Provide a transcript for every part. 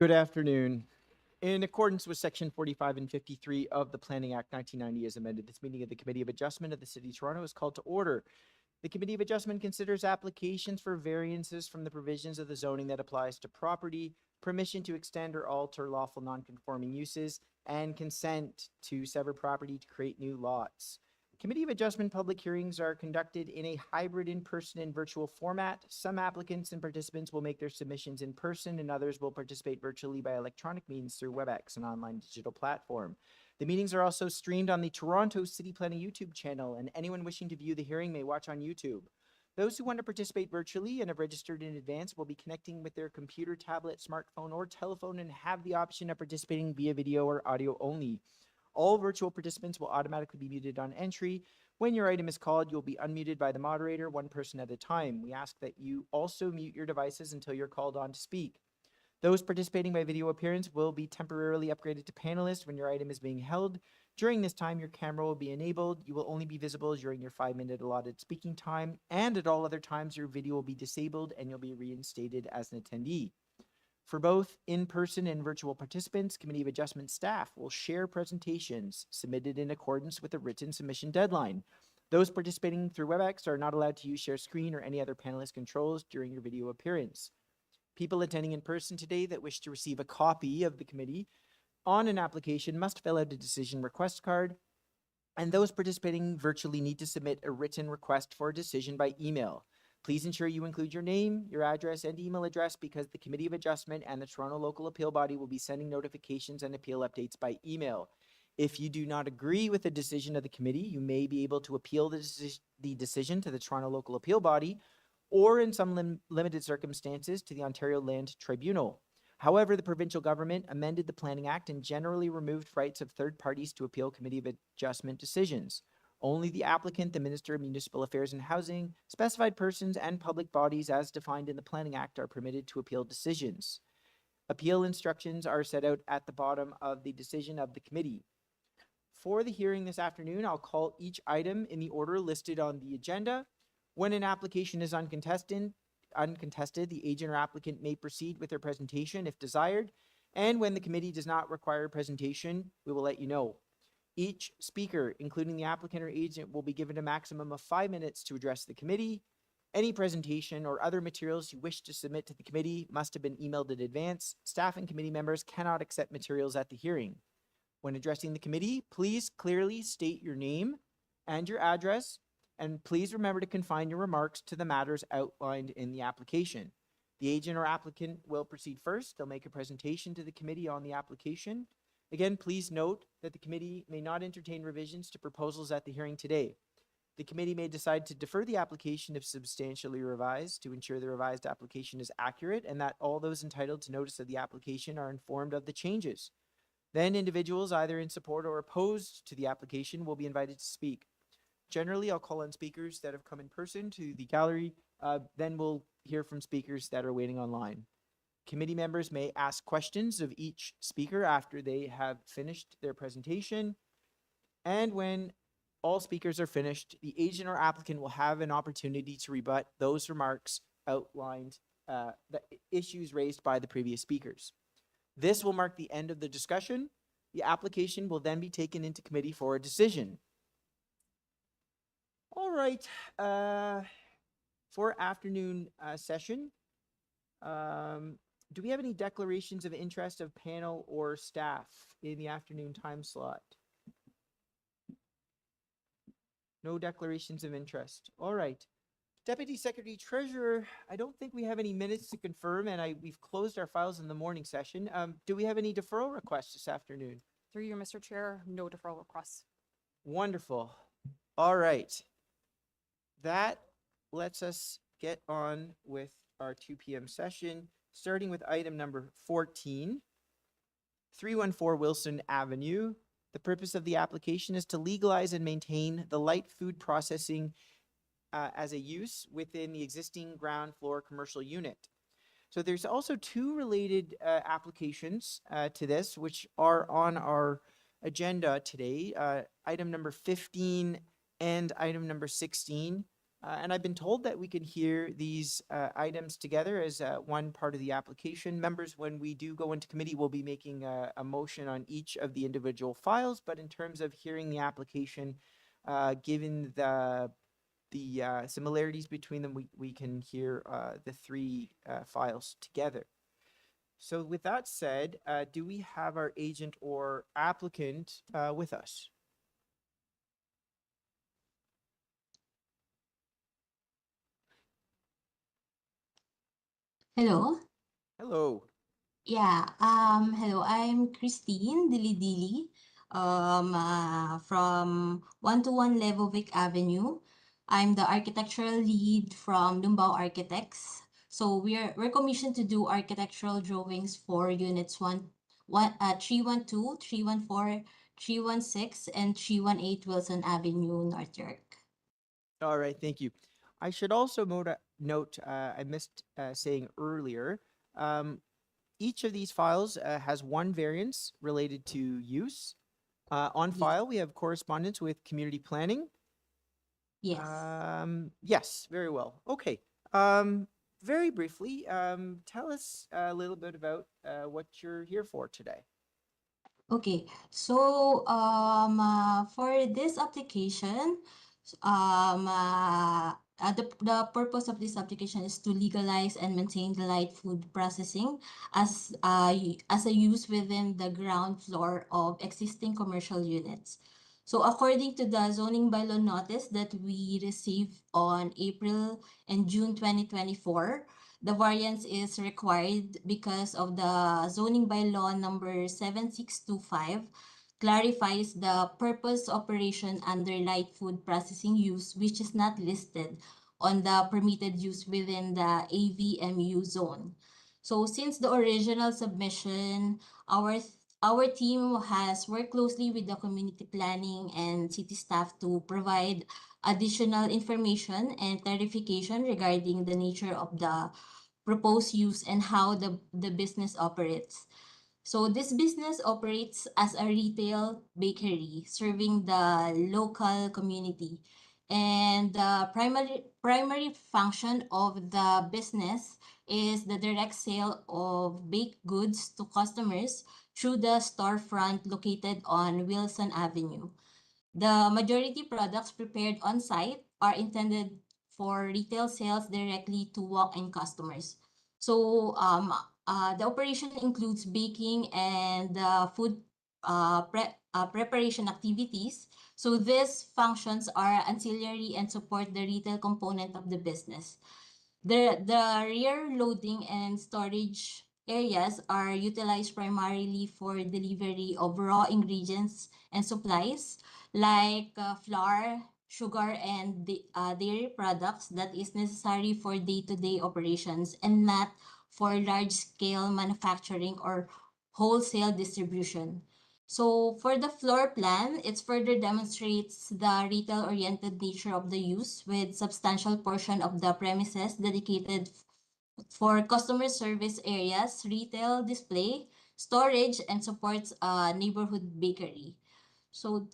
Good afternoon. In accordance with Section 45 and 53 of the Planning Act 1990 as amended, this meeting of the Committee of Adjustment of the City of Toronto is called to order. The Committee of Adjustment considers applications for variances from the provisions of the zoning that applies to property, permission to extend or alter lawful non-conforming uses, and consent to sever property to create new lots. Committee of Adjustment public hearings are conducted in a hybrid in-person and virtual format. Some applicants and participants will make their submissions in person, and others will participate virtually by electronic means through WebEx, an online digital platform. The meetings are also streamed on the Toronto City Planning YouTube channel, and anyone wishing to view the hearing may watch on YouTube. Those who want to participate virtually and have registered in advance will be connecting with their computer, tablet, smartphone, or telephone and have the option of participating via video or audio only. All virtual participants will automatically be muted on entry. When your item is called, you'll be unmuted by the moderator, one person at a time. We ask that you also mute your devices until you're called on to speak. Those participating by video appearance will be temporarily upgraded to panelist when your item is being held. During this time, your camera will be enabled. You will only be visible during your 5-minute allotted speaking time, and at all other times, your video will be disabled and you'll be reinstated as an attendee. For both in-person and virtual participants, Committee of Adjustment staff will share presentations submitted in accordance with a written submission deadline. Those participating through WebEx are not allowed to use share screen or any other panelist controls during your video appearance. People attending in person today that wish to receive a copy of the committee on an application must fill out a decision request card, and those participating virtually need to submit a written request for a decision by email. Please ensure you include your name, your address, and email address because the Committee of Adjustment and the Toronto Local Appeal Body will be sending notifications and appeal updates by email. If you do not agree with the decision of the committee, you may be able to appeal the decision to the Toronto Local Appeal Body or in some limited circumstances to the Ontario Land Tribunal. However, the provincial government amended the Planning Act and generally removed rights of third parties to appeal Committee of Adjustment decisions. Only the applicant, the Minister of Municipal Affairs and Housing, specified persons, and public bodies as defined in the Planning Act are permitted to appeal decisions. Appeal instructions are set out at the bottom of the decision of the committee. For the hearing this afternoon, I'll call each item in the order listed on the agenda. When an application is uncontested, the agent or applicant may proceed with their presentation if desired, and when the committee does not require a presentation, we will let you know. Each speaker, including the applicant or agent, will be given a maximum of 5 minutes to address the committee. Any presentation or other materials you wish to submit to the committee must have been emailed in advance. Staff and committee members cannot accept materials at the hearing. When addressing the committee, please clearly state your name and your address, and please remember to confine your remarks to the matters outlined in the application. The agent or applicant will proceed first. They'll make a presentation to the committee on the application. Again, please note that the committee may not entertain revisions to proposals at the hearing today. The committee may decide to defer the application if substantially revised to ensure the revised application is accurate and that all those entitled to notice of the application are informed of the changes. Then individuals either in support or opposed to the application will be invited to speak. Generally, I'll call on speakers that have come in person to the gallery. Then we'll hear from speakers that are waiting online. Committee members may ask questions of each speaker after they have finished their presentation. And when all speakers are finished, the agent or applicant will have an opportunity to rebut those remarks outlined, the issues raised by the previous speakers. This will mark the end of the discussion. The application will then be taken into committee for a decision. All right, for afternoon session, do we have any declarations of interest of panel or staff in the afternoon time slot? No declarations of interest. All right. Deputy Secretary Treasurer, I don't think we have any minutes to confirm, and we've closed our files in the morning session. Do we have any deferral requests this afternoon? Through you, Mr. Chair, no deferral requests. Wonderful. All right. That lets us get on with our 2 p.m. session, starting with item number 14, 314 Wilson Avenue. The purpose of the application is to legalize and maintain the light food processing as a use within the existing ground floor commercial unit. So there's also two related applications to this, which are on our agenda today, item number 15 and item number 16. And I've been told that we can hear these items together as one part of the application. Members, when we do go into committee, we'll be making a motion on each of the individual files. But in terms of hearing the application, given the similarities between them, we can hear the three files together. So with that said, do we have our agent or applicant with us? Hello. Hello. Yeah. Hello. I'm Christine Dilidili. From 121 Levovic Avenue. I'm the architectural lead from Lumbao Architects. So we're commissioned to do architectural drawings for units 312, 314, 316, and 318 Wilson Avenue, North York. All right, thank you. I should also note, I missed saying earlier, each of these files has one variance related to use. On Yes. file, we have correspondence with community planning. Yes. Yes, very well. Okay. Very briefly, tell us a little bit about what you're here for today. Okay, so for this application, the purpose of this application is to legalize and maintain the light food processing as a use within the ground floor of existing commercial units. So according to the zoning bylaw notice that we received on April and June 2024, the variance is required because of the zoning bylaw number 7625 clarifies the purpose operation under light food processing use, which is not listed on the permitted use within the AVMU zone. So since the original submission, our team has worked closely with the community planning and city staff to provide additional information and clarification regarding the nature of the proposed use and how the business operates. So this business operates as a retail bakery serving the local community. And the primary function of the business is the direct sale of baked goods to customers through the storefront located on Wilson Avenue. The majority products prepared on site are intended for retail sales directly to walk-in customers. So the operation includes baking and food preparation activities. So these functions are ancillary and support the retail component of the business. The rear loading and storage areas are utilized primarily for delivery of raw ingredients and supplies like flour, sugar, and dairy products that is necessary for day-to-day operations and not for large-scale manufacturing or wholesale distribution. So for the floor plan, it further demonstrates the retail-oriented nature of the use with substantial portion of the premises dedicated for customer service areas, retail display, storage, and supports a neighborhood bakery. So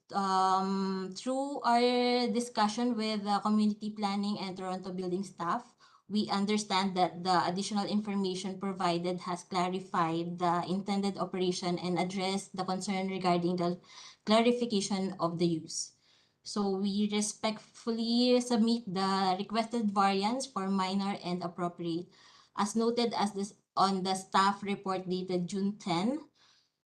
through our discussion with the community planning and Toronto building staff, we understand that the additional information provided has clarified the intended operation and addressed the concern regarding the clarification of the use. So we respectfully submit the requested variance for minor and appropriate. As noted on the staff report dated June 10,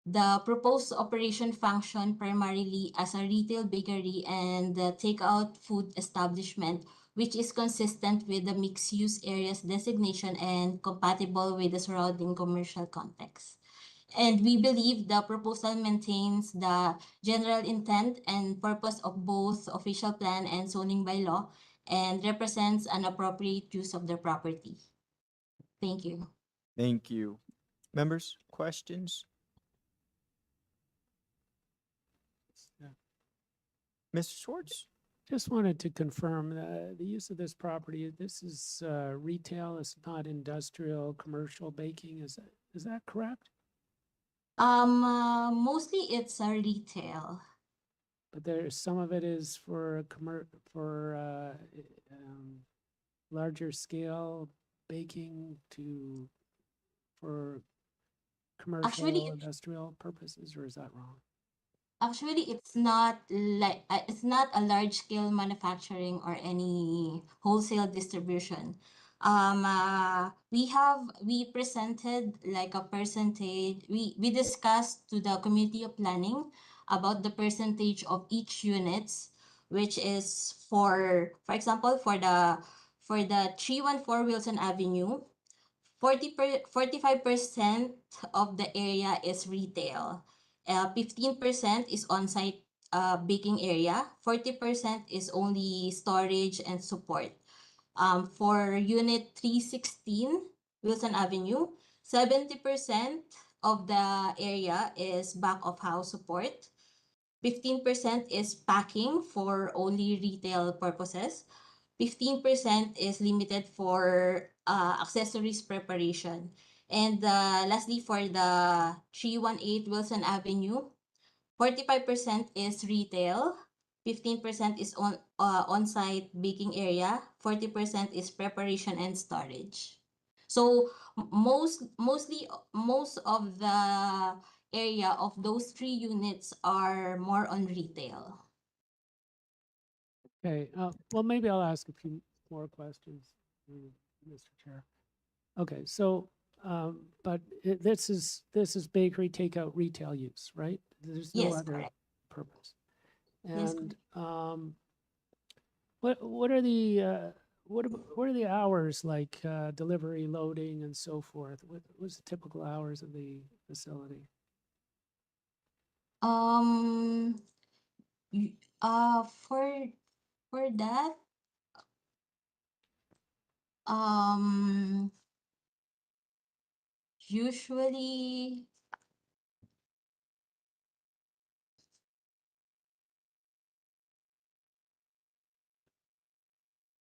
the proposed operation function primarily as a retail bakery and takeout food establishment, which is consistent with the mixed-use areas designation and compatible with the surrounding commercial context. And we believe the proposal maintains the general intent and purpose of both official plan and zoning bylaw and represents an appropriate use of the property. Thank you. Thank you. Members, questions? Mr. Schwartz? Just wanted to confirm the use of this property. This is retail. It's not industrial, commercial baking. Is that correct? Mostly it's a retail. but there's some of it is for larger scale baking for commercial, Actually, industrial purposes, or is that wrong? Actually, it's not like it's not a large scale manufacturing or any wholesale distribution. We presented like a percentage. We discussed to the committee of planning about the percentage of each units, which is for example, for the 314 Wilson Avenue, 45% of the area is retail. 15% is on-site baking area. 40% is only storage and support. For Unit 316, Wilson Avenue, 70% of the area is back of house support. 15% is packing for only retail purposes. 15% is limited for accessories preparation. And lastly, for the 318 Wilson Avenue, 45% is retail, 15% is on-site baking area, 40% is preparation and storage. So most of the area of those 3 units are more on retail. Okay, well, maybe I'll ask a few more questions, Mr. Chair. Okay, so, but this is bakery takeout retail use, right? There's no Yes, other correct. purpose. Yes, And what are the what are the hours like, delivery, loading, and so forth? What's the typical hours of the facility? Y- for that, usually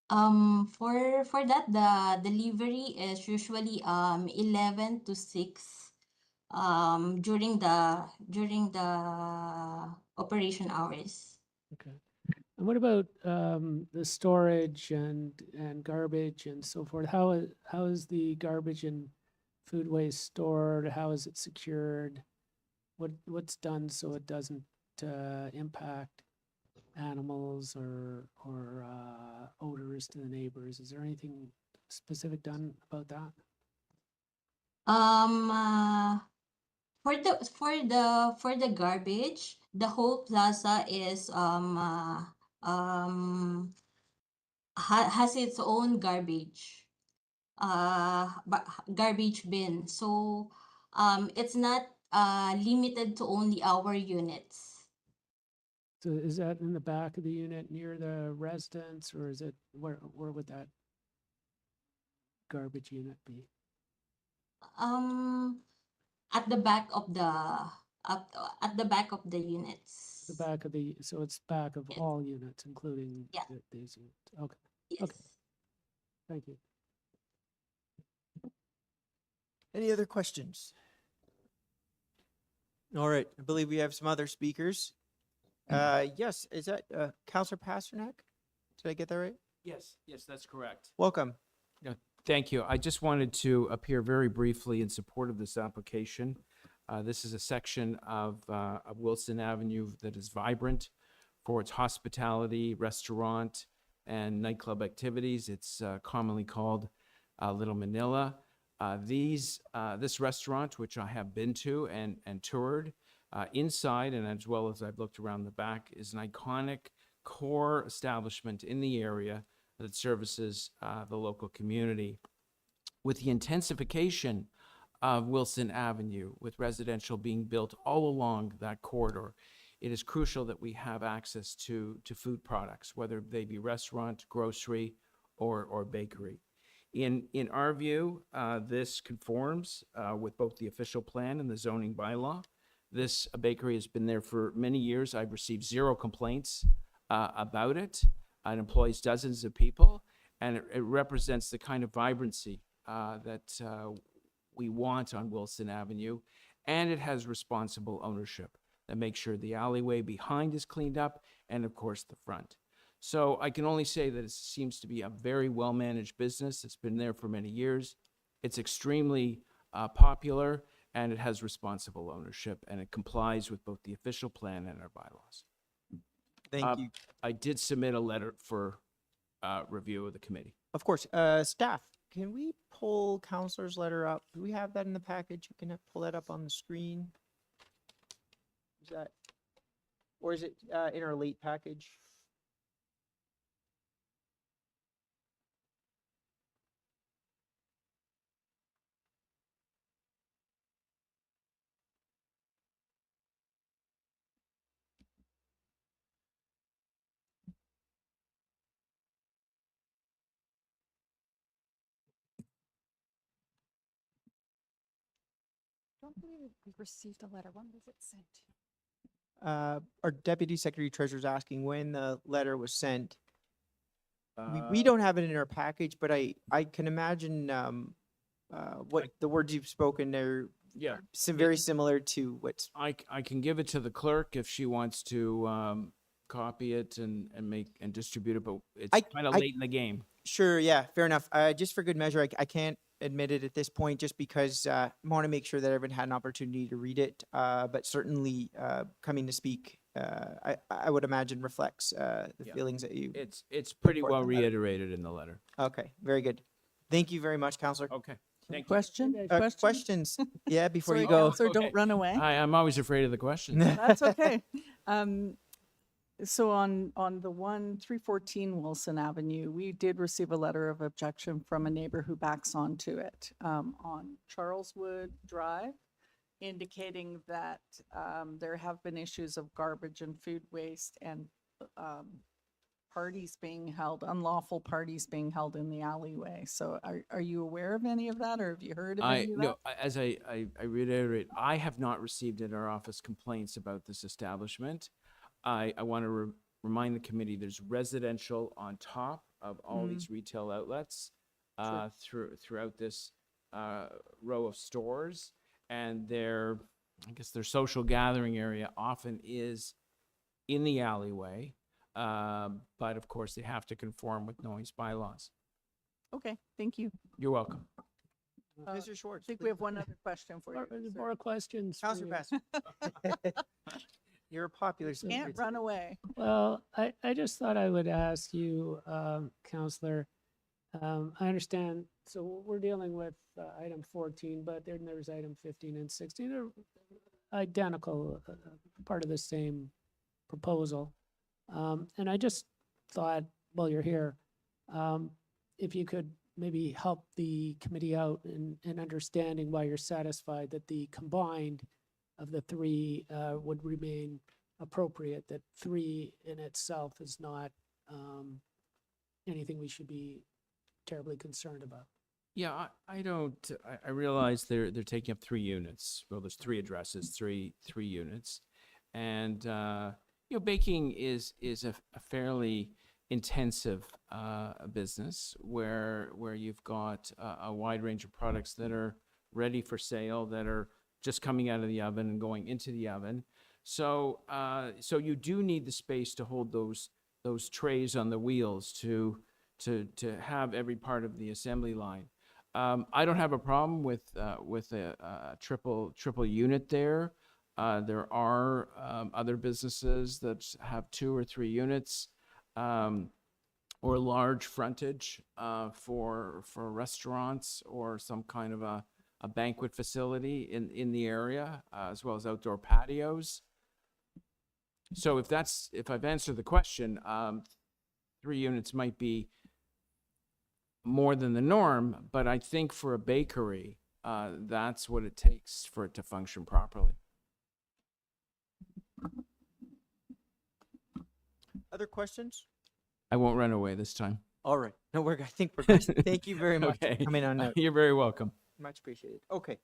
for that, the delivery is usually 11 to 6 during the operation hours. Okay. And what about the storage and garbage and so forth? How is the garbage and food waste stored? How is it secured? What's done so it doesn't impact animals or odors to the neighbors? Is there anything specific done about that? For the garbage, the whole plaza is has its own garbage bin. So it's not limited to only our units. So is that in the back of the unit near the residence, or is it where would that garbage unit be? At the back of the units. The back of the, so it's back of Yes. all units, including Yeah. these units. Okay, Yes. Okay. Thank you. Any other questions? All right, I believe we have some other speakers. Yes, is that Councilor Pasternak? Did I get that right? Yes, that's correct. Welcome. Thank you. I just wanted to appear very briefly in support of this application. This is a section of Wilson Avenue that is vibrant for its hospitality, restaurant, and nightclub activities. It's commonly called Little Manila. This restaurant, which I have been to and toured, inside and as well as I've looked around the back, is an iconic core establishment in the area that services the local community. With the intensification of Wilson Avenue, with residential being built all along that corridor, it is crucial that we have access to food products, whether they be restaurant, grocery, or bakery. In our view, this conforms with both the official plan and the zoning bylaw. This bakery has been there for many years. I've received 0 complaints about it. It employs dozens of people, and it represents the kind of vibrancy that we want on Wilson Avenue, and it has responsible ownership. that make sure the alleyway behind is cleaned up, and of course, the front. So I can only say that it seems to be a very well-managed business. It's been there for many years. It's extremely popular, and it has responsible ownership, and it complies with both the official plan and our bylaws. Thank you. I did submit a letter for review of the committee. Of course, staff, can we pull Counselor's letter up? Do we have that in the package? You can pull that up on the screen. Is that, or is it in our late package? Don't believe we received a letter. When was it sent? Our Deputy Secretary Treasurer is asking when the letter was sent. We Uh, don't have it in our package, but I can imagine what the words you've spoken are Yeah, very similar to what's, I can give it to the clerk if she wants to copy it and distribute it, but it's kind of I- late in the game. sure, yeah, fair enough. Just for good measure, I can't admit it at this point just because I want to make sure that everyone had an opportunity to read it. But certainly coming to speak, I would imagine reflects the Yeah. feelings that you. It's pretty forth well in the letter. reiterated in the letter. Okay, very good. Thank you very much, Counselor. Okay, thank you. Question? Maybe Question? Questions? Yeah, before Sorry, you go. Counselor, Okay. don't run away. I'm always afraid of the question. That's okay. So on the 314 Wilson Avenue, we did receive a letter of objection from a neighbor who backs onto it on Charleswood Drive, indicating that there have been issues of garbage and food waste and parties being held, unlawful parties being held in the alleyway. So are you aware of any of that, or have you heard of any of that? No, as I reiterate, I have not received in our office complaints about this establishment. I want to remind the committee, there's residential on top of all these retail outlets throughout this row of stores. And I guess their social gathering area often is in the alleyway. But of course, they have to conform with noise bylaws. Okay, thank you. You're welcome. Mr. Schwartz. I think we have one other question for you. sir. More questions for Counselor you. Pass. You're a popular speaker. Can't run today. away. Well, I just thought I would ask you, Counselor, I understand, so we're dealing with item 14, but then there's item 15 and 16. They're identical, part of the same proposal. And I just thought, while you're here, if you could maybe help the committee out in understanding why you're satisfied that the combined of the three would remain appropriate, that three in itself is not anything we should be terribly concerned about. Yeah, I don't, I realize they're taking up 3 units. Well, there's 3 addresses, three units. And, baking is a fairly intensive business where you've got a wide range of products that are ready for sale, that are just coming out of the oven and going into the oven. So you do need the space to hold those trays on the wheels to have every part of the assembly line. I don't have a problem with a triple unit there. There are other businesses that have 2 or 3 units or large frontage for restaurants or some kind of a banquet facility in the area, as well as outdoor patios. So if I've answered the question, 3 units might be more than the norm, but I think for a bakery, that's what it takes for it to function properly. Other questions? I won't run away this time. All right. No, I think we're good. Thank you very much Okay. for coming on. You're very welcome. Much appreciated. Okay.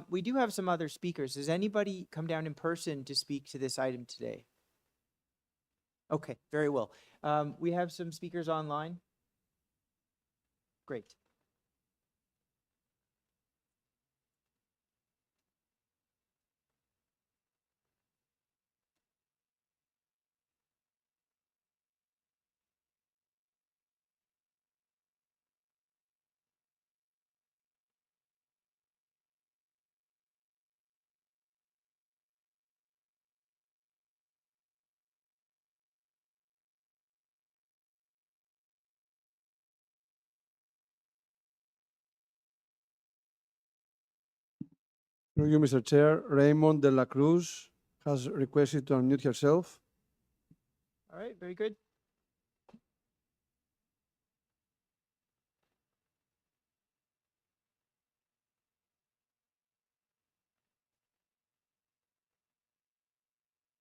We do have some other speakers. Does anybody come down in person to speak to this item today? Okay, very well. We have some speakers online. Great. Through you, Mr. Chair, Raymond de la Cruz has requested to unmute herself. All right, very good.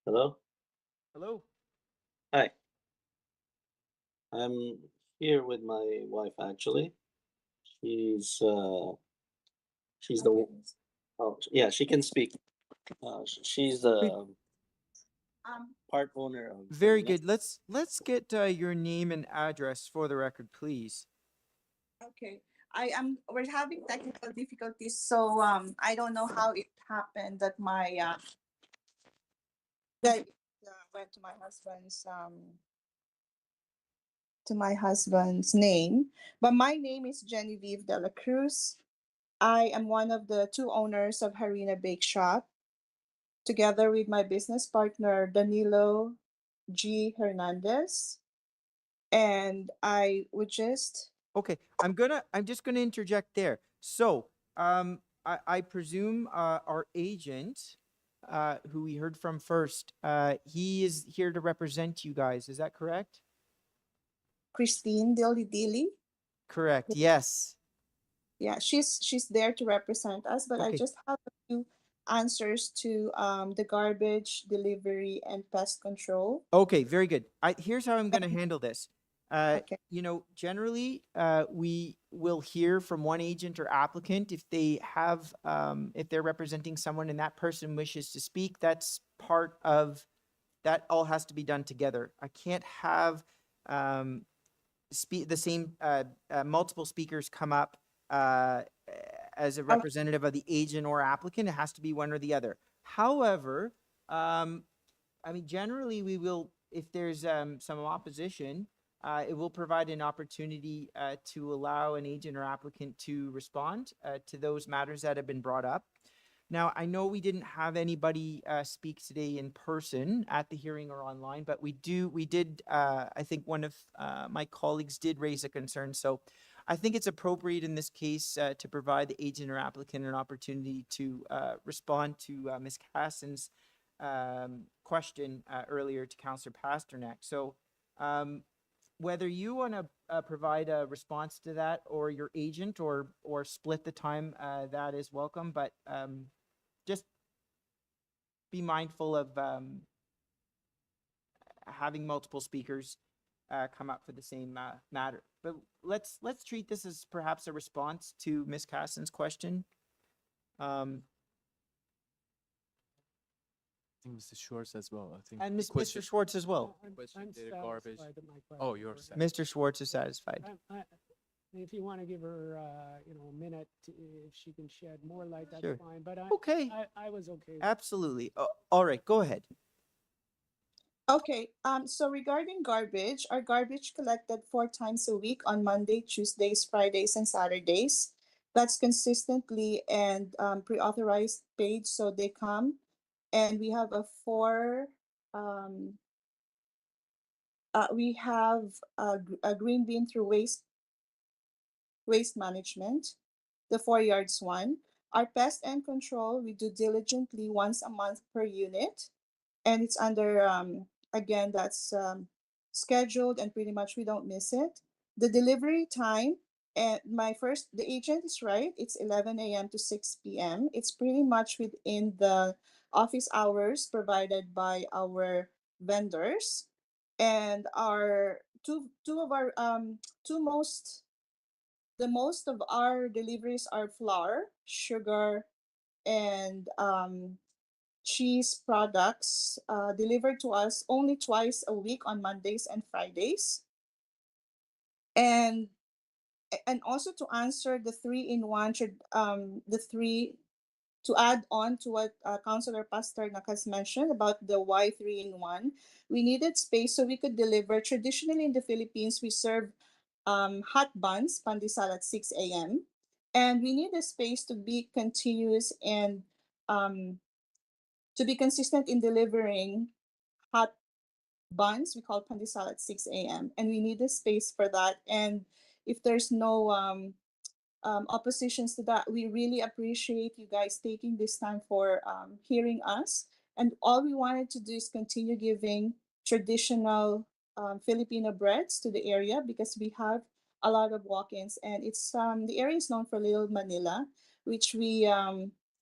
Hello? Hello. Hi. I'm here with my wife actually. She's she's the yeah, she can speak. She's the part owner of Very Farina. good. Let's get your name and address for the record, please. Okay, we're having technical difficulties, so I don't know how it happened that that went to my husband's name, but my name is Genevieve de la Cruz. I am one of the two owners of Harina Bake Shop, together with my business partner Danilo G. Hernandez, and I would just Okay, I'm just gonna interject there. So, I presume our agent, who we heard from first, he is here to represent you guys. Is that correct? Christine Dilly. Correct. Yes. Yeah, she's there to represent us, but I Okay. just have a few answers to the garbage delivery and pest control. Okay, very good. Here's how I'm going to handle this. Okay. You know, generally, we will hear from one agent or applicant if they have, if they're representing someone and that person wishes to speak. That's part of that. All has to be done together. I can't have the same multiple speakers come up as a representative of the agent or applicant. It has to be one or the other. However, I mean, generally, we will, if there's some opposition, it will provide an opportunity to allow an agent or applicant to respond to those matters that have been brought up. Now, I know we didn't have anybody speak today in person at the hearing or online, but we did, I think one of my colleagues did raise a concern. So I think it's appropriate in this case to provide the agent or applicant an opportunity to respond to Ms. Cassin's question earlier to Councillor Pasternak. So whether you want to provide a response to that or your agent or split the time, that is welcome. But just be mindful of having multiple speakers come up for the same matter. But let's treat this as perhaps a response to Ms. Cassin's question. I think Mr. Schwartz as well. I think. And the Mr. Schwartz as well. Question, did the garbage- satisfied that my Oh, questions you're were- satisfied. Mr. Schwartz is satisfied. If you want to give her, you know, a minute, if she can shed more light, that's Sure. fine. But Okay, I was okay. with it. absolutely. All right, go ahead. Okay, so regarding garbage, our garbage collected 4 times a week on Monday, Tuesdays, Fridays, and Saturdays. That's consistently and pre-authorized paid, so they come, and we have we have a green bin through waste management, the 4 yards one. Our pest and control, we do diligently once a month per unit, and it's under again, that's scheduled, and pretty much we don't miss it. The delivery time, and the agent is right, it's 11 a.m. to 6 p.m. It's pretty much within the office hours provided by our vendors, and our two of our the most of our deliveries are flour, sugar, and cheese products delivered to us only twice a week on Mondays and Fridays. And also to answer the 3-in-1, the three, to add on to what Councillor Pasternak has mentioned about the Y 3-in-1, we needed space so we could deliver. Traditionally in the Philippines, we serve hot buns, pandesal at 6 a.m. And we need a space to be continuous and to be consistent in delivering hot buns. We call pandesal at 6 a.m. And we need a space for that. And if there's no oppositions to that. We really appreciate you guys taking this time for hearing us. And all we wanted to do is continue giving traditional Filipino breads to the area because we have a lot of walk-ins, and it's the area is known for Little Manila, which we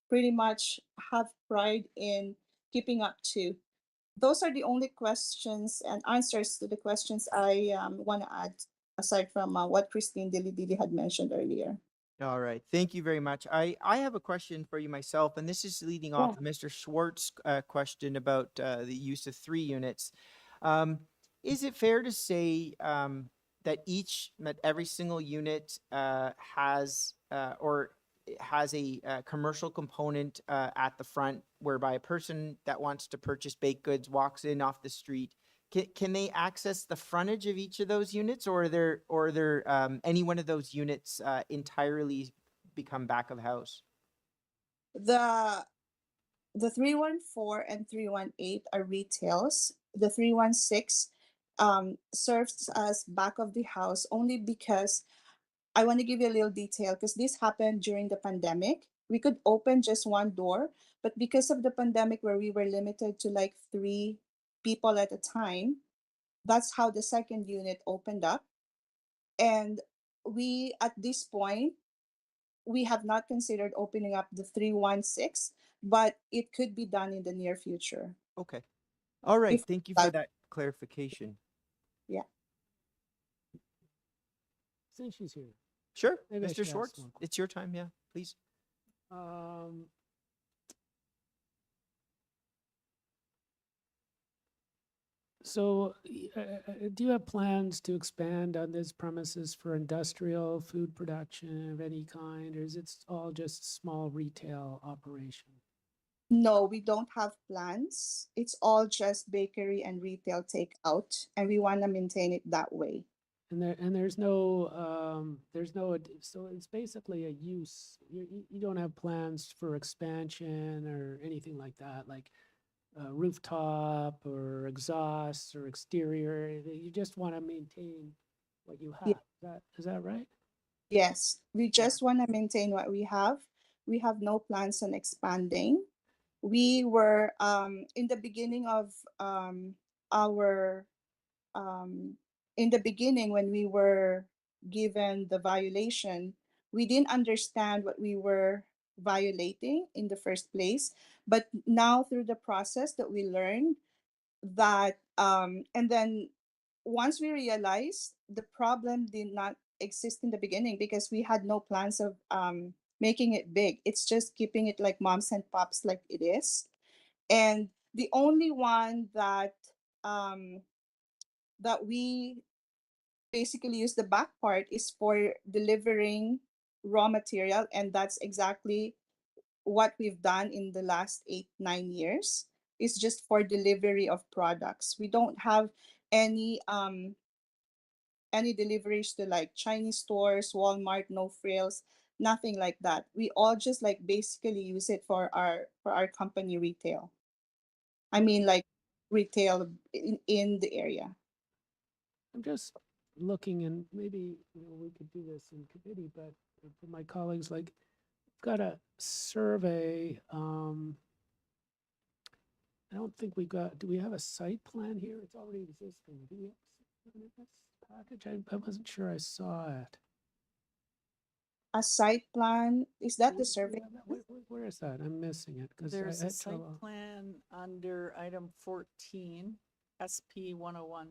pretty much have pride in keeping up to. Those are the only questions and answers to the questions I want to add, aside from what Christine Dilly had mentioned earlier. All right. Thank you very much. I have a question for you myself, and this is leading off of Mr. Schwartz's question about the use of 3 units. Is it fair to say that every single unit has a commercial component at the front, whereby a person that wants to purchase baked goods walks in off the street? Can they access the frontage of each of those units, or are there any one of those units entirely become back of house? The 314 and 318 are retails. The 316 serves as back of the house only because I want to give you a little detail, because this happened during the pandemic. We could open just one door, but because of the pandemic where we were limited to like 3 people at a time, that's how the second unit opened up. And we, at this point, we have not considered opening up the 316, but it could be done in the near future. Okay. All right. If- Thank you for that clarification. Since she's here. Sure, Maybe I should Mr. ask Schwartz, one it's your time. Yeah, please. Um, So, do you have plans to expand on this premises for industrial food production of any kind, or is it all just small retail operation? No, we don't have plans. It's all just bakery and retail takeout, and we want to maintain it that way. And there's no, so it's basically a use. You don't have plans for expansion or anything like that, like rooftop or exhaust or exterior. You just want to maintain what you have. Is that right? Yes, we just want to maintain what we have. We have no plans on expanding. We were in the beginning of our in the beginning, when we were given the violation, we didn't understand what we were violating in the first place. But now, through the process that we learned that, and then once we realized the problem did not exist in the beginning, because we had no plans of making it big. It's just keeping it like moms and pops like it is. And the only one that we basically use the back part is for delivering raw material, and that's exactly what we've done in the last 8-9 years. It's just for delivery of products. We don't have any deliveries to like Chinese stores, Walmart, No Frills, nothing like that. We all just like basically use it for our company retail. I mean, like retail in the area. I'm just looking, and maybe we could do this in committee, but for my colleagues, like, I've got a survey. I don't think do we have a site plan here? It's already existing. Do we have a site plan in this package? I wasn't sure I saw it. A site plan, is that Do the we survey? have that? Where is that? I'm missing it because There's I a had site trouble. plan under item 14, SP 101,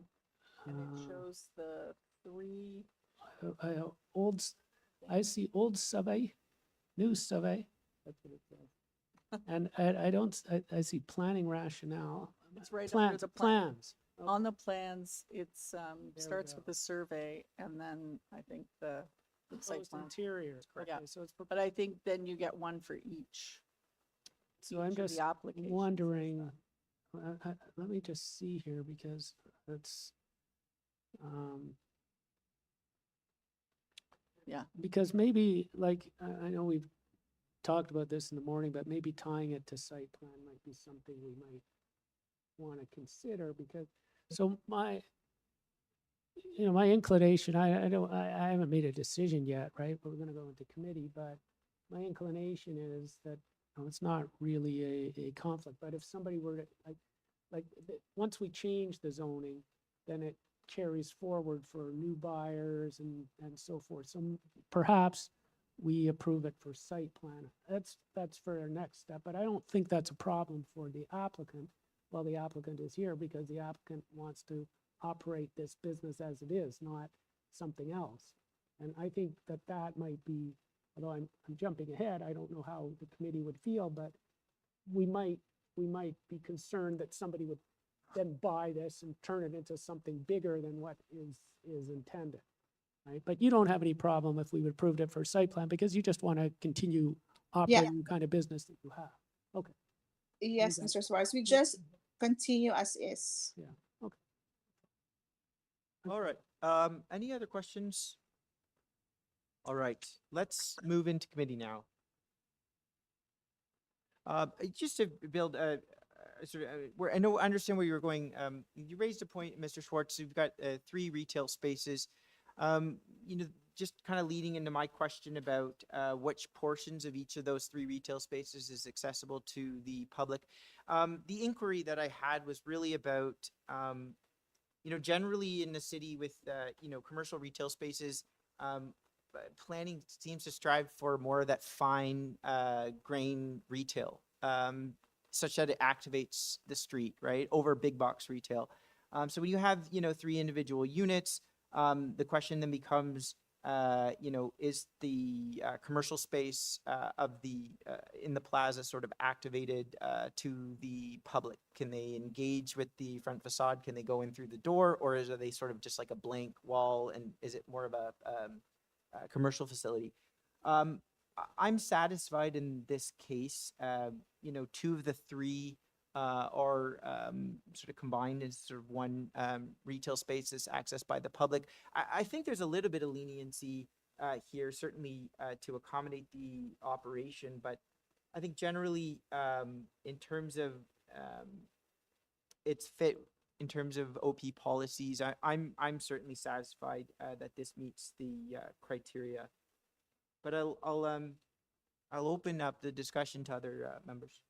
and it Uh, shows the 3. I see old survey, new survey. That's what it says. And I don't, I see planning rationale. It's right Plan- under the plan. plans. On the plans, it's we starts go. with the survey, and then I think the site Proposed plan. interior. correct. Yeah. Okay, so it's But I think then you get one for each. So I'm each of just the applications. wondering, let me just see here because it's, Yeah. because maybe like, I know we've talked about this in the morning, but maybe tying it to site plan might be something we might want to consider because, so you know, my inclination, I haven't made a decision yet, right? But we're gonna go into committee, but my inclination is that, it's not really a conflict, but if somebody were to, once we change the zoning, then it carries forward for new buyers and so forth. So perhaps we approve it for site plan. That's for our next step, but I don't think that's a problem for the applicant. Well, the applicant is here because the applicant wants to operate this business as it is, not something else. And I think that that might be, although I'm jumping ahead, I don't know how the committee would feel, but we might be concerned that somebody would then buy this and turn it into something bigger than what is intended, right? But you don't have any problem if we approved it for site plan because you just want to continue operating the kind of business that you have. Okay, Yes, Okay. Mr. Suarez, we just continue as is. yeah, okay. All right. Any other questions? All right, let's move into committee now. Just to build where I understand where you're going. You raised a point, Mr. Schwartz. You've got 3 retail spaces. Just kind of leading into my question about which portions of each of those 3 retail spaces is accessible to the public. The inquiry that I had was really about, generally in the city with, commercial retail spaces, planning seems to strive for more of that fine grain retail, such that it activates the street, right, over big box retail. So when you have, 3 individual units, the question then becomes, is the commercial space of the in the plaza sort of activated to the public? Can they engage with the front facade? Can they go in through the door, or are they sort of just like a blank wall? And is it more of a commercial facility? I'm satisfied in this case. 2 of the 3 are sort of combined in sort of one retail space that's accessed by the public. I think there's a little bit of leniency here, certainly to accommodate the operation, but I think generally in terms of its fit in terms of OP policies, I'm certainly satisfied that this meets the criteria. But I'll open up the discussion to other members.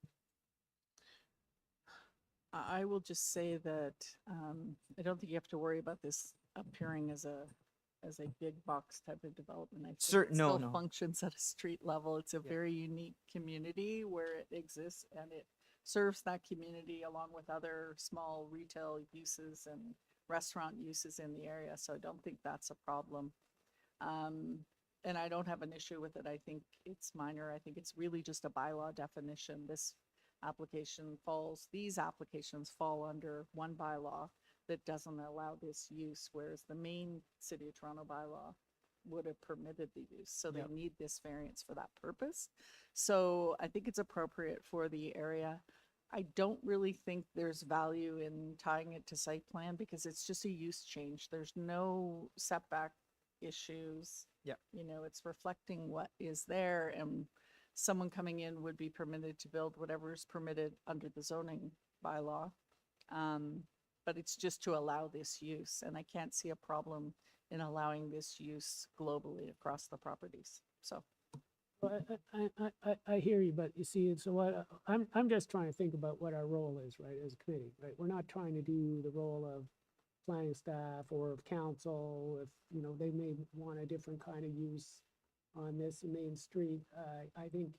I will just say that I don't think you have to worry about this appearing as a big box type of development. I think it No, still no. functions at a street level. It's a very unique community where it exists, and it serves that community along with other small retail uses and restaurant uses in the area. So I don't think that's a problem. And I don't have an issue with it. I think it's minor. I think it's really just a bylaw definition. These applications fall under one bylaw that doesn't allow this use, whereas the main City of Toronto bylaw would have permitted the use. So they Yep. need this variance for that purpose. So I think it's appropriate for the area. I don't really think there's value in tying it to site plan because it's just a use change. There's no setback issues. Yep. It's reflecting what is there, and someone coming in would be permitted to build whatever is permitted under the zoning bylaw. But it's just to allow this use, and I can't see a problem in allowing this use globally across the properties. So Well, I hear you, but you see, so what, I'm just trying to think about what our role is, right, as a committee, right? We're not trying to do the role of planning staff or of council, if, they may want a different kind of use on this main street. I think,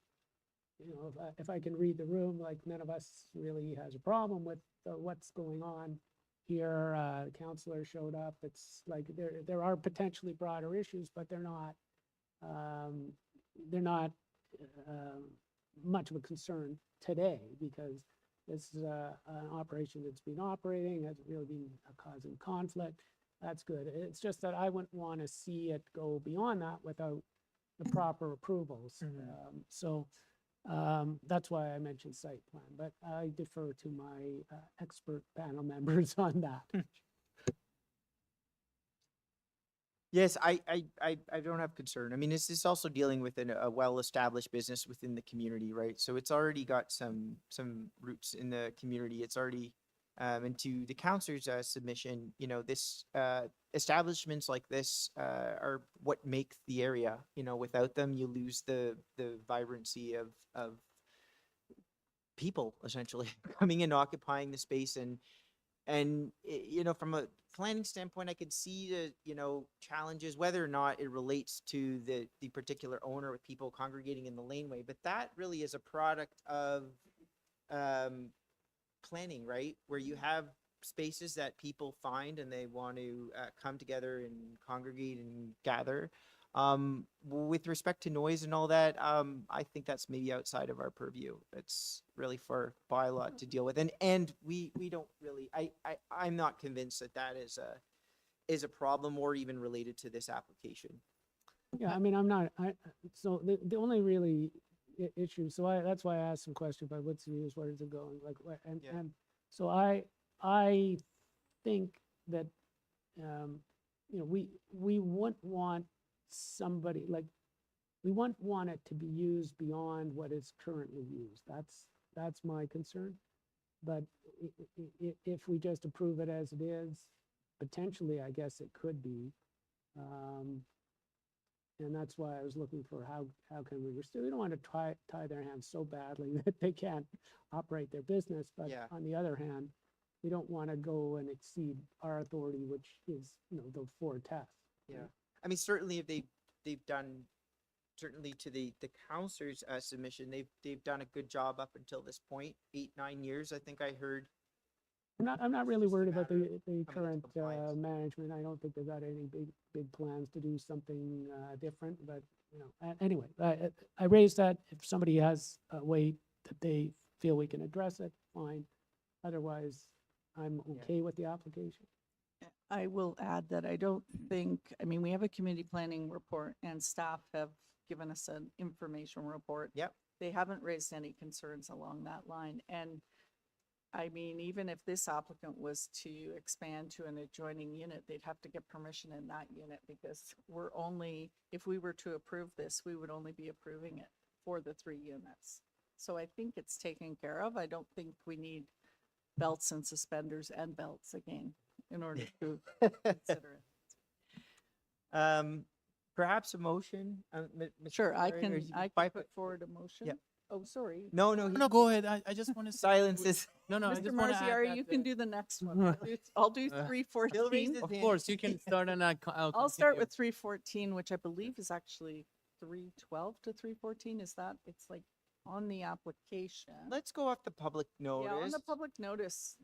if I can read the room, like none of us really has a problem with what's going on here. The counselor showed up. It's like there are potentially broader issues, but they're not much of a concern today because this is an operation that's been operating, hasn't really been causing conflict. That's good. It's just that I wouldn't want to see it go beyond that without the proper approvals. So that's why I mentioned site plan, but I defer to my expert panel members on that. Yes, I don't have concern. I mean, it's also dealing with a well-established business within the community, right? So it's already got some roots in the community. It's already And to the counselor's submission, you know, this establishments like this are what make the area. You know, without them, you lose the vibrancy of people essentially coming and occupying the space. You know, from a planning standpoint, I could see the, you know, challenges, whether or not it relates to the particular owner with people congregating in the laneway, but that really is a product of planning, right? Where you have spaces that people find and they want to come together and congregate and gather. With respect to noise and all that, I think that's maybe outside of our purview. It's really for bylaw to deal with, and we don't really. I'm not convinced that that is a problem or even related to this application. Yeah, I mean, I'm not, so the only really issue, so that's why I asked some questions about what's the use, where is it going, like, Yeah. and so I think that, you know, we wouldn't want somebody, like, we wouldn't want it to be used beyond what is currently used. That's my concern. But if we just approve it as it is, potentially, I guess it could be. And that's why I was looking for how can we restrict, we don't want to tie their hands so badly that they can't operate their business. But Yeah. on the other hand, we don't want to go and exceed our authority, which is, you know, the 4 tests. Yeah. I mean, certainly if they've done, certainly to the counselor's submission, they've done a good job up until this point, 8-9 years, I think I heard. I'm not really Just a worried about matter of the coming into current compliance. management. I don't think they've got any big plans to do something different, but, you know, anyway, I raised that. If somebody has a way that they feel we can address it, fine. Otherwise, I'm Yeah. okay with the application. I will add that I don't think, I mean, we have a community planning report and staff have given us an information report. Yep. They haven't raised any concerns along that line. And I mean, even if this applicant was to expand to an adjoining unit, they'd have to get permission in that unit because we're only, if we were to approve this, we would only be approving it for the 3 units. So I think it's taken care of. I don't think we need belts and suspenders and belts again in order to consider it. Perhaps a motion? Mr. Sure, I Secretary, or can, you I can by- put forward a motion. Yep. Oh, sorry. No, no. No, go ahead. I just want to Silence is. No, I Mr. just want to add Marziari, that, you can do the next one. I'll do Uh, 314. his Of hand. course, you can start and I'll start with 314, which I believe is actually 312 to 314. Is that, it's like on the application. Let's go off the public notice. Yeah, on the public notice,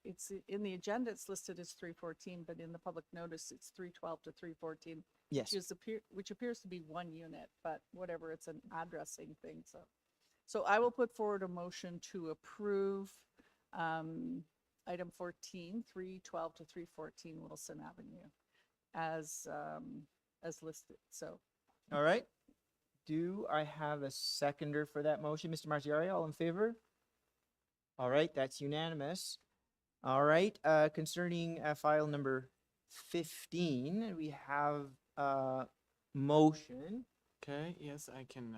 it's in the agenda, it's listed as 314, but in the public notice, it's 312 to 314, Yes. which appears to be 1 unit, but whatever, it's an addressing thing, so I will put forward a motion to approve item 14, 312 to 314 Wilson Avenue as listed, so. All right. Do I have a seconder for that motion? Mr. Marziari, all in favor? All right, that's unanimous. All right, concerning file number 15, we have a motion. Okay, yes, I can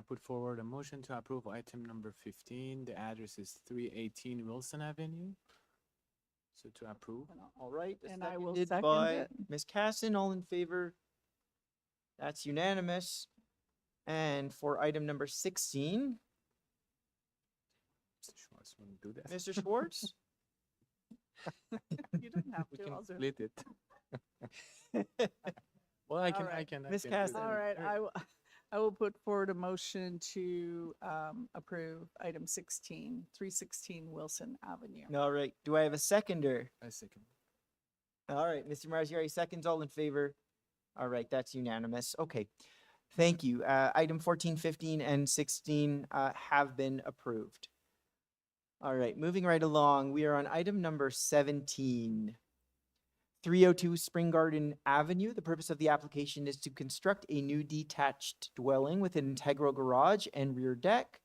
put forward a motion to approve item number 15. The address is 318 Wilson Avenue. So to approve. All right, And I will seconded second by it. Ms. Casson, all in favor? That's unanimous. And for item number 16, Mr. Schwartz want to do that? Mr. Schwartz? You don't have We to, can I'll do it. split it. Well, I can, All right. Miss do Caston. that. All right, I will put forward a motion to approve item 16, 316 Wilson Avenue. All right, do I have a seconder? I second. All right, Mr. Marziari, seconds, all in favor? All right, that's unanimous. Okay, thank you. Item 14, 15, and 16 have been approved. All right, moving right along, we are on item number 17. 302 Spring Garden Avenue. The purpose of the application is to construct a new detached dwelling with an integral garage and rear deck.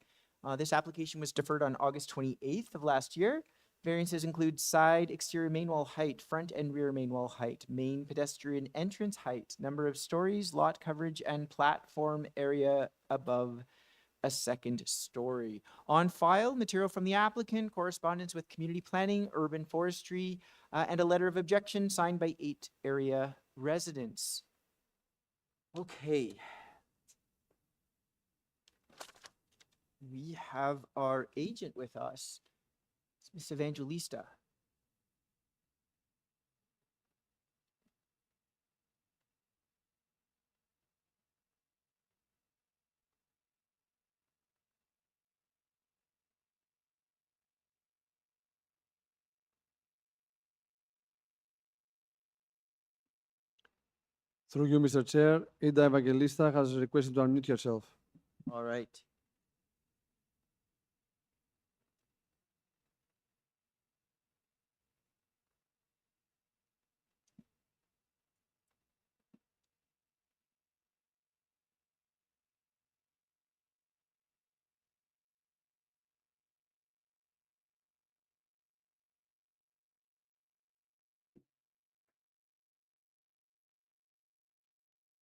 This application was deferred on August 28th of last year. Variances include side exterior main wall height, front and rear main wall height, main pedestrian entrance height, number of stories, lot coverage, and platform area above a second story. On file, material from the applicant, correspondence with community planning, urban forestry, and a letter of objection signed by 8 area residents. Okay. We have our agent with us. It's Miss Evangelista. Through you, Mr. Chair, Ida Evangelista has requested to unmute herself. All right.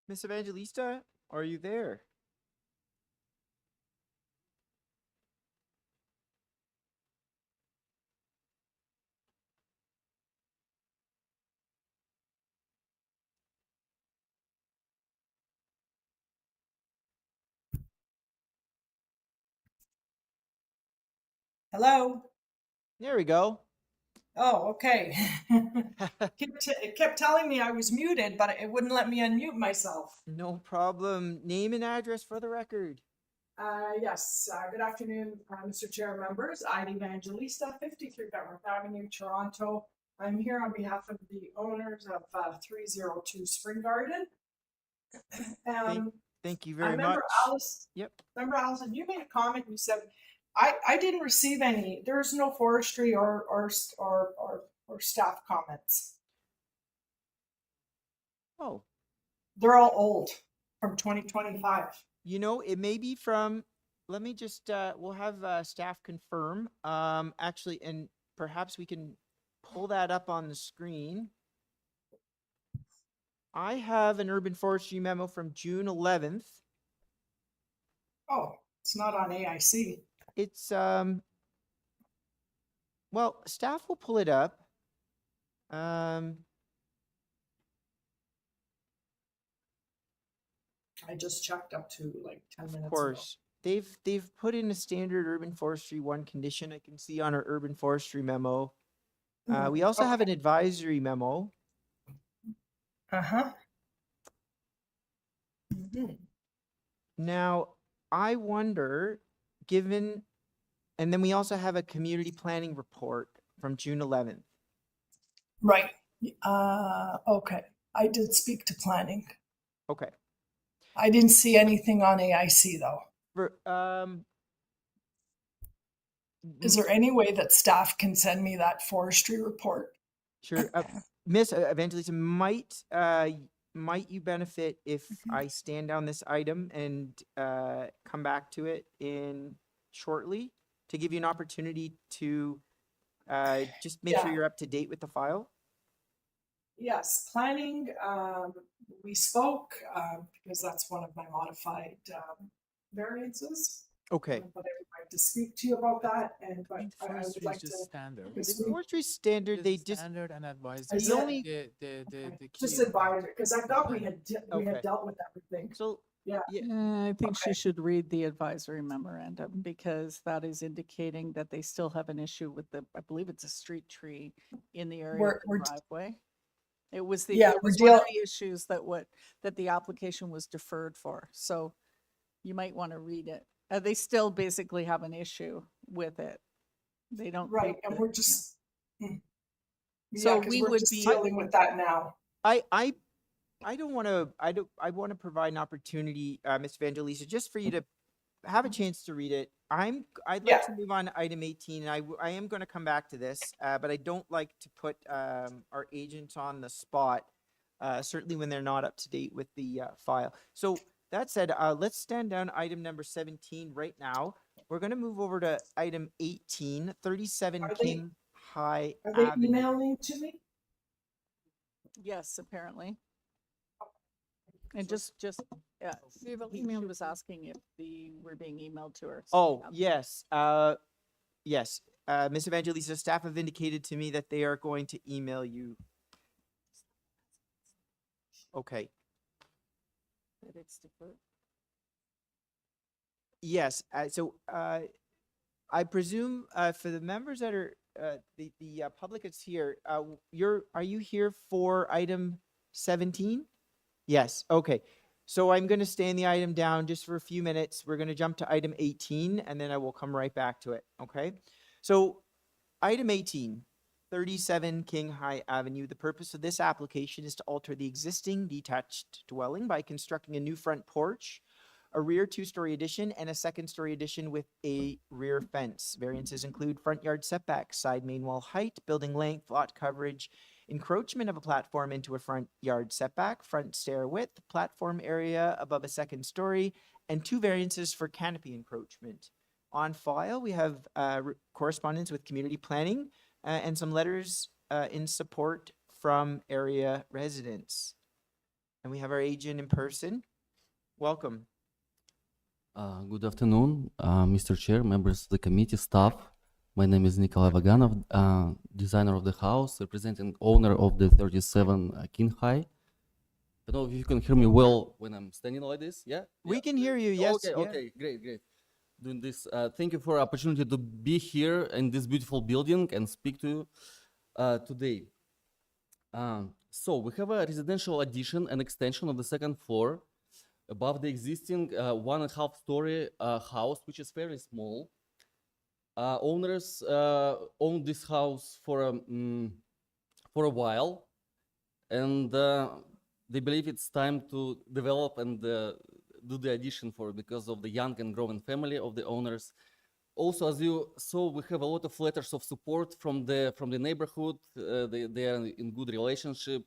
Miss Evangelista, are you there? Hello? There we go. Oh, okay. It kept telling me I was muted, but it wouldn't let me unmute myself. No problem. Name and address for the record. Yes, good afternoon, Mr. Chair, members. Ida Evangelista, 53 Government Avenue, Toronto. I'm here on behalf of the owners of 302 Spring Garden. Thank you I very remember much. Alice. Yep. Remember, Allison, you made a comment. You said, I didn't receive any. There's no forestry or staff comments. Oh, They're all old from 2025. you know, it may be from, let me just, we'll have staff confirm. Actually, and perhaps we can pull that up on the screen. I have an urban forestry memo from June 11th. Oh, it's not on AIC. It's, well, staff will pull it up. I just checked up to like 10 minutes Of ago. course, they've put in a standard urban forestry 1 condition I can see on our urban forestry memo. We also have an advisory memo. Uh-huh. Now, I wonder, given, and then we also have a community planning report from June 11th. Right. Okay. I did speak to planning. Okay. I didn't see anything on AIC though. Is there any way that staff can send me that forestry report? Sure. Miss Evangelista, might you benefit if I stand down this item and come back to it in shortly to give you an opportunity to just make sure Yeah. you're up to date with the file? Yes, planning, we spoke because that's one of my modified variances. Okay. But I would like to speak to you about that but I think I would forestry like is to. just standard. because The we- forestry standard, they Just just, standard and advisory. It's the only- the key Just is- advisory, because I thought we had Okay. dealt with everything. so, Yeah. I think she Okay. should read the advisory memorandum because that is indicating that they still have an issue with I believe it's a street tree in the area of We're- the driveway. It was Yeah, it we're was one of deal- the issues that the application was deferred for. So you might want to read it. They still basically have an issue with it. They don't. Right, think and that, we're you know. just. So Yeah, 'cause we we're would just be- dealing with that now. I don't want to, I want to provide an opportunity, Ms. Evangelista, just for you to have a chance to read it. I'd like to move on to item 18, and I am going to come back to this, but I don't like to put our agents on the spot, certainly when they're not up to date with the file. So that said, let's stand down item number 17 right now. We're going to move over to item 18, 37 Are they- King High Are they Avenue. emailing to me? Yes, apparently. And yeah, she was asking if we're being emailed to her. so Oh, we have- yes, yes. Ms. Evangelista, staff have indicated to me that they are going to email you. Okay, that it's deferred. yes, I presume, for the members that are, the public that's here, are you here for item 17? Yes, okay. So I'm gonna stand the item down just for a few minutes. We're gonna jump to item 18, and then I will come right back to it, okay? So, item 18, 37 King High Avenue. The purpose of this application is to alter the existing detached dwelling by constructing a new front porch, a rear two-story addition, and a second-story addition with a rear fence. Variances include front yard setbacks, side main wall height, building length, lot coverage, encroachment of a platform into a front yard setback, front stair width, platform area above a second story, and 2 variances for canopy encroachment. On file, we have correspondence with community planning and some letters in support from area residents. And we have our agent in person. Welcome. Good afternoon, Mr. Chair, members of the committee, staff. My name is Nikolai Vaganov, designer of the house, representing owner of the 37 King High. I don't know if you can hear me well when I'm standing like this. Yeah? We Yeah. can hear you, yes. Okay, yeah. okay, great. Doing this. Thank you for the opportunity to be here in this beautiful building and speak to you today. So we have a residential addition and extension of the second floor above the existing 1.5 story house, which is fairly small. Owners own this house for a while, and they believe it's time to develop and do the addition because of the young and growing family of the owners. Also, as you saw, we have a lot of letters of support from the neighborhood. They are in good relationship.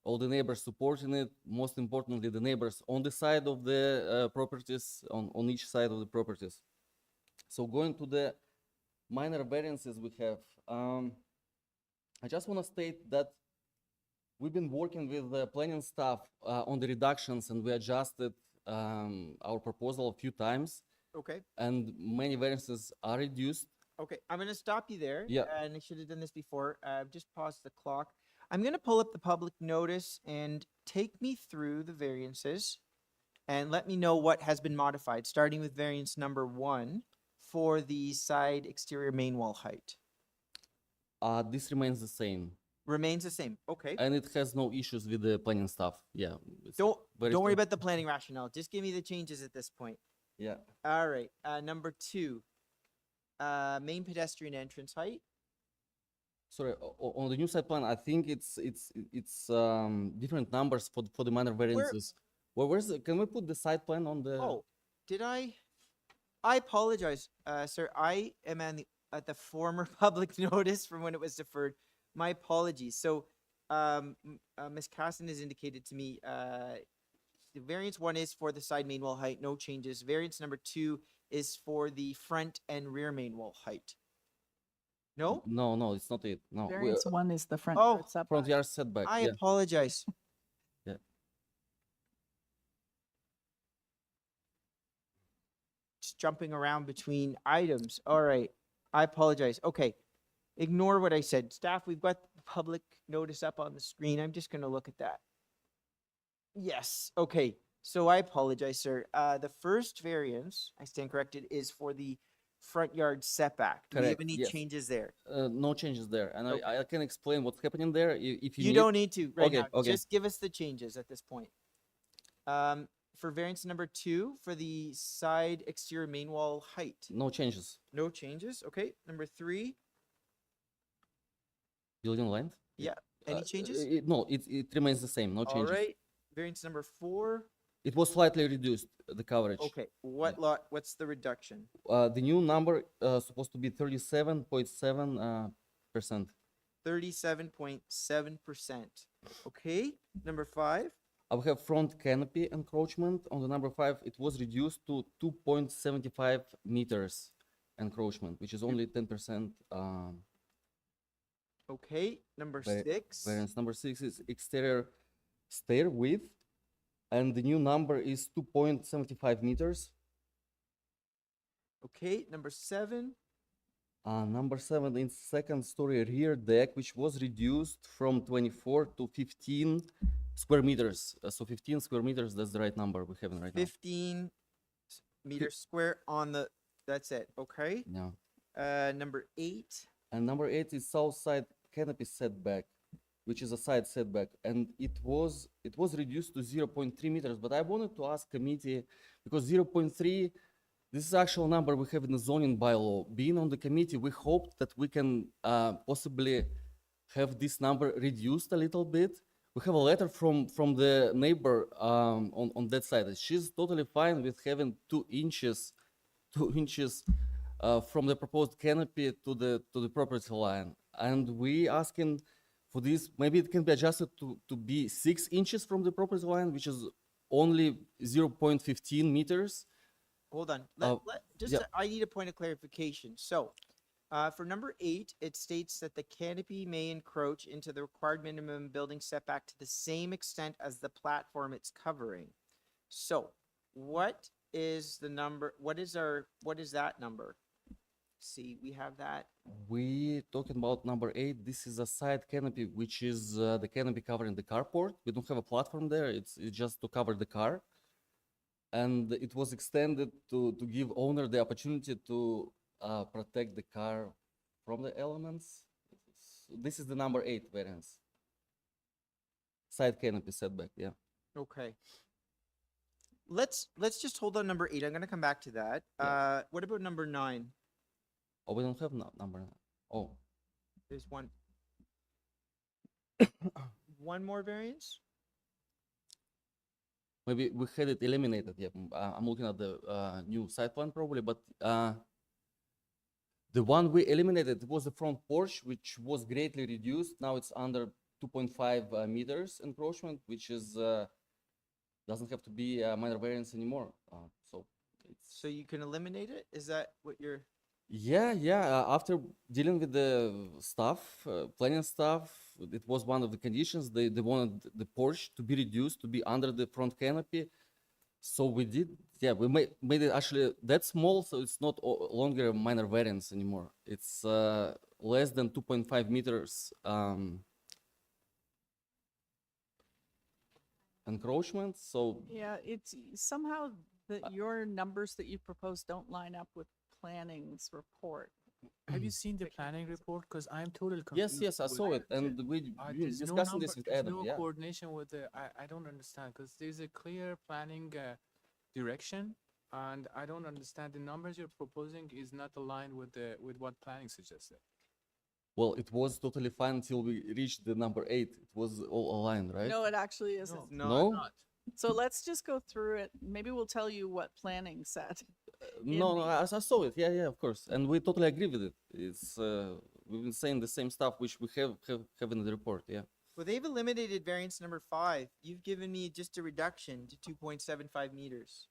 All the neighbors supporting it. Most importantly, the neighbors on the side of the properties, on each side of the properties. So going to the minor variances we have, I just want to state that we've been working with the planning staff on the reductions, and we adjusted our proposal a few times, Okay. and many variances are reduced. Okay, I'm going to stop you there. Yeah. And I should have done this before. Just pause the clock. I'm going to pull up the public notice and take me through the variances and let me know what has been modified, starting with variance number 1 for the side exterior main wall height. This remains the same, Remains the same. Okay. and it has no issues with the planning staff. Yeah. it's Don't very worry strong. about the planning rationale. Just give me the changes at this point. Yeah. All right. Number 2, main pedestrian entrance height. Sorry, on the new site plan, I think it's different numbers for the minor variances. Can we put the site plan on the? Oh, did I? I apologize, sir. I am at the former public notice from when it was deferred. My apologies. So, Ms. Casson has indicated to me, the variance 1 is for the side main wall height, no changes. Variance number 2 is for the front and rear main wall height. No? No, it's not it. No, Variance 1 is the front Oh, yard setback. front yard setback. I Yeah. apologize. Yeah. Just jumping around between items. All right. I apologize. Okay. Ignore what I said. Staff, we've got the public notice up on the screen. I'm just going to look at that. Yes. Okay. So I apologize, sir. The first variance, I stand corrected, is for the front yard setback. Do we have Correct, any yes. changes there? No changes there, and Okay. I can explain what's happening there if you You need. don't need to right Okay, now. okay. Just give us the changes at this point. For variance number 2, for the side exterior main wall height, No changes. no changes. Okay. Number 3, Building length. yeah. Any changes? No, it remains the same. No All changes. right. Variance number 4. It was slightly reduced, the coverage. Okay. What's the reduction? The new number supposed to be 37.7%. 37.7%. Okay. Number 5. We have front canopy encroachment. On the number 5, it was reduced to 2.75 meters encroachment, which is only 10%. Okay. Number Vari- 6. Variance number 6 is exterior stair width. and the new number is 2.75 meters. Okay, number 7. Number 7 in second story rear deck, which was reduced from 24 to 15 square meters. So 15 square meters, that's the right number we have right now. 15 meters square on the, that's it, okay? Yeah. Number 8. And number 8 is south side canopy setback, which is a side setback, and it was reduced to 0.3 meters. But I wanted to ask committee, because 0.3, this is actual number we have in the zoning bylaw. Being on the committee, we hoped that we can possibly have this number reduced a little bit. We have a letter from the neighbor on that side. She's totally fine with having 2 inches from the proposed canopy to the property line, and we asking for this. Maybe it can be adjusted to be 6 inches from the property line, which is only 0.15 meters. Hold on. Uh, yeah. I need a point of clarification. So, for number 8, it states that the canopy may encroach into the required minimum building setback to the same extent as the platform it's covering. So, what is the number? What is that number? See, we have that. We talking about number 8. This is a side canopy, which is the canopy covering the carport. We don't have a platform there. It's just to cover the car. And it was extended to give owner the opportunity to protect the car from the elements. This is the number 8 variance. Side canopy setback, yeah. Okay. Let's just hold on number 8. I'm gonna come back to that. Yeah. What about number 9? Oh, we don't have number 9. Oh, There's one. One more variance? maybe we had it eliminated. Yeah, I'm looking at the new site plan probably, but the one we eliminated was the front porch, which was greatly reduced. Now it's under 2.5 meters encroachment, which is doesn't have to be a minor variance anymore. So it's So you can eliminate it? Is that what you're? yeah. After dealing with the stuff, planning stuff, it was one of the conditions. They wanted the porch to be reduced to be under the front canopy. So we did, yeah, we made it actually that small, so it's not longer a minor variance anymore. It's less than 2.5 meters encroachment. So Yeah, it's somehow that your numbers that you propose don't line up with planning's report. Have you seen the planning report? Because I'm totally yes, confused. yes, I with saw it, the- and we there's no discussing this number- with there's Adam. no Yeah. coordination with the. I don't understand because there's a clear planning direction, and I don't understand the numbers you're proposing is not aligned with what planning suggested. Well, it was totally fine until we reached the number 8. It was all aligned, right? No, it actually isn't. No? Not. So let's just go through it. Maybe we'll tell you what planning said. No, I saw it. Yeah, of course, and we totally agree with it. It's we've been saying the same stuff which we have in the report. Yeah. Well, they've eliminated variance number 5. You've given me just a reduction to 2.75 meters.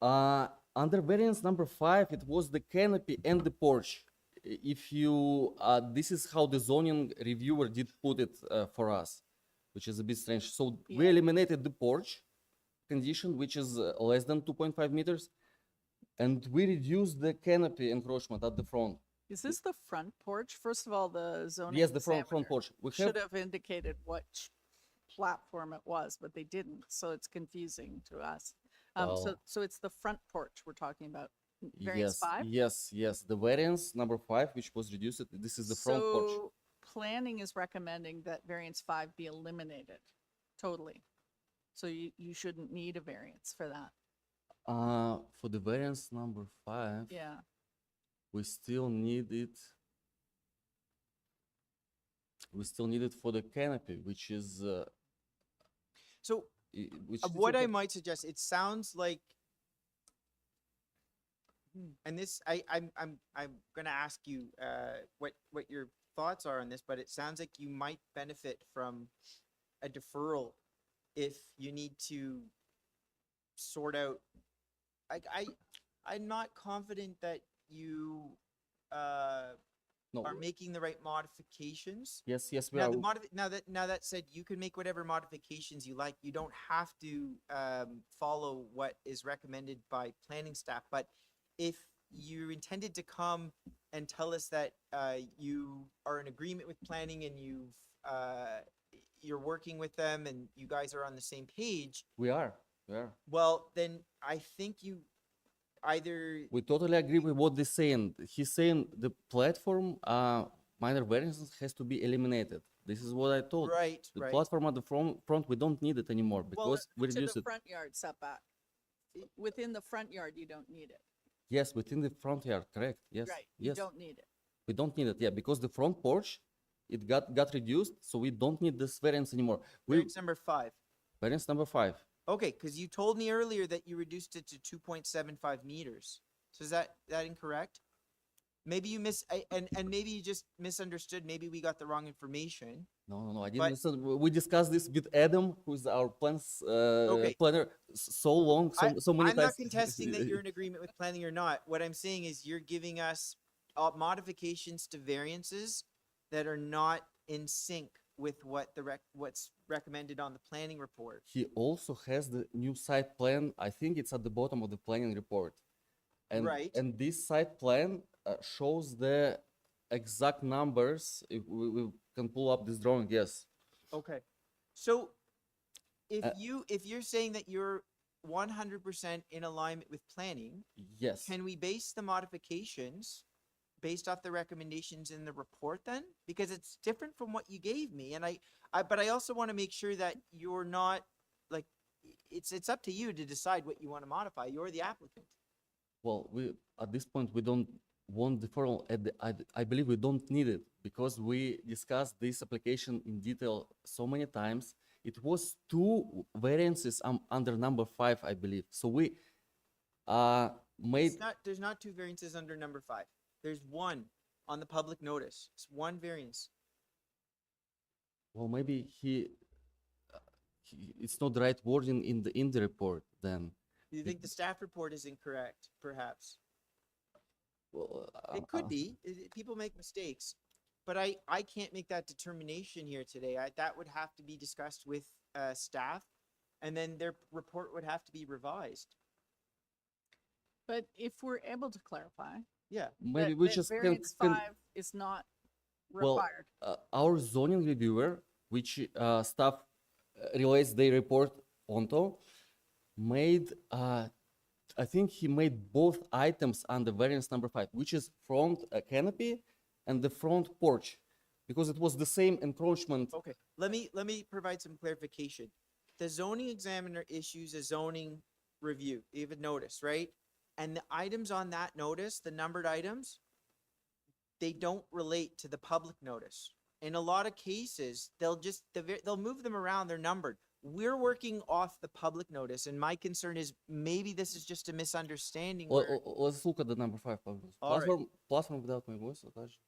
Under variance number 5, it was the canopy and the porch. If you, this is how the zoning reviewer did put it for us, which is a bit strange. So we Yeah. eliminated the porch condition, which is less than 2.5 meters, and we reduced the canopy encroachment at the front. Is this the front porch? First of all, the zoning Yes, the front examiner porch. We should have have indicated which platform it was, but they didn't, so it's confusing to us. Well- So it's the front porch we're talking about. Variance 5? Yes. The variance number 5, which was reduced, this is the front porch. So planning is recommending that variance 5 be eliminated totally. So you shouldn't need a variance for that. For the variance number 5, Yeah. we still need it. We still need it for the canopy, which is So which what I might suggest, it sounds like, and this, I'm gonna ask you what your thoughts are on this, but it sounds like you might benefit from a deferral if you need to sort out. I'm not confident that you No. are making the right modifications. Yes, yes, we Now, are. now that said, you can make whatever modifications you like. You don't have to follow what is recommended by planning staff. But if you intended to come and tell us that you are in agreement with planning and you're working with them and you guys are on the same page, We are. We are. well, then I think you either We totally agree with what they're saying. He's saying the platform minor variances has to be eliminated. This is what I told. right, The right. platform at the front, we don't need it anymore because we To reduce the it. front yard setback. Within the front yard, you don't need it. Yes, within the front yard, correct. Yes, Right, you yes. don't need it. We don't need it, yeah, because the front porch, it got reduced, so we don't need this variance anymore. Variance number 5. Variance number 5. Okay, because you told me earlier that you reduced it to 2.75 meters. So is that incorrect? Maybe you and maybe you just misunderstood. Maybe we got the wrong information. No, I didn't But- understand. We discussed this with Adam, who's our planner, so long, so many I'm times. not contesting that you're in agreement with planning or not. What I'm saying is you're giving us modifications to variances that are not in sync with what what's recommended on the planning report. He also has the new site plan. I think it's at the bottom of the planning report. Right. And this site plan shows the exact numbers. If we can pull up this drawing, yes. Okay. So if Uh, if you're saying that you're 100% in alignment with planning, Yes. can we base the modifications based off the recommendations in the report then? Because it's different from what you gave me. And but I also want to make sure that you're not like, it's up to you to decide what you want to modify. You're the applicant. Well, at this point we don't want deferral. I believe we don't need it because we discussed this application in detail so many times. It was 2 variances under number 5, I believe. So we made. There's not 2 variances under number 5. There's 1 on the public notice. It's 1 variance. Well, maybe it's not the right wording in the report then. Do you think the staff report is incorrect, perhaps? Well, It could be. People make mistakes. But I can't make that determination here today. That would have to be discussed with staff, and then their report would have to be revised. But if we're able to clarify. Yeah. Maybe that- we that just variance can 5 is not well, required. our zoning reviewer, which staff relates their report onto, made I think he made both items under variance number 5, which is front canopy and the front porch, because it was the same encroachment. Okay. Let me provide some clarification. The zoning examiner issues a zoning review. You have a notice, right? And the items on that notice, the numbered items, they don't relate to the public notice. In a lot of cases, they'll move them around. They're numbered. We're working off the public notice, and my concern is maybe this is just a misunderstanding. where- Let's look at the number 5. Pavlos. All right. Platform without my voice attached.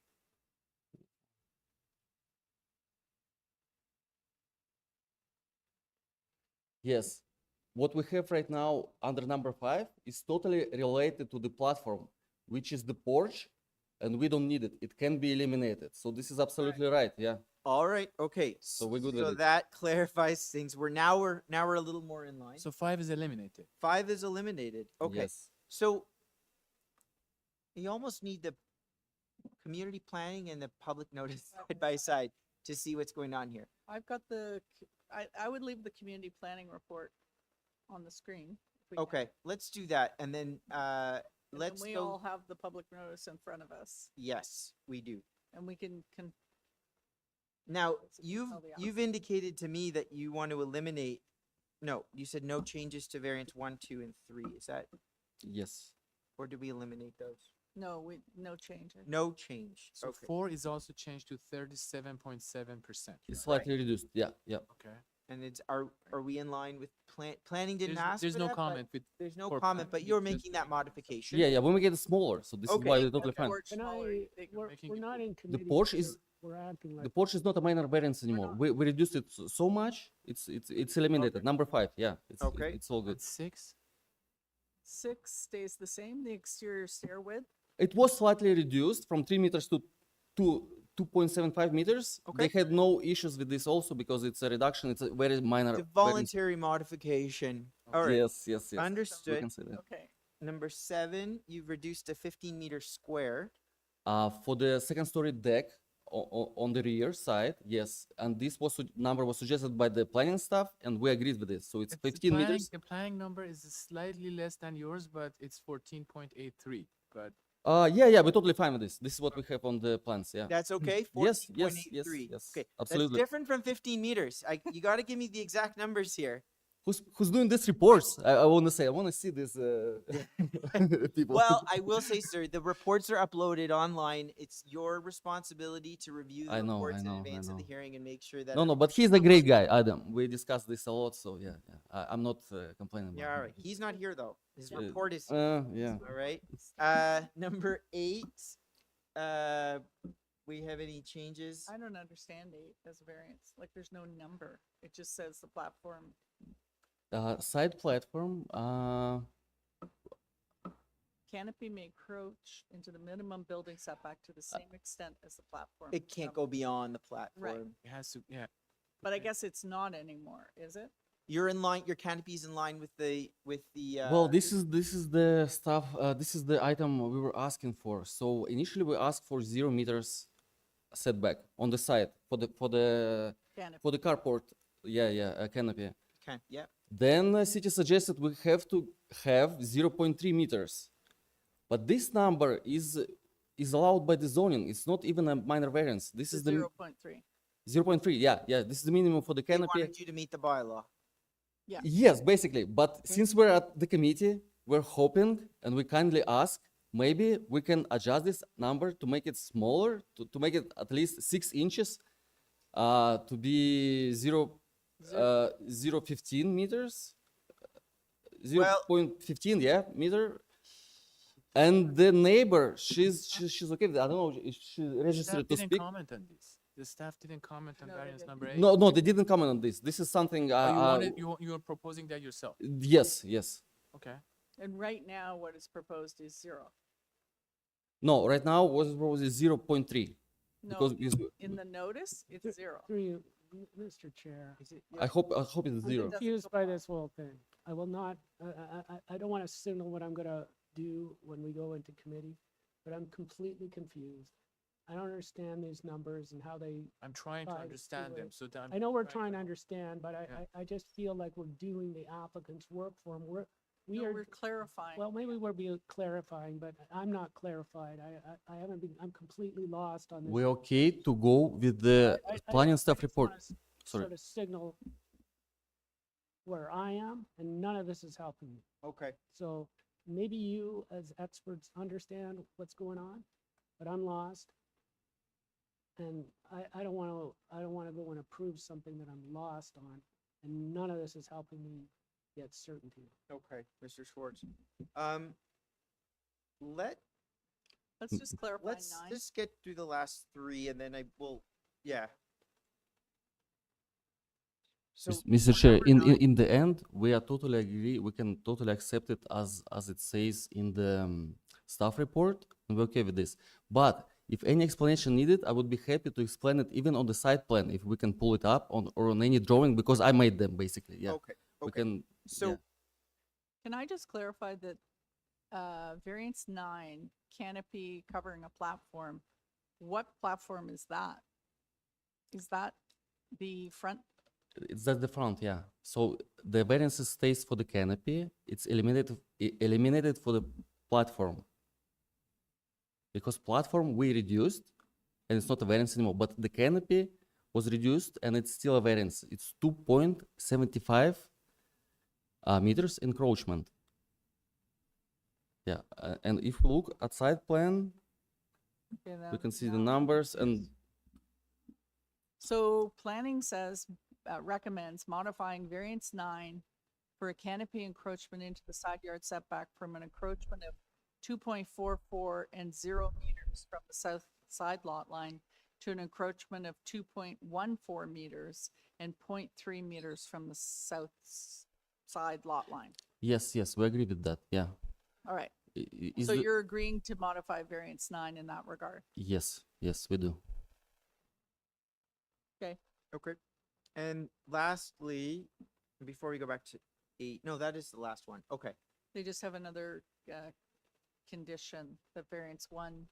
Yes, what we have right now under number 5 is totally related to the platform, which is the porch, and we don't need it. It can be eliminated. So this is absolutely right. Yeah. All right. Okay. So we're good with So it. that clarifies things. We're a little more in line. So 5 is eliminated. 5 is eliminated. Okay. Yes. So you almost need the community planning and the public notice side by side to see what's going on here. I've got I would leave the community planning report on the screen. if we can. Okay, let's do that. And then And then let's we go. all have the public notice in front of us, Yes, we do. and we can Now, So you tell the you've indicated to me that you want to eliminate, no, you said no changes to variants 1, 2, and 3. Is that, Yes. or did we eliminate those? no change. No change. So Okay. 4 is also changed to 37.7%. It's slightly reduced. Yeah. Yeah. Okay. And are we in line with planning didn't ask There's for no that, but- comment with There's no for comment, planning, but it's you're just making that modification. Yeah. Yeah. When we get it smaller, so this is why Okay. we're totally fine. Porch Can smaller, I, they can we're, making we're it not in committee. porch we're- is- We're acting like. The porch is not a minor variance anymore. not. We reduced it so much. It's eliminated. Number 5. Yeah. Okay. It's all good. And 6? 6 stays the same, the exterior stair width. It was slightly reduced from 3 meters to 2.75 meters. Okay. They had no issues with this also because it's a reduction. It's a very minor. It's a voluntary modification. All right. Yes, yes, yes. We Understood. can say that. Okay. Number 7, you've reduced to 15 meters square. For the second story deck on the rear side, yes, and this number was suggested by the planning staff, and we agreed with this. So it's The 15 meters. The planning number is slightly less than yours, but it's 14.83. But Yeah, we're totally fine with this. This is what we have on the plans. Yeah. That's okay? Yes, yes, 14.83. yes, Okay, absolutely. that's different from 15 meters. You got to give me the exact numbers here. Who's doing these reports? I want to say, I want to see this people. Well, I will say, sir, the reports are uploaded online. It's your responsibility to review the I know, reports I in know, I advance of the know. hearing and make sure that. No, but he's a great guy, Adam. We discussed this a lot, so yeah. I'm not complaining about Yeah, all him. right. He's not here though. His Uh, report is. Yeah. All right. Number 8. We have any changes? I don't understand 8 as a variance. Like there's no number. It just says the platform. Side platform. Canopy may encroach into the minimum building setback to the same extent as the platform. It can't go beyond the platform. it has to, yeah. But I guess it's not anymore, is it? You're in line. Your canopy's in line with the Well, this is the stuff. This is the item we were asking for. So initially we asked for 0 meters setback on the side for the Canopy. carport. Yeah, canopy. Okay. Yeah. Then city suggested we have to have 0.3 meters, but this number is allowed by the zoning. It's not even a minor variance. This is the 0.3. 0.3. Yeah. This is the minimum for the They canopy. wanted you to meet the bylaw. Yeah. Yes, basically. But since we're at the committee, we're hoping and we kindly ask, maybe we can adjust this number to make it smaller, to make it at least 6 inches, to be 0.15 meters, 0.15, yeah, meter. And the neighbor, she's okay with it. I don't know if she Staff registered to didn't speak. comment on this. The staff didn't comment on No, they variance didn't. number 8. No, they didn't comment on this. This is something. You are proposing that yourself. Yes. Okay. And right now, what is proposed is 0. No, right now was probably 0.3 No, because in the notice, it's 0. Through you, Mr. Chair. I hope it's I'm 0. doesn't confused go by on. this whole thing. I will not, I don't want to signal what I'm gonna do when we go into committee, but I'm completely confused. I don't understand these numbers and how they, I'm trying to Five, understand them two, so that I know we're trying trying to understand, but Yeah. I just feel like we're doing the applicant's work for them. We No, are, we're clarifying. well, maybe we're being clarifying, but I'm not clarified. I haven't been, I'm completely lost on this. We're okay to go with the planning staff just report. wanna Sorry. Sort of signal where I am, and none of this is helping me. Okay. So maybe you as experts understand what's going on, but I'm lost. And I don't want to go and approve something that I'm lost on, and none of this is helping me get certainty. Okay, Mr. Schwartz. Let's just clarify Let's 9. just get through the last 3, and then I will. Yeah. So Mr. Chair, number 9 in the end, we are totally agree. We can totally accept it as it says in the staff report, and we're okay with this. But if any explanation needed, I would be happy to explain it even on the site plan if we can pull it up or on any drawing because I made them basically. Yeah, Okay. we Okay. can. So yeah. Can I just clarify that variance 9, canopy covering a platform, what platform is that? Is that the front? It's at the front, yeah. So the variance stays for the canopy. It's eliminated for the platform. Because platform we reduced, and it's not a variance anymore. But the canopy was reduced, and it's still a variance. It's 2.75 meters encroachment. Yeah, and if you look at side plan, Okay, you that can is see the now- numbers and So planning says, recommends modifying variance 9 for a canopy encroachment into the side yard setback from an encroachment of 2.44 and 0 meters from the south side lot line to an encroachment of 2.14 meters and 0.3 meters from the south side lot line. yes, we agree with that. Yeah. All right, Is So the- you're agreeing to modify variance 9 in that regard? Yes, yes, we do. Okay. And lastly, before we go back to 8, no, that is the last one. Okay. They just have another condition that variance 1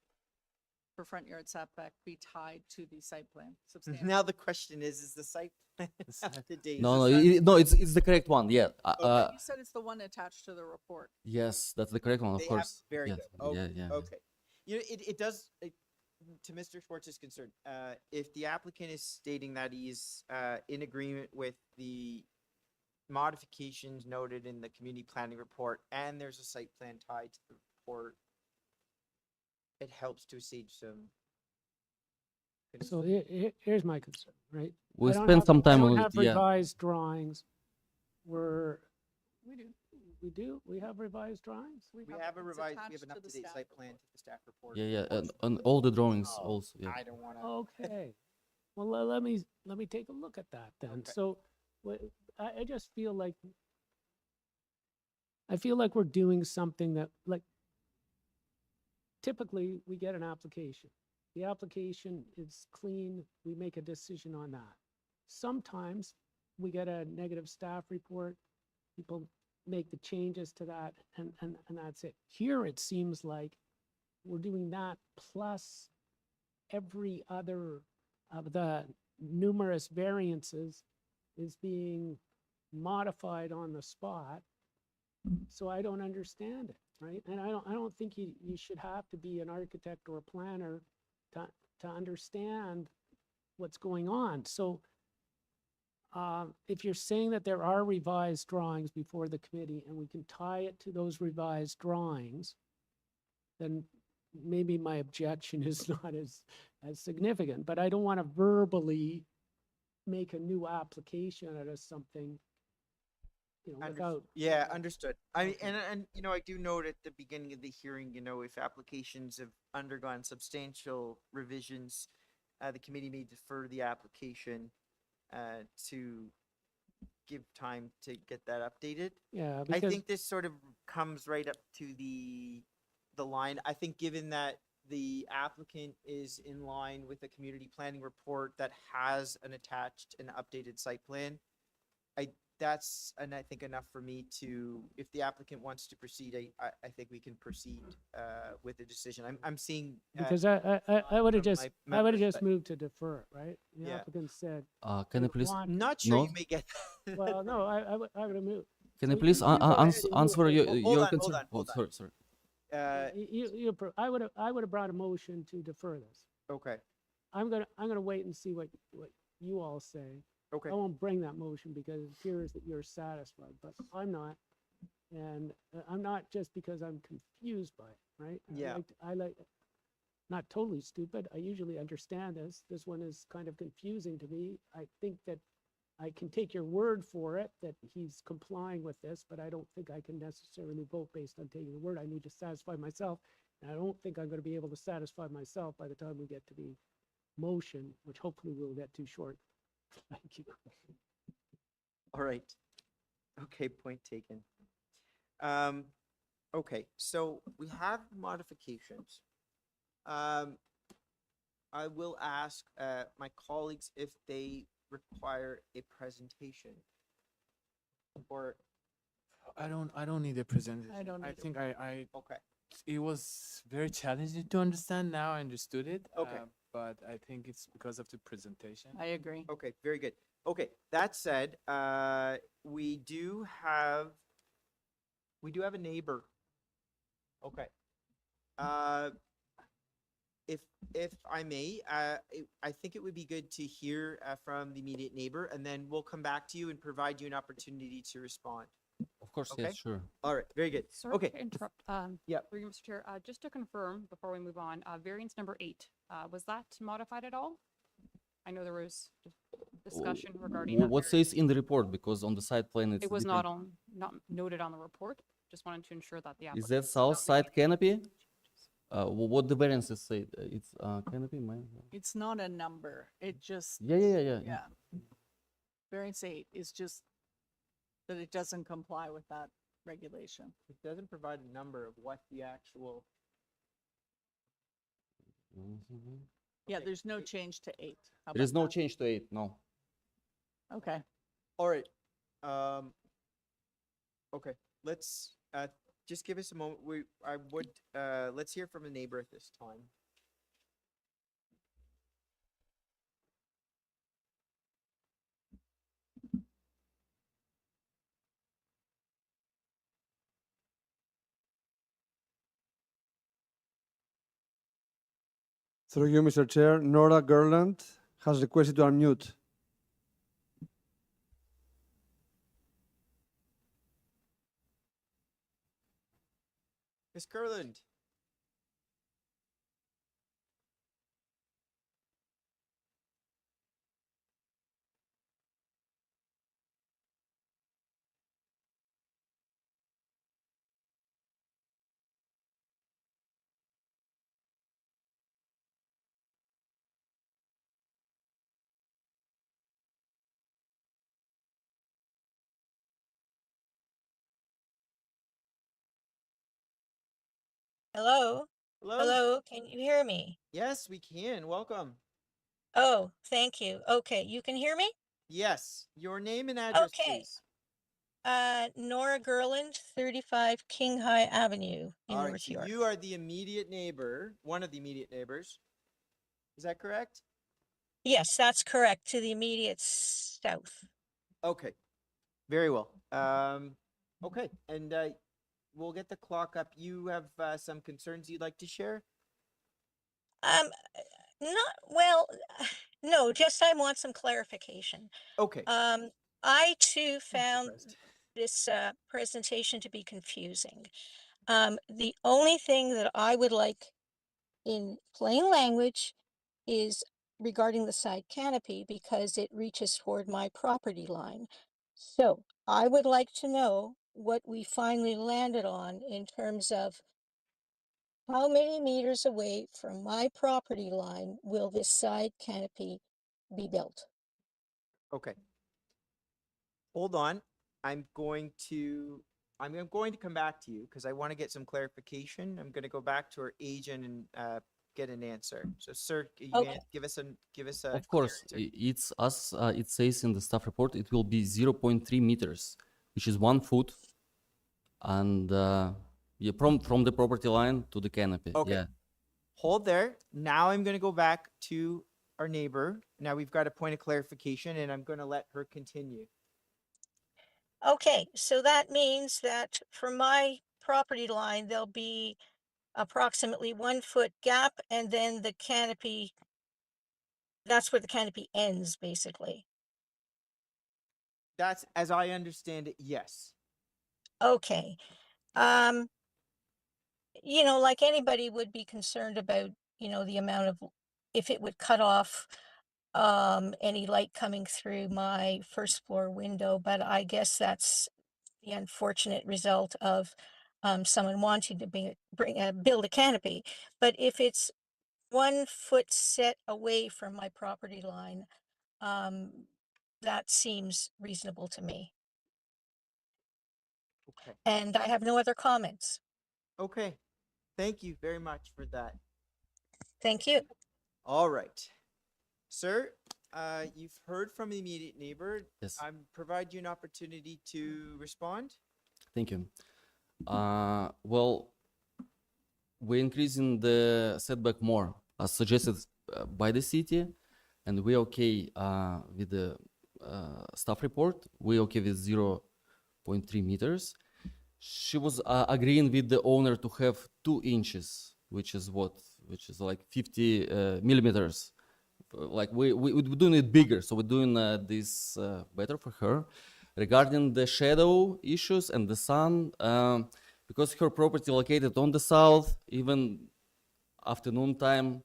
for front yard setback be tied to the site plan substantially. Now the question is the site plan up to date? No, no, Is that- no, it's the correct one. Yeah. Okay. You said it's the one attached to the report. Yes, that's the correct one, of They have- course. Very Yes, good. Okay. Yeah, yeah. Okay. You know, it does, to Mr. Schwartz's concern, if the applicant is stating that he's in agreement with the modifications noted in the community planning report and there's a site plan tied to the report, it helps to assuage some. So here's my concern, right? We I don't spent have- some time I on don't it. have Yeah. revised drawings. We do. We do? We have revised drawings? We have a it's revised, we have attached an to the up-to-date staff site plan to the staff report. Yeah, yeah, and all the drawings Oh, also. Yeah. I don't wanna. Okay. Well, let me take a look at that then. Okay. So, I just feel like we're doing something that, like, typically we get an application. The application is clean, we make a decision on that. Sometimes we get a negative staff report, people make the changes to that, and that's it. Here, it seems like we're doing that plus every other of the numerous variances is being modified on the spot. So I don't understand it, right? And I don't think you should have to be an architect or a planner to understand what's going on. So if you're saying that there are revised drawings before the committee and we can tie it to those revised drawings, then maybe my objection is not as significant, but I don't want to verbally make a new application out of something, you know, without. Yeah, understood. And you know, I do note at the beginning of the hearing, you know, if applications have undergone substantial revisions, the committee may defer the application to give time to get that updated. Yeah, I because think this sort of comes right up to the line. I think given that the applicant is in line with the community planning report that has an attached and updated site plan, that's, and I think enough for me to, if the applicant wants to proceed, I think we can proceed with the decision. I'm seeing. because I would have from just, my I would have members, just but moved to defer it, right? The Yeah. applicant said. Can you we please want- I'm not sure you No. may get. Well, no, I would have moved. can you So please you go ahead and move answer it. your Hold your on, concern? hold on. Sorry, sorry. I would have brought a motion to defer this. Okay, I'm gonna wait and see what you all say. okay. I won't bring that motion because it appears that you're satisfied, but I'm not. And I'm not just because I'm confused by it, right? Yeah. I like, not totally stupid. I usually understand this. This one is kind of confusing to me. I think that I can take your word for it that he's complying with this, but I don't think I can necessarily vote based on taking the word. I need to satisfy myself. And I don't think I'm going to be able to satisfy myself by the time we get to the motion, which hopefully we'll get too short. Thank you. All right. Okay, point taken. Okay, so we have modifications. I will ask my colleagues if they require a presentation. Or, I don't need a presentation. I don't I either. think I okay, it was very challenging to understand. Now I understood it. Okay. But I think it's because of the presentation. I agree. okay, very good. Okay, that said, we do have a neighbor. Okay. If I may, I think it would be good to hear from the immediate neighbor, and then we'll come back to you and provide you an opportunity to respond. Of course, Okay. yes, sure. All right, very good. Sorry Okay. to interrupt. Yep. Through you, Mr. Chair, just to confirm before we move on, variance number 8, was that modified at all? I know there was discussion regarding that What variance. says in the report? Because on the site plan, it's It was different. not noted on the report. Just wanted to ensure that the Is applicant. that was south not side making any canopy? changes. What the variances say? It's canopy, man. It's not a number. It just, Yeah. yeah. Variance 8 is just that it doesn't comply with that regulation. It doesn't provide a number of what the actual, Yeah, Okay, there's no it- change to 8. How There is about no that? change to 8, no. Okay. all right. Okay, let's, just give us a moment. Let's hear from a neighbor at this time. Through you, Mr. Chair, Nora Gerland has requested to unmute. Ms. Kurland. Hello? Hello? Hello, can you hear me? Yes, we can. Welcome. Oh, thank you. Okay, you can hear me? Yes, your name and address, Okay. please. Nora Gerland, 35 King High Avenue in All right, North so York. you are the immediate neighbor, one of the immediate neighbors. Is that correct? Yes, that's correct, to the immediate south. Okay, very well. Okay, and we'll get the clock up. You have some concerns you'd like to share? Not, well, no, just I want some clarification. Okay. I too found surprised. this presentation to be confusing. The only thing that I would like in plain language is regarding the side canopy because it reaches toward my property line. So I would like to know what we finally landed on in terms of how many meters away from my property line will this side canopy be built? Okay. Hold on. I'm going to come back to you because I want to get some clarification. I'm going to go back to our agent and get an answer. So, sir, you Okay. give us a Of course, clear answer. it's as it says in the staff report, it will be 0.3 meters, which is 1 foot, and yeah, from the property line to the canopy. Okay. Yeah. Hold there. Now I'm going to go back to our neighbor. Now we've got a point of clarification, and I'm going to let her continue. Okay, so that means that from my property line, there'll be approximately 1 foot gap and then the canopy, that's where the canopy ends, basically. That's as I understand it. Yes. Okay. Um, you know, like anybody would be concerned about, you know, the amount of, if it would cut off any light coming through my first floor window, but I guess that's the unfortunate result of someone wanting to build a canopy. But if it's 1 foot set away from my property line, that seems reasonable to me. Okay. And I have no other comments. Okay. Thank you very much for that. Thank you. All right. Sir, you've heard from the immediate neighbor. Yes. I provide you an opportunity to respond. Thank you. Well, we're increasing the setback more, as suggested by the city, and we're okay with the staff report. We're okay with 0.3 meters. She was agreeing with the owner to have 2 inches, which is what? Which is like 50 millimeters. Like we're doing it bigger, so we're doing this better for her. Regarding the shadow issues and the sun, because her property located on the south, even afternoon time,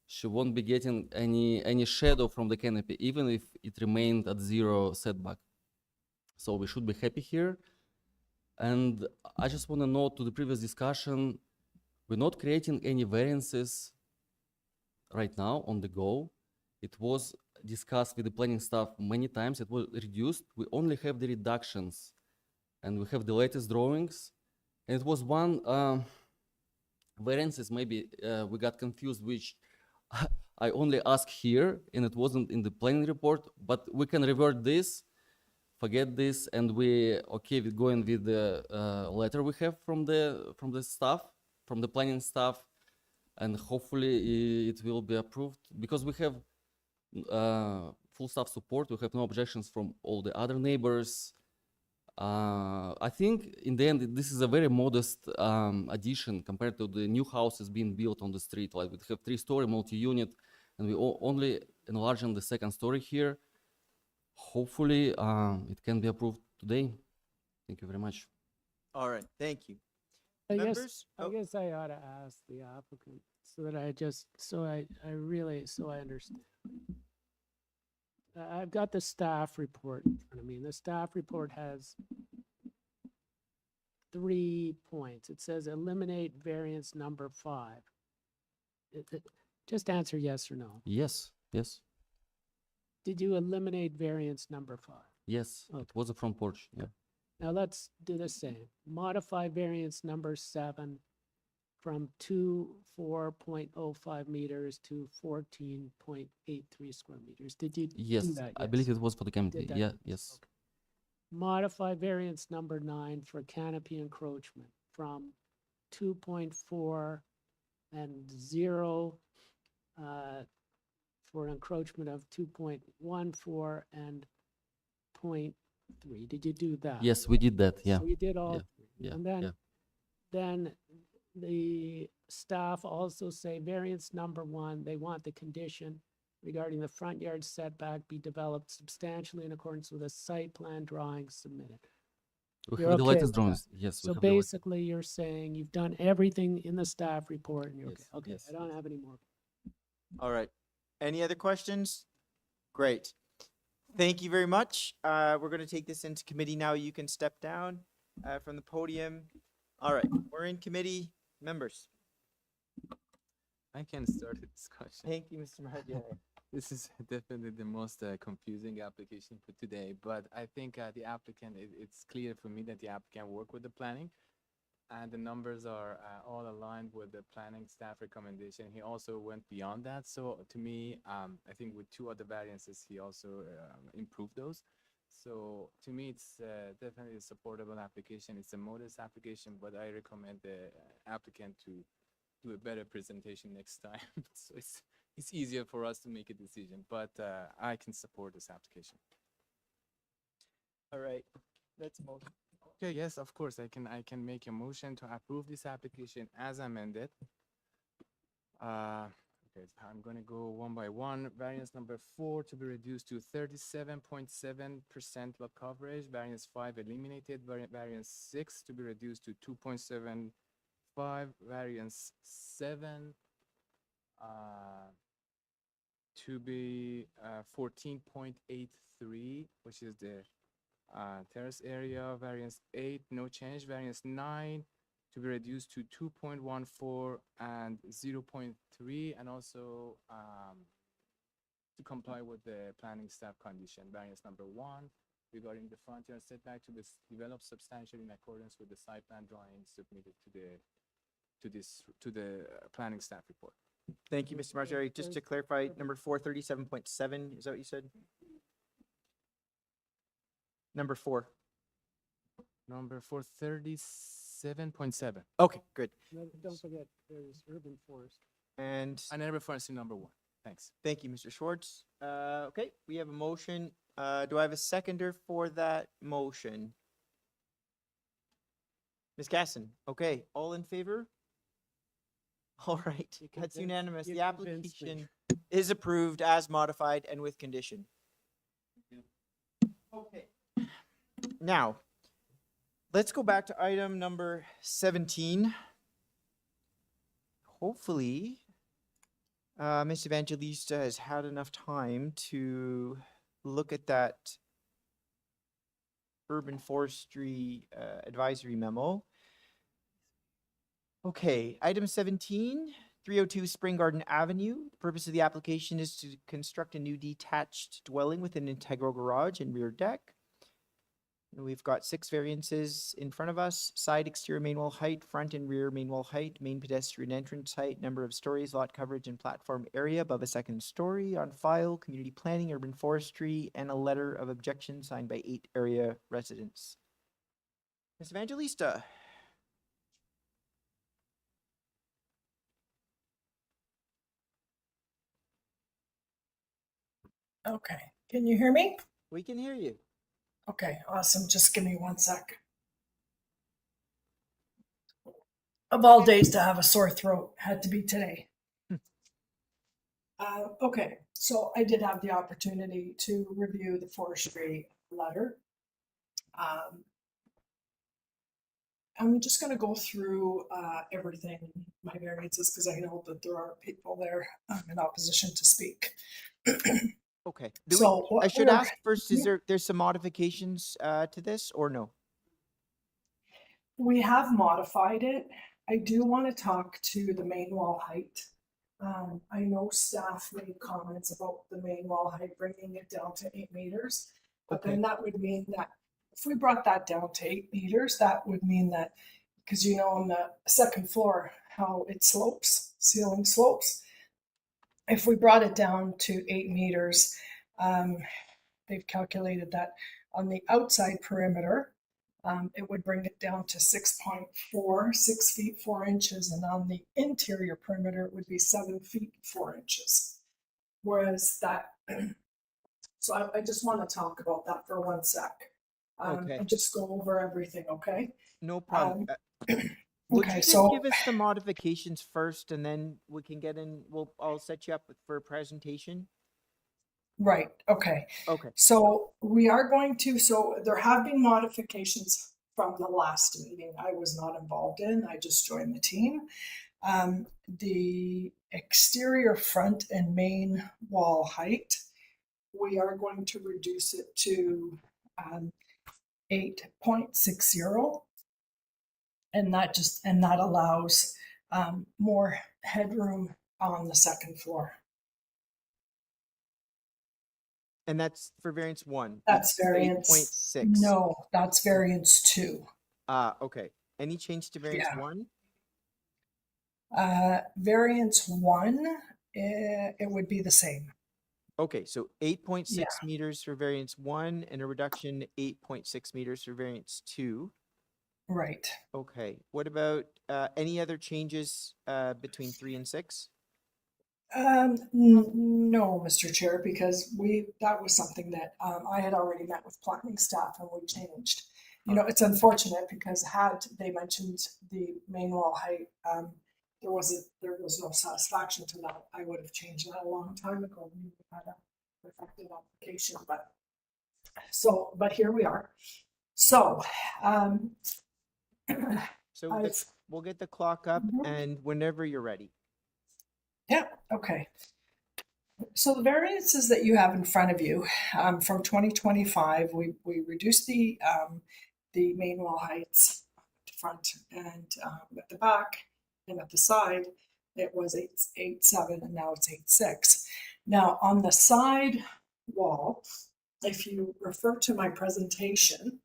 she won't be getting any shadow from the canopy, even if it remained at 0 setback. So we should be happy here. And I just want to note to the previous discussion, we're not creating any variances right now on the go. It was discussed with the planning staff many times. It was reduced. We only have the reductions and we have the latest drawings. And it was one variances, maybe we got confused, which I only asked here, and it wasn't in the planning report, but we can revert this, forget this, and we okay with going with the letter we have from the staff, from the planning staff, and hopefully it will be approved because we have full staff support. We have no objections from all the other neighbors. I think in the end, this is a very modest addition compared to the new houses being built on the street. Like we have 3-story multi-unit, and we only enlarging the 2nd story here. Hopefully, it can be approved today. Thank you very much. All right, thank you. I guess, Members? I Oh. guess I ought to ask the applicant so that I understand. I've got the staff report in front of me. The staff report has 3 points. It says eliminate variance number 5. Just answer yes or no. Yes, yes, Did you eliminate variance number 5? yes. Okay. It was a front porch. Yeah. Now let's do the same. Modify variance number 7 from 4.05 meters to 14.83 square meters. Did you do Yes, that? I believe it was for the committee. Did that? Yeah, yes. Okay. Modify variance number 9 for canopy encroachment from 2.4 and 0 for an encroachment of 2.14 and 0.3. Did you do that? Yes, we did that. Yeah. So you did all yeah, three. yeah, And then, yeah. then the staff also say variance number 1, they want the condition regarding the front yard setback be developed substantially in accordance with a site plan drawing submitted. We You're have the okay latest with drawings. that? Yes. we So have the latest- basically, you're saying you've done everything in the staff report and you're okay. Yes, Okay, yes, I don't yes. have any more. All right. Any other questions? Great. Thank you very much. We're going to take this into committee now. You can step down from the podium. All right, we're in committee. Members. I can start the discussion. Thank you, Mr. Margera. This is definitely the most confusing application for today, but I think the applicant, it's clear for me that the applicant worked with the planning and the numbers are all aligned with the planning staff recommendation. He also went beyond that. So to me, I think with 2 other variances, he also improved those. So to me, it's definitely a supportable application. It's a modest application, but I recommend the applicant to do a better presentation next time. So it's easier for us to make a decision, but I can support this application. All right, let's move. Okay, yes, of course, I can make a motion to approve this application as amended. Okay, so I'm gonna go one by one. Variance number 4 to be reduced to 37.7% lot coverage. Variance 5 eliminated. Variance 6 to be reduced to 2.75. Variance 7 to be 14.83, which is the terrace area. Variance 8, no change. Variance 9 to be reduced to 2.14 and 0.3, and also to comply with the planning staff condition. Variance number 1 regarding the front yard setback to be developed substantially in accordance with the site plan drawings submitted to the planning staff report. Thank you, Mr. Margera. Just to clarify, number 4, 37.7, is that what you said? Number 4. Number 4, 37.7. Okay, good. Don't forget, there's urban forest. And And then reference to number 1. Thanks. thank you, Mr. Schwartz. Okay, we have a motion. Do I have a seconder for that motion? Ms. Casson, okay, all in favor? All right, You that's convinced- unanimous. you The convinced me. application is approved as modified and with condition. Okay. Now, let's go back to item number 17. Hopefully, Ms. Evangelista has had enough time to look at that urban forestry advisory memo. Okay, item 17, 302 Spring Garden Avenue. The purpose of the application is to construct a new detached dwelling with an integral garage and rear deck. And we've got 6 variances in front of us: side exterior main wall height, front and rear main wall height, main pedestrian entrance height, number of stories, lot coverage, and platform area above a second story. On file, community planning, urban forestry, and a letter of objection signed by 8 area residents. Ms. Evangelista. Okay, can you hear me? We can hear you. Okay, awesome. Just give me 1 sec. Of all days to have a sore throat, had to be today. Okay, so I did have the opportunity to review the forestry letter. I'm just going to go through everything, my variances, because I know that there are people there in opposition to speak. Okay. So I should ask first, there's some modifications to this or no? We have modified it. I do want to talk to the main wall height. I know staff made comments about the main wall height, bringing it down to 8 meters. But then that would mean that if we brought that down to 8 meters, that would mean that, because you know on the second floor how it slopes, ceiling slopes. If we brought it down to 8 meters, they've calculated that on the outside perimeter, it would bring it down to 6.4, 6 feet 4 inches, and on the interior perimeter it would be 7 feet 4 inches. Whereas that, so I just want to talk about that for 1 sec. And just go over everything, okay? No problem. Would you just give us the modifications first, and then we can get in? I'll set you up for a presentation. Right. Okay. Okay. So we are going to. So there have been modifications from the last meeting. I was not involved in. I just joined the team. The exterior front and main wall height, we are going to reduce it to 8.60. And that allows more headroom on the second floor. And that's for variance 1. That's variance 8.6. No, that's variance 2. Okay. Any change to variance 1? Variance 1, it would be the same. Okay, so 8.6 meters for variance 1 and a reduction 8.6 meters for variance 2. Right. Okay. What about any other changes between 3 and 6? No, Mr. Chair, because that was something that I had already met with planning staff and we changed. You know, it's unfortunate because had they mentioned the main wall height, there was no satisfaction to that. I would have changed that a long time ago. We had a effective application, but here we are. So, we'll get the clock up and whenever you're ready. Yeah, okay. So the variances that you have in front of you from 2025, we reduced the main wall heights at the front and at the back and at the side. It was 8.7 and now it's 8.6. Now on the side wall, if you refer to my presentation,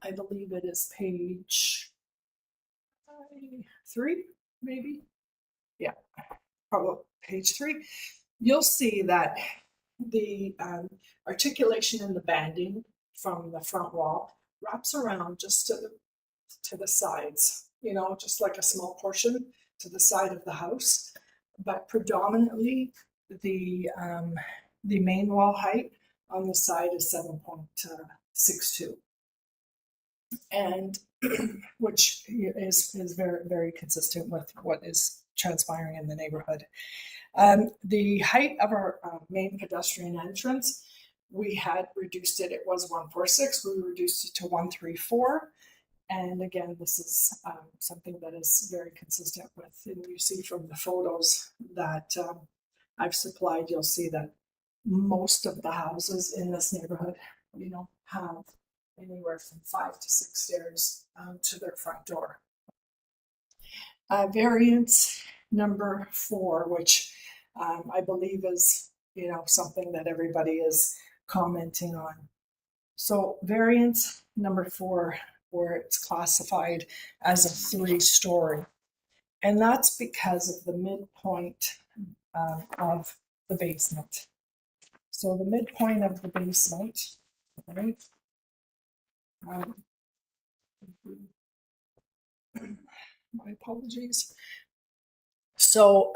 I believe it is page 3, maybe. Yeah, probably page 3. You'll see that the articulation in the banding from the front wall wraps around just to the sides, you know, just like a small portion to the side of the house. But predominantly the main wall height on the side is 7.62. And which is very, very consistent with what is transpiring in the neighborhood. The height of our main pedestrian entrance, we had reduced it. It was 146. We reduced it to 134. And again, this is something that is very consistent with, and you see from the photos that I've supplied, you'll see that most of the houses in this neighborhood, you know, have anywhere from 5 to 6 stairs to their front door. Variance number 4, which I believe is, you know, something that everybody is commenting on. So variance number 4, where it's classified as a 3-story. And that's because of the midpoint of the basement. So the midpoint of the basement, right? My apologies. So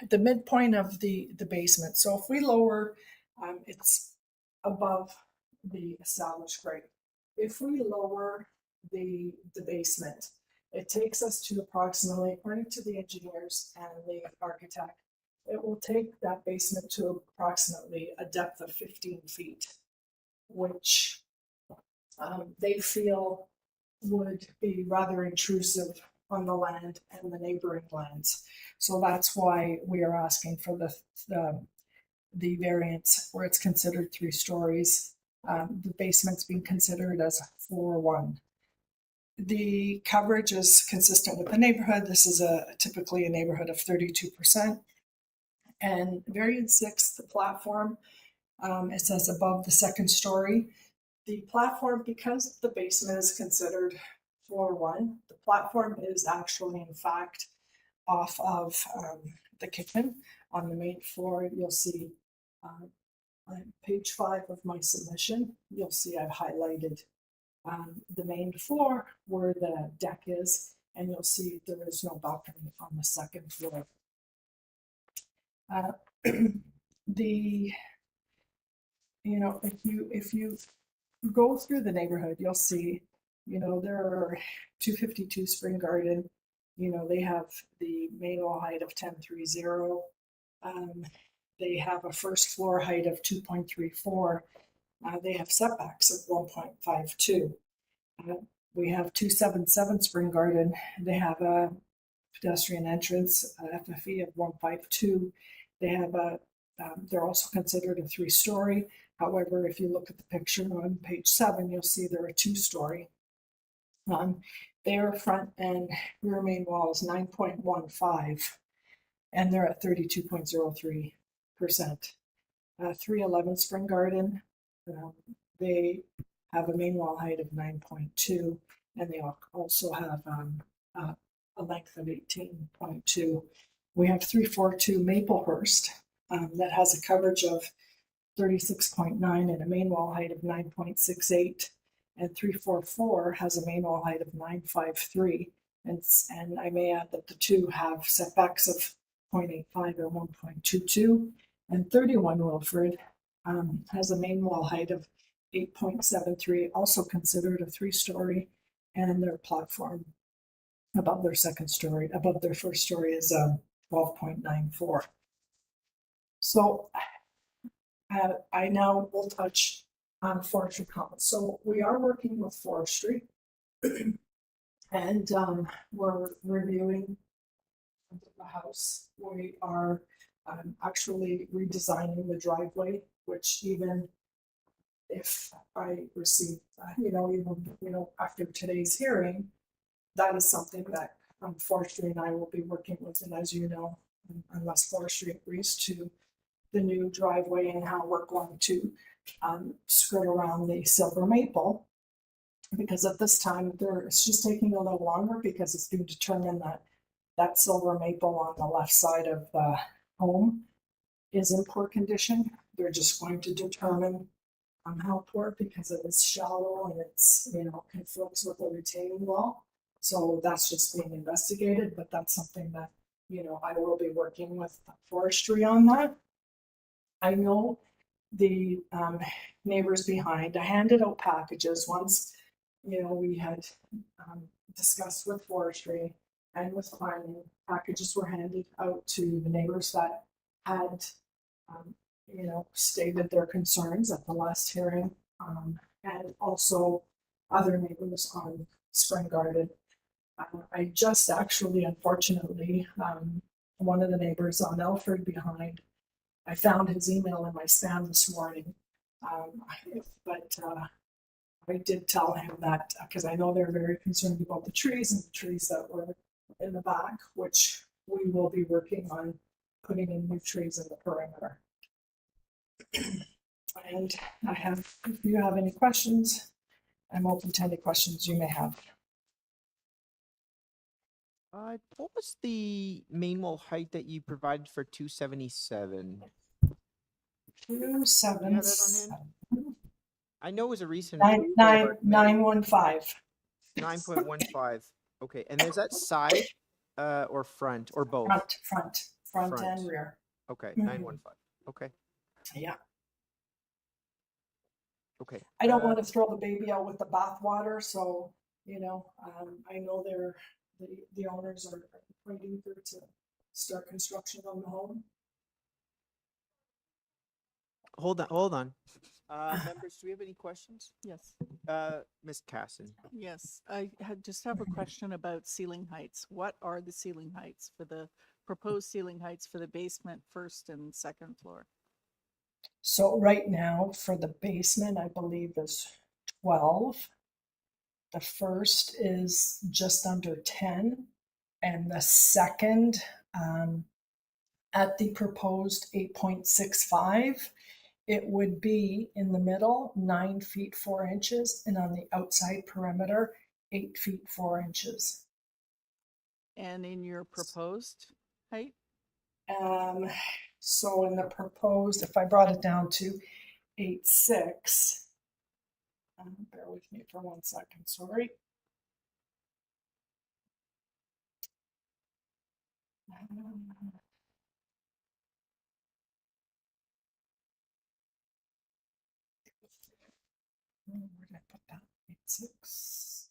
the midpoint of the basement. So if we lower, it's above the established grade. If we lower the basement, it takes us to approximately, according to the engineers and the architect, it will take that basement to approximately a depth of 15 feet, which they feel would be rather intrusive on the land and the neighboring lands. So that's why we are asking for the variance where it's considered 3 stories. The basement's being considered as floor 1. The coverage is consistent with the neighborhood. This is typically a neighborhood of 32%. And variance 6, the platform, it says above the 2nd story. The platform, because the basement is considered floor 1, the platform is actually, in fact, off of the kitchen on the main floor. You'll see on page 5 of my submission, you'll see I've highlighted the main floor where the deck is, and you'll see there is no balcony on the 2nd floor. If you go through the neighborhood, you'll see, there are 252 Spring Garden. They have the main wall height of 1030. They have a first floor height of 2.34. They have setbacks of 1.52. We have 277 Spring Garden. They have a pedestrian entrance, FFE of 152. They have they're also considered a 3-story. However, if you look at the picture on page 7, you'll see they're a 2-story. Their front and rear main wall is 9.15, and they're at 32.03%. 311 Spring Garden, they have a main wall height of 9.2, and they also have a length of 18.2. We have 342 Maplehurst that has a coverage of 36.9 and a main wall height of 9.68, and 344 has a main wall height of 953. And I may add that the two have setbacks of 0.85 or 1.22, and 31 Wilfred has a main wall height of 8.73, also considered a 3-story, and their platform above their first story is 12.94. So I now will touch on forestry comments. So we are working with forestry, and we're reviewing the house. We are actually redesigning the driveway, which even if I receive, after today's hearing, that is something that forestry and I will be working with. And as you know, unless forestry agrees to the new driveway and how we're going to skirt around the silver maple, because at this time it's just taking a little longer because it's been determined that silver maple on the left side of the home is in poor condition. They're just going to determine how poor, because it is shallow and it's conflicts with the retaining wall. So that's just being investigated, but that's something that I will be working with forestry on that. I know the neighbors behind. I handed out packages once, we had discussed with forestry and with planning. Packages were handed out to the neighbors that had, stated their concerns at the last hearing, and also other neighbors on Spring Garden. I just actually, unfortunately, one of the neighbors on Elford behind, I found his email in my spam this morning. But I did tell him that, because I know they're very concerned about the trees and the trees that were in the back, which we will be working on putting in new trees in the perimeter. And if you have any questions, I'm open to any questions you may have. What was the main wall height that you provided for 277? Two You have seven that on hand? I know it was a recent nine approval of nine our committee. 915. 9.15. Okay, and is that side or front or both? Front Front. and rear. Okay, Mhm. 915. Okay, Yeah. okay. I don't want to throw the baby out with the bathwater, so, I know the owners are quite eager to start construction on the home. Hold on. Members, do we have any questions? Yes. Ms. Casson. Yes, I just have a question about ceiling heights. What are the ceiling heights for the proposed ceiling heights for the basement, first and second floor? So right now for the basement, I believe is 12. The first is just under 10. And the second, at the proposed 8.65, it would be in the middle, 9 feet 4 inches, and on the outside perimeter, 8 feet 4 inches. And in your proposed height? So in the proposed, if I brought it down to 8.6, bear with me for 1 second, sorry. Where did I put that? 8.6.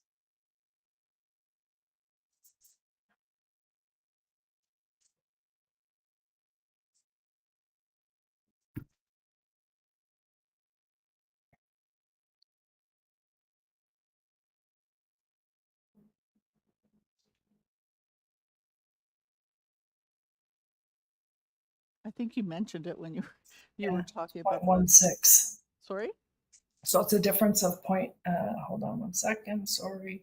I think you mentioned it when you were talking Point about. 1.6. Sorry? So it's a difference of hold on 1 second, sorry.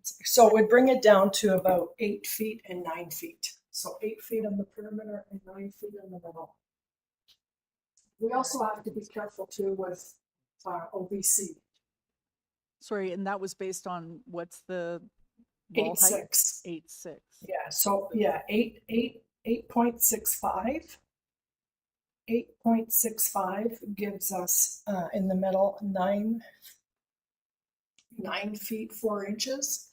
So it would bring it down to about 8 feet and 9 feet. So 8 feet on the perimeter and 9 feet in the middle. We also have to be careful too with OVC. Sorry, and that was based on what's the wall height? 8.6. 8.6. Yeah, so yeah, 8.65. 8.65 gives us in the middle 9 feet 4 inches,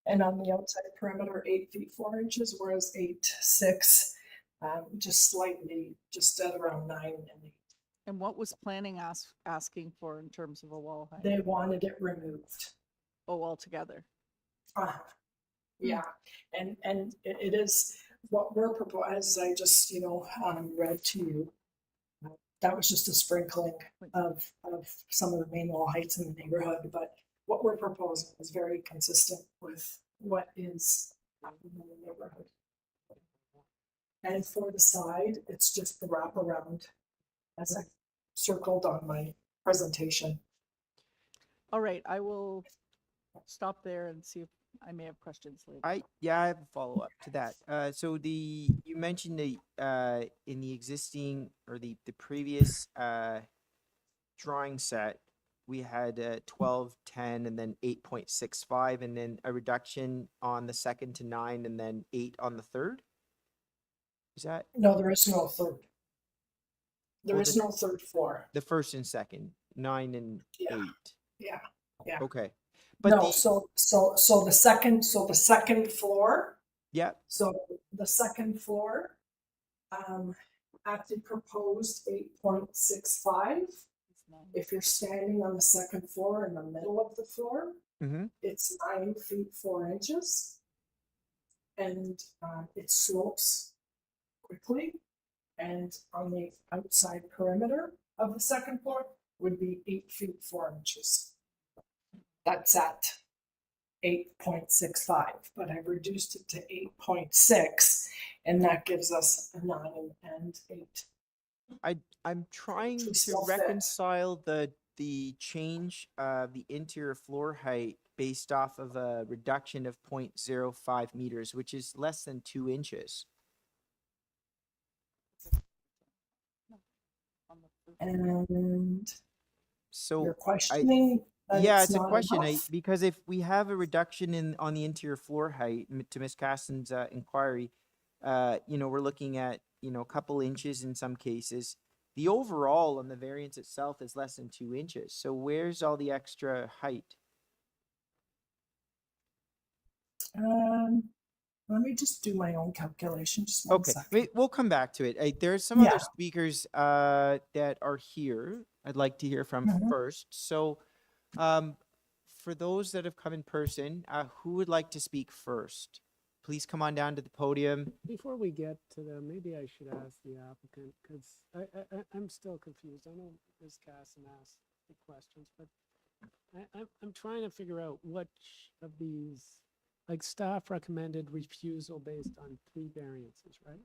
and on the outside perimeter 8 feet 4 inches, whereas 8.6 just slightly just at around 9 and 8. And what was planning asking for in terms of a wall height? They wanted it removed. Oh, altogether. Yeah, and it is what we're proposing, as I just read to you. That was just a sprinkling of some of the main wall heights in the neighborhood, but what we're proposing is very consistent with what is happening in the neighborhood. And for the side, it's just the wraparound, as I circled on my presentation. All right, I will stop there and see if I may have questions later. I have a follow-up to that. So you mentioned the in the existing or the previous drawing set, we had 12, 10, and then 8.65, and then a reduction on the second to 9, and then 8 on the third. Is that No, there is no third. There Well, is the- no third floor. the first and second, 9 and Yeah. 8? Yeah, yeah. Okay, but No, so the second floor. yeah, So the second floor, at the proposed 8.65, if you're standing on the second floor in the middle of the floor, Mhm. it's 9 feet 4 inches. And it slopes quickly. And on the outside perimeter of the second floor would be 8 feet 4 inches. That's at 8.65, but I reduced it to 8.6, and that gives us a 9 and 8. I'm trying To to still fit. reconcile the change of the interior floor height based off of a reduction of 0.05 meters, which is less than 2 inches. On the And So you're I, questioning that yeah, it's it's a not question. enough? Because if we have a reduction on the interior floor height, to Ms. Caston's inquiry, we're looking at, a couple inches in some cases. The overall on the variance itself is less than 2 inches. So where's all the extra height? Let me just do my own calculation, just one Okay, second. we'll come back to it. There's some other Yeah. speakers that are here. I'd like to hear from Mhm. first. So, for those that have come in person, who would like to speak first? Please come on down to the podium. Before we get to them, maybe I should ask the applicant, because I'm still confused. I know Ms. Casson asked the questions, but I'm trying to figure out which of these, like staff recommended refusal based on 3 variances, right?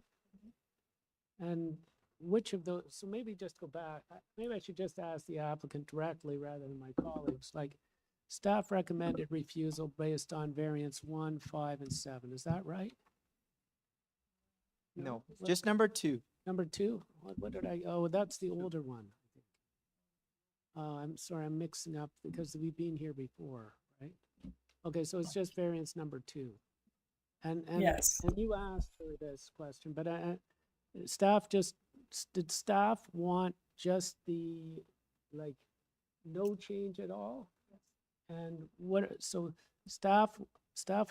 And which of those, so maybe just go back, maybe I should just ask the applicant directly rather than my colleagues, like staff recommended refusal based on variance 1, 5, and 7. Is that right? No, What- just number 2. Number 2? What did I, oh, that's the older one. I think. I'm sorry, I'm mixing up because we've been here before, right? Okay, so it's just variance number 2. And Yes. and you asked for this question, but staff just, did staff want just the, like, no change at all? And so staff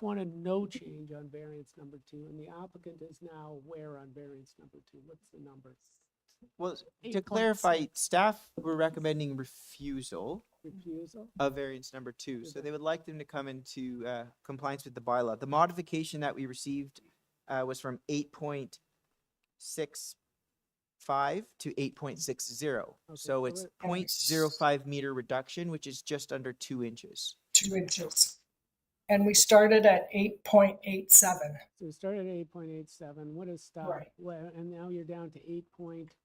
wanted no change on variance number 2, and the applicant is now where on variance number 2? What's the number? Well, to 8.6. clarify, staff were recommending refusal Refusal? of variance number 2. So they would like them to come into compliance with the bylaw. The modification that we received was from 8.65 to 8.60. Okay, So so it's it- 0.05 meter reduction, which is just under 2 inches. 2 inches. And we started at 8.87. So we started at 8.87. What is staff? Right. Well, and now you're down to 8.60,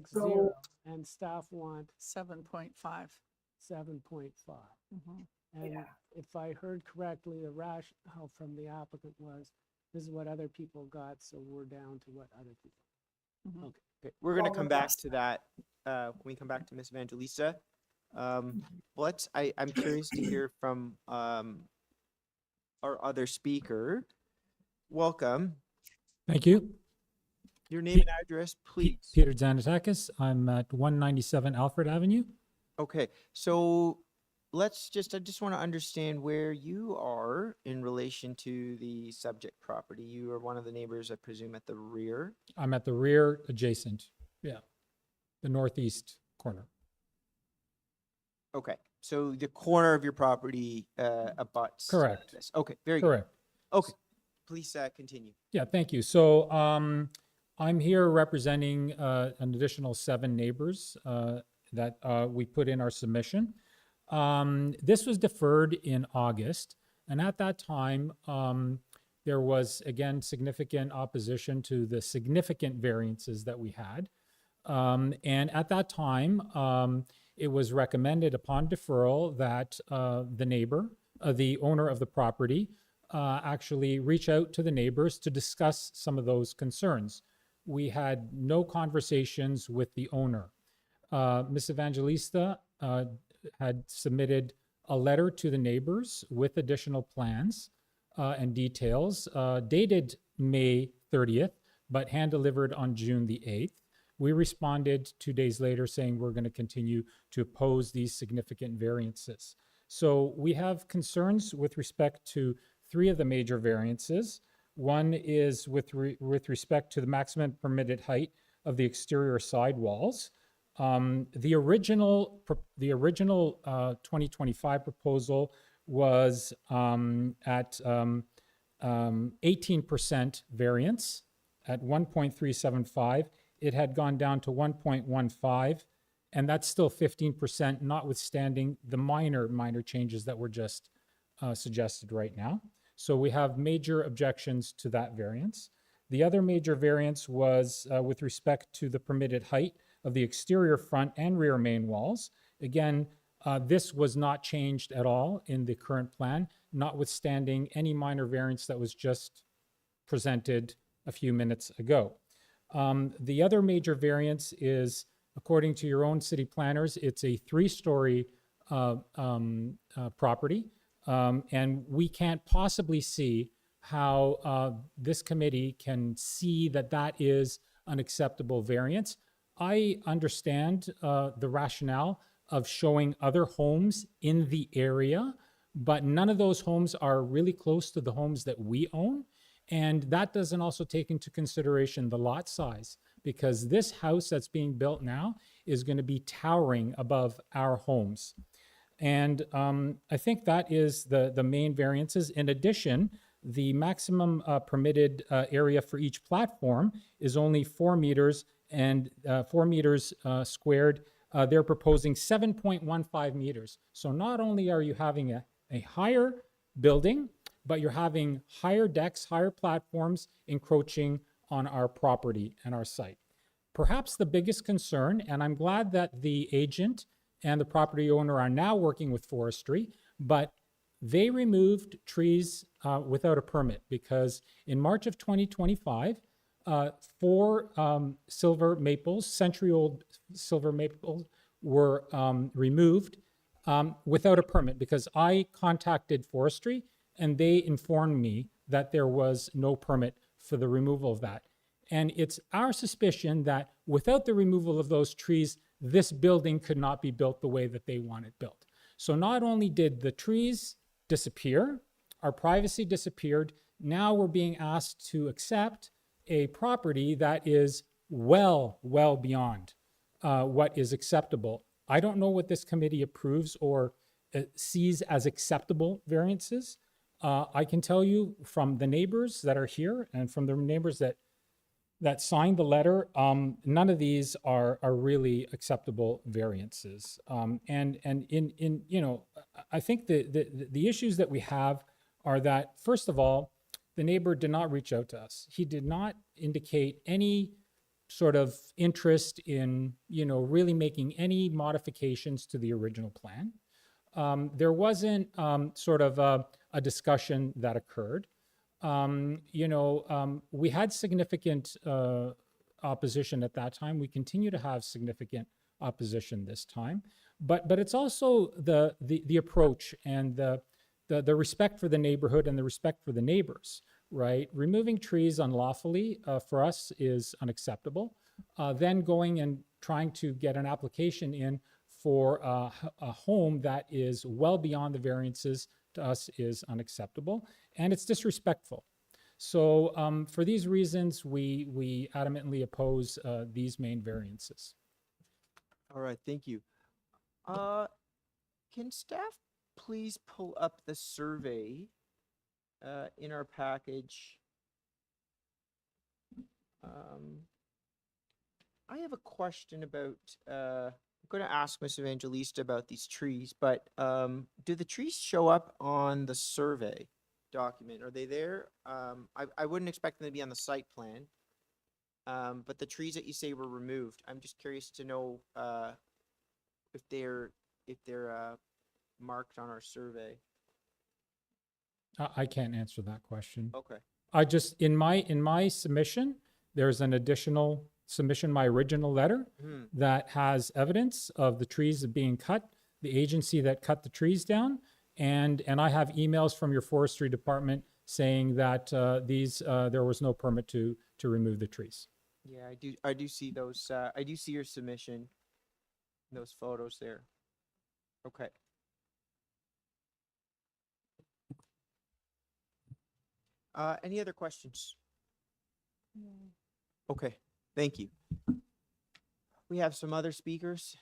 So- and staff want 7.5. 7.5. Mhm. And Yeah. if I heard correctly, the rationale from the applicant was, this is what other people got, so we're down to what other people. Okay, we're going to Well, come with back us. to that when we come back to Ms. Evangelista. I'm curious to hear from our other speaker. Welcome. Thank you. Your name and address, please. Peter Zanatakis. I'm at 197 Alfred Avenue. Okay, so I just want to understand where you are in relation to the subject property. You are one of the neighbors, I presume, at the rear. I'm at the rear adjacent. Yeah. The northeast corner. Okay, so the corner of your property abuts. Correct. This. Okay, very good. Correct. Okay, please continue. Yeah, thank you. So I'm here representing an additional 7 neighbors that we put in our submission. This was deferred in August, and at that time, there was, again, significant opposition to the significant variances that we had. And at that time, it was recommended upon deferral that the neighbor, the owner of the property, actually reach out to the neighbors to discuss some of those concerns. We had no conversations with the owner. Ms. Evangelista had submitted a letter to the neighbors with additional plans and details dated May 30th, but hand-delivered on June the 8th. We responded 2 days later saying we're going to continue to oppose these significant variances. So we have concerns with respect to 3 of the major variances. One is with respect to the maximum permitted height of the exterior side walls. The original 2025 proposal was at 18% variance at 1.375. It had gone down to 1.15, and that's still 15%, notwithstanding the minor changes that were just suggested right now. So we have major objections to that variance. The other major variance was with respect to the permitted height of the exterior front and rear main walls. Again, this was not changed at all in the current plan, notwithstanding any minor variance that was just presented a few minutes ago. The other major variance is, according to your own city planners, it's a 3-story property. And we can't possibly see how this committee can see that that is an acceptable variance. I understand the rationale of showing other homes in the area, but none of those homes are really close to the homes that we own. And that doesn't also take into consideration the lot size, because this house that's being built now is going to be towering above our homes. And I think that is the main variances. In addition, the maximum permitted area for each platform is only 4 meters and 4 meters squared. They're proposing 7.15 meters. So not only are you having a higher building, but you're having higher decks, higher platforms encroaching on our property and our site. Perhaps the biggest concern, and I'm glad that the agent and the property owner are now working with forestry, but they removed trees without a permit, because in March of 2025, 4 silver maples, century-old silver maples, were removed without a permit, because I contacted forestry and they informed me that there was no permit for the removal of that. And it's our suspicion that without the removal of those trees, this building could not be built the way that they want it built. So not only did the trees disappear, our privacy disappeared, now we're being asked to accept a property that is well beyond what is acceptable. I don't know what this committee approves or sees as acceptable variances. I can tell you from the neighbors that are here and from the neighbors that signed the letter, none of these are really acceptable variances. And in you know, I think the issues that we have are that, first of all, the neighbor did not reach out to us. He did not indicate any sort of interest in, you know, really making any modifications to the original plan. There wasn't sort of a discussion that occurred. We had significant opposition at that time. We continue to have significant opposition this time. But it's also the approach and the respect for the neighborhood and the respect for the neighbors, right? Removing trees unlawfully for us is unacceptable. Then going and trying to get an application in for a home that is well beyond the variances to us is unacceptable, and it's disrespectful. So for these reasons, we adamantly oppose these main variances. All right, thank you. Can staff please pull up the survey in our package? I have a question about, I'm going to ask Ms. Evangelista about these trees, but do the trees show up on the survey document? Are they there? I wouldn't expect them to be on the site plan, but the trees that you say were removed, I'm just curious to know if they're marked on our survey. I can't answer that question. Okay. I just, in my submission, there's an additional submission, my original letter, that has evidence of the trees being cut, the agency that cut the trees down, and I have emails from your forestry department saying that there was no permit to remove the trees. Yeah, I do see those. I do see your submission, those photos there. Okay. Any other questions? Okay, thank you. We have some other speakers.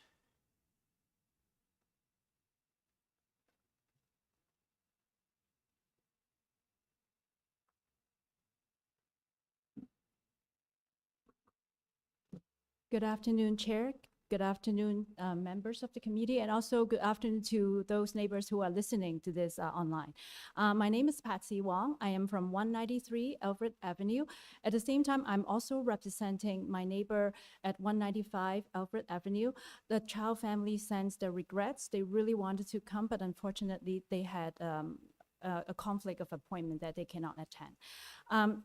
Good afternoon, Chair. Good afternoon, members of the committee, and also good afternoon to those neighbors who are listening to this online. My name is Patsy Wong. I am from 193 Alfred Avenue. At the same time, I'm also representing my neighbor at 195 Alfred Avenue. The Chow family sends their regrets. They really wanted to come, but unfortunately, they had a conflict of appointment that they cannot attend.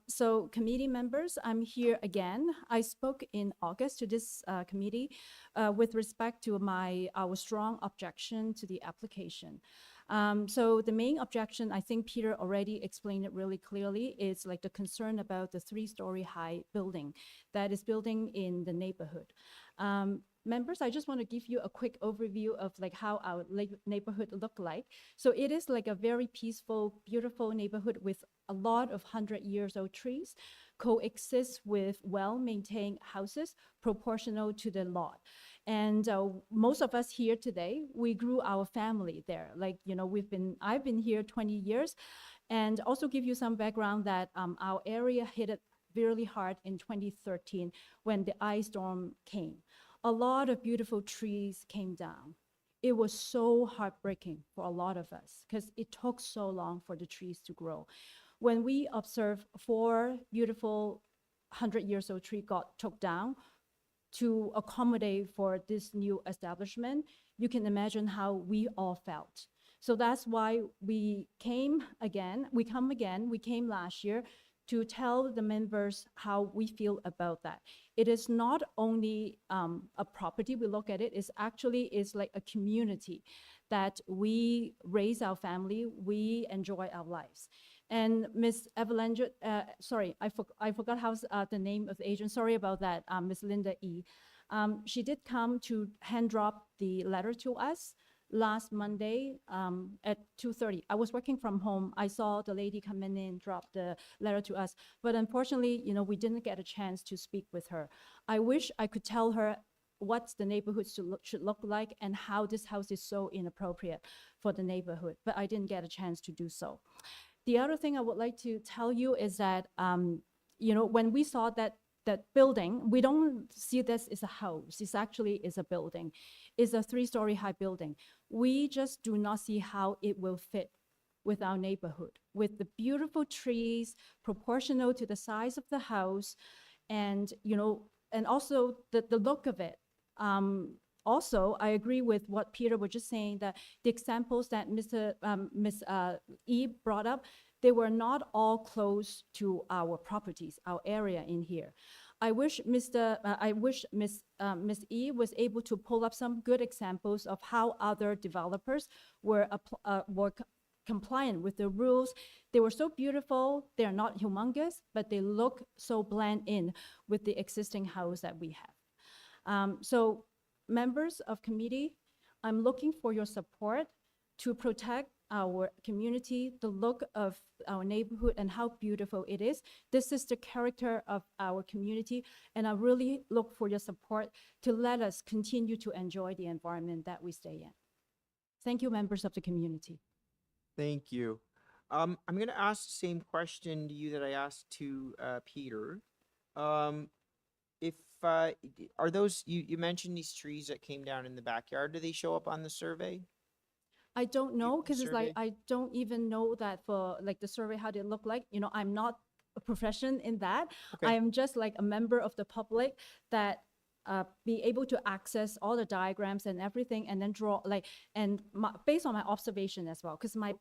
So committee members, I'm here again. I spoke in August to this committee with respect to our strong objection to the application. So the main objection, I think Peter already explained it really clearly, is like the concern about the 3-story high building that is building in the neighborhood. Members, I just want to give you a quick overview of like how our neighborhood look like. So it is like a very peaceful, beautiful neighborhood with a lot of 100-year-old trees coexist with well-maintained houses proportional to the lot. And most of us here today, we grew our family there. Like, you know, I've been here 20 years, and also give you some background that our area hit it really hard in 2013 when the ice storm came. A lot of beautiful trees came down. It was so heartbreaking for a lot of us because it took so long for the trees to grow. When we observed 4 beautiful 100-year-old trees got took down to accommodate for this new establishment, you can imagine how we all felt. So that's why we came again. We came last year to tell the members how we feel about that. It is not only a property, we look at it, it's like a community that we raise our family, we enjoy our lives. And Ms. Avalanche, sorry, I forgot how's the name of the agent, sorry about that, Ms. Linda E. She did come to hand drop the letter to us last Monday at 2:30. I was working from home. I saw the lady come in and drop the letter to us. But unfortunately, you know, we didn't get a chance to speak with her. I wish I could tell her what the neighborhood should look like and how this house is so inappropriate for the neighborhood, but I didn't get a chance to do so. The other thing I would like to tell you is that, you know, when we saw that building, we don't see this as a house. It's actually is a building. It's a 3-story high building. We just do not see how it will fit with our neighborhood, with the beautiful trees proportional to the size of the house, and you know, and also the look of it. Also, I agree with what Peter was just saying, that the examples that Ms. E brought up, they were not all close to our properties, our area in here. I wish Ms. E was able to pull up some good examples of how other developers were compliant with the rules. They were so beautiful. They're not humongous, but they look so blend in with the existing house that we have. So members of committee, I'm looking for your support to protect our community, the look of our neighborhood and how beautiful it is. This is the character of our community, and I really look for your support to let us continue to enjoy the environment that we stay in. Thank you, members of the community. Thank you. I'm going to ask the same question to you that I asked to Peter. Are those, you mentioned these trees that came down in the backyard, do they show up on the survey? I don't know, because it's like, survey? I don't even know that for like the survey, how they look like. You know, I'm not a profession in that. Okay. I am just like a member of the public that be able to access all the diagrams and everything, and then draw like, and based on my observation as well, because my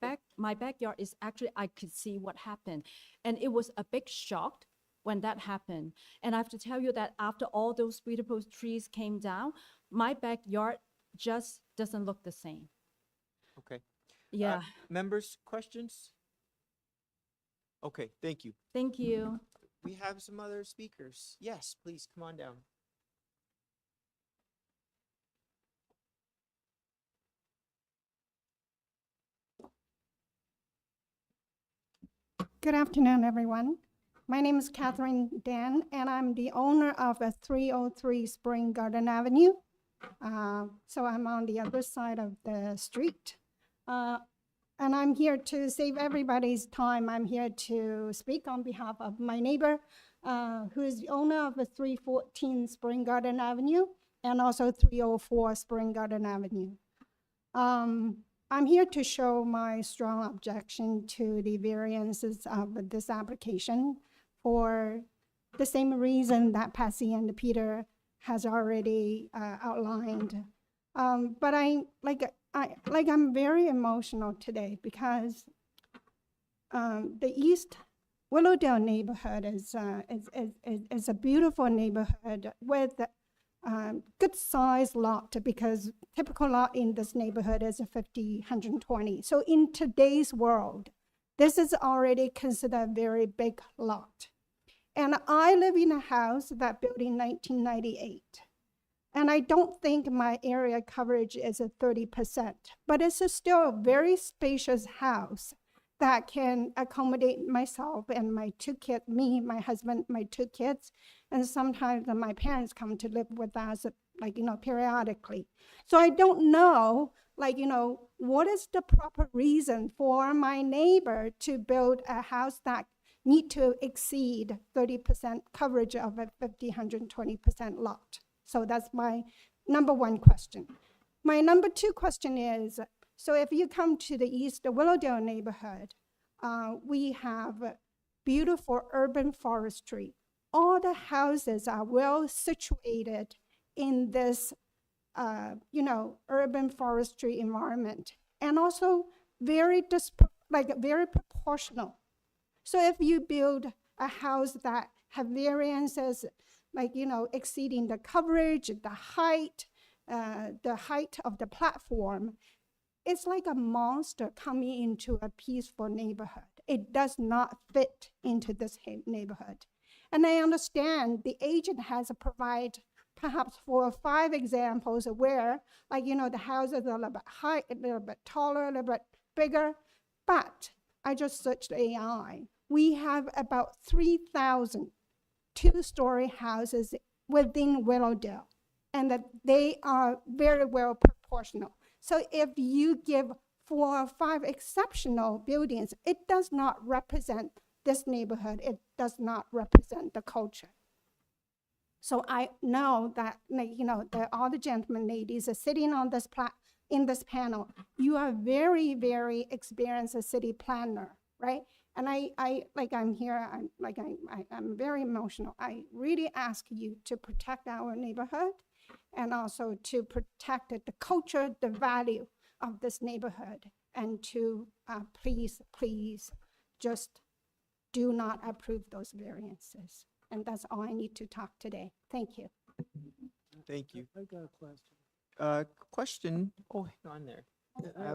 backyard is actually, I could see what happened. And it was a big shock when that happened. And I have to tell you that after all those beautiful trees came down, my backyard just doesn't look the same. Okay. Yeah, Members, questions? Okay, thank you. thank you. We have some other speakers. Yes, please, come on down. Good afternoon, everyone. My name is Catherine Dan, and I'm the owner of 303 Spring Garden Avenue. So I'm on the other side of the street. And I'm here to save everybody's time. I'm here to speak on behalf of my neighbor, who is the owner of 314 Spring Garden Avenue and also 304 Spring Garden Avenue. I'm here to show my strong objection to the variances of this application for the same reason that Patsy and Peter has already outlined. But I'm very emotional today because the East Willowdale neighborhood is a beautiful neighborhood with good size lot, because typical lot in this neighborhood is a 50, 120. So in today's world, this is already considered a very big lot. And I live in a house that built in 1998. And I don't think my area coverage is a 30%, but it's still a very spacious house that can accommodate myself and my two kids, me, my husband, my two kids, and sometimes my parents come to live with us, like, periodically. So I don't know, what is the proper reason for my neighbor to build a house that need to exceed 30% coverage of a 50, 120% lot? So that's my number one question. My number two question is, so if you come to the East Willowdale neighborhood, we have beautiful urban forestry. All the houses are well situated in this, urban forestry environment, and also very proportional. So if you build a house that have variances, exceeding the coverage, the height of the platform, it's like a monster coming into a peaceful neighborhood. It does not fit into this neighborhood. And I understand the agent has to provide perhaps 4 or 5 examples where, the houses are a little bit high, a little bit taller, a little bit bigger. But I just searched AI. We have about 3,000 two-story houses within Willowdale, and that they are very well proportional. So if you give 4 or 5 exceptional buildings, it does not represent this neighborhood. It does not represent the culture. So I know that, all the gentlemen, ladies are sitting on this in this panel. You are very, very experienced city planner, right? And I'm here, I'm very emotional. I really ask you to protect our neighborhood, and also to protect the culture, the value of this neighborhood, and to please just do not approve those variances. And that's all I need to talk today. Thank you. Thank you. I got a question. Question. Oh, hang on there.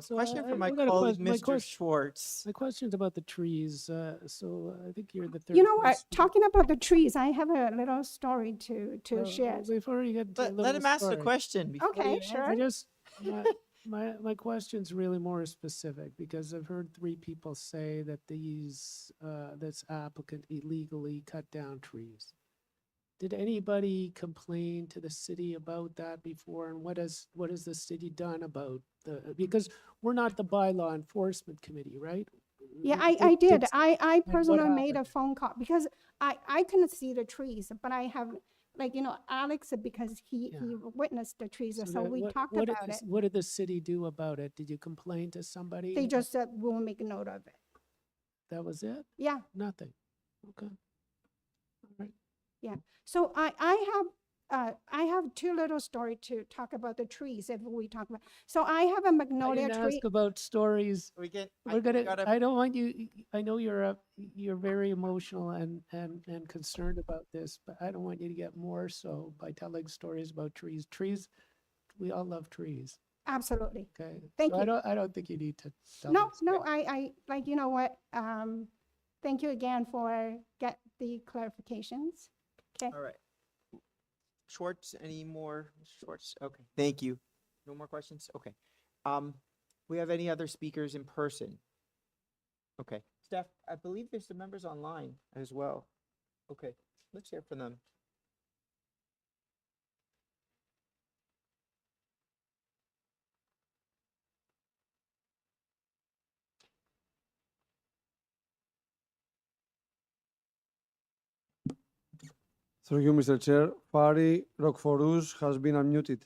So Question I- from my we got a colleague, my Mr. Schwartz. My question's about the trees. So I think you're the third. You know what? person. Talking about the trees, I have a little story to Well, share. Before you get to Let little him ask the story. question. before Okay, you sure. I just my question's really more specific, because I've heard 3 people say that this applicant illegally cut down trees. Did anybody complain to the city about that before? And what has the city done about because we're not the bylaw enforcement committee, right? Yeah, It- I it- did. it's- I what personally made a happened? phone call because I couldn't see the trees, but I have, Alex, because he witnessed the trees, so that- we talked what about did it. what did the city do about it? Did you complain to somebody? They just said, we'll make a note of it. That was it? Yeah, Nothing. Okay. All right. yeah. So I have 2 little story to talk about the trees if we talk about. So I have a I magnolia didn't tree. ask about stories. We get. We're I don't want you. I know you're very emotional and concerned about this, but I don't want you to get more so by telling stories about trees. Trees, we all love trees. Absolutely. Okay. Thank So you. I don't think you need to tell No, us. no, I you know what? Thank you again for get the clarifications. Okay. All right. Schwartz, any more? Mr. Schwartz? Okay, thank you. No more questions? Okay. We have any other speakers in person? Okay. Steph, I believe there's some members online as well. Okay, let's hear from them. Through you, Mr. Chair, Fari Rockforus has been unmuted.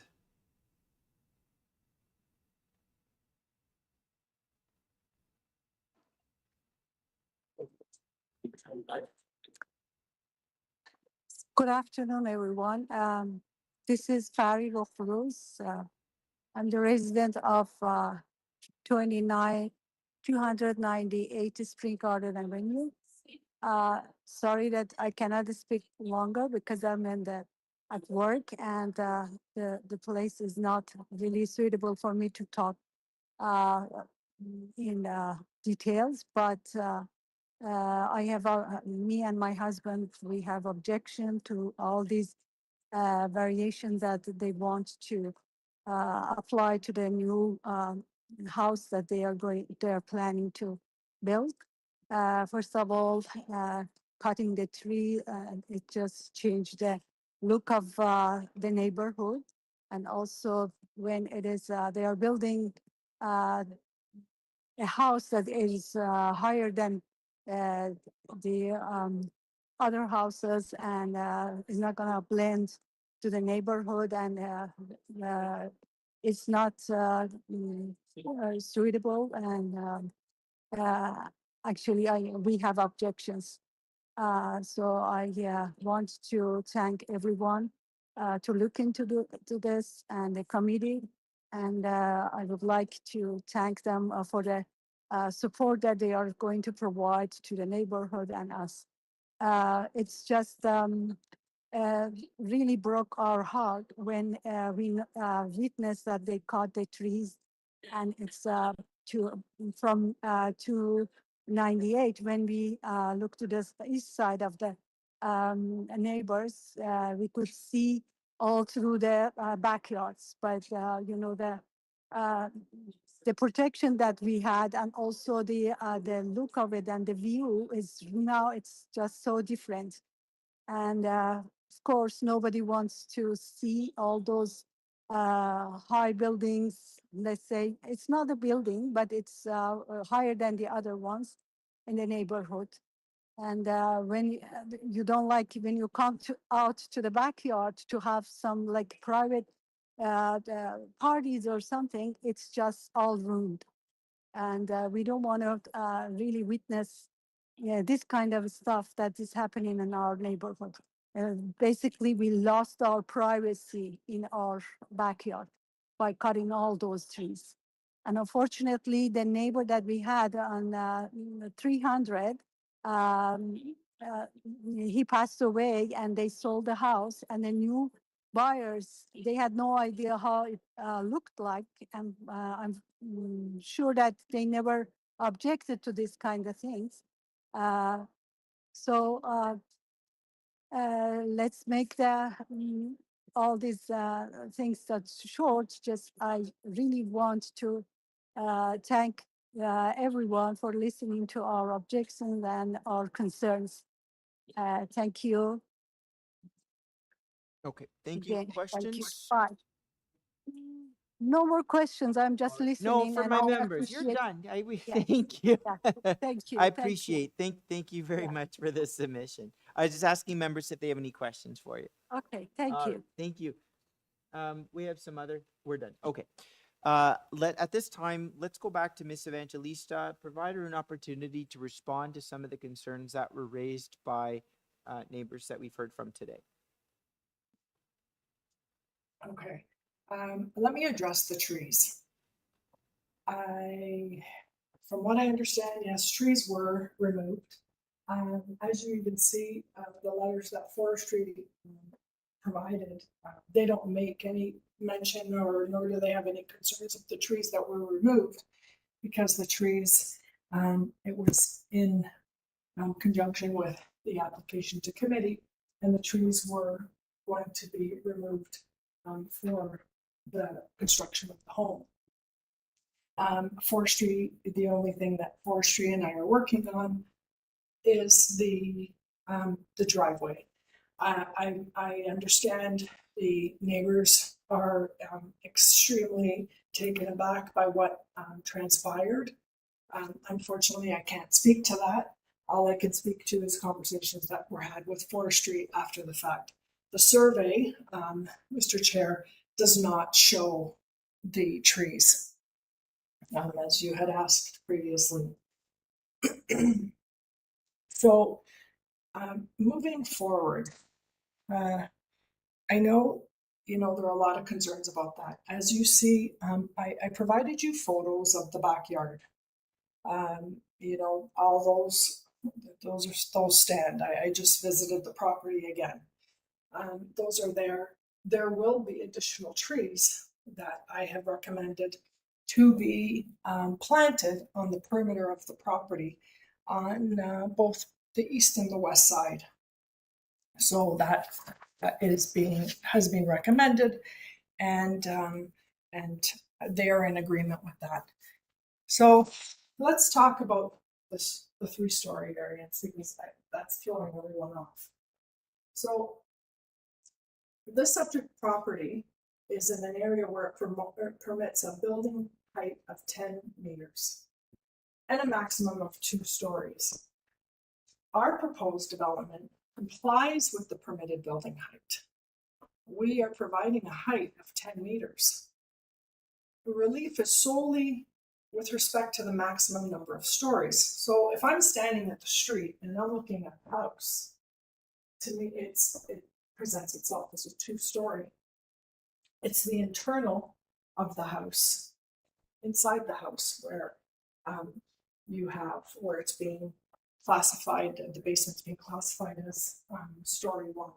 Good afternoon, everyone. This is Fari Rokhrouz. I'm the resident of 29 298 Spring Garden Avenue. Sorry that I cannot speak longer because I'm at work and the place is not really suitable for me to talk uh, in details, but I have, me and my husband, we have objection to all these variations that they want to apply to the new house that they're planning to build. First of all, cutting the tree, it just changed the look of the neighborhood. And also when it is, they are building a house that is higher than the other houses and is not gonna blend to the neighborhood and it's not suitable and actually we have objections. So I want to thank everyone to look into to this and the committee. And I would like to thank them for the support that they are going to provide to the neighborhood and us. It's just really broke our heart when we witnessed that they cut the trees and it's from 298 when we look to the east side of the neighbors, we could see all through the backyards, but the protection that we had and also the look of it and the view is now it's just so different. And of course, nobody wants to see all those high buildings. Let's say it's not a building, but it's higher than the other ones in the neighborhood. And when you don't like when you come out to the backyard to have some like private parties or something, it's just all ruined. And we don't want to really witness this kind of stuff that is happening in our neighborhood. Basically, we lost our privacy in our backyard by cutting all those trees. And unfortunately, the neighbor that we had on 300, he passed away and they sold the house and the new buyers, they had no idea how it looked like. And I'm sure that they never objected to this kind of things. So let's make all these things that's short. Just I really want to thank everyone for listening to our objections and our concerns. Thank you. Okay, thank you. Again, thank you. Questions? Bye. No more questions. I'm just No, listening. for and my I members, you're appreciate- done. We Yeah. thank you. Yeah. Thank you. I thank you. appreciate. Thank you very Yeah. much for this submission. I was just asking members if they have any questions for you. Okay, thank All you. right, thank you. We have some other. We're done. Okay. At this time, let's go back to Ms. Evangelista. Provide her an opportunity to respond to some of the concerns that were raised by neighbors that we've heard from today. Okay, let me address the trees. From what I understand, yes, trees were removed. As you even see, the letters that forestry provided, they don't make any mention nor do they have any concerns of the trees that were removed because the trees, it was in conjunction with the application to committee and the trees were going to be removed for the construction of the home. Forestry, the only thing that forestry and I are working on is the driveway. I understand the neighbors are extremely taken aback by what transpired. Unfortunately, I can't speak to that. All I can speak to is conversations that were had with forestry after the fact. The survey, Mr. Chair, does not show the trees, as you had asked previously. So, moving forward, I know, there are a lot of concerns about that. As you see, I provided you photos of the backyard. You know, all those stand. I just visited the property again. Those are there. There will be additional trees that I have recommended to be planted on the perimeter of the property on both the east and the west side. So that has been recommended, and they are in agreement with that. So let's talk about this, the 3-story variance, because that's throwing everyone off. So this subject property is in an area where it permits a building height of 10 meters and a maximum of 2 stories. Our proposed development complies with the permitted building height. We are providing a height of 10 meters. The relief is solely with respect to the maximum number of stories. So if I'm standing at the street and I'm looking at the house, to me, it presents itself as a 2-story. It's the internal of the house, inside the house, where where it's being classified, the basement's being classified as story 1.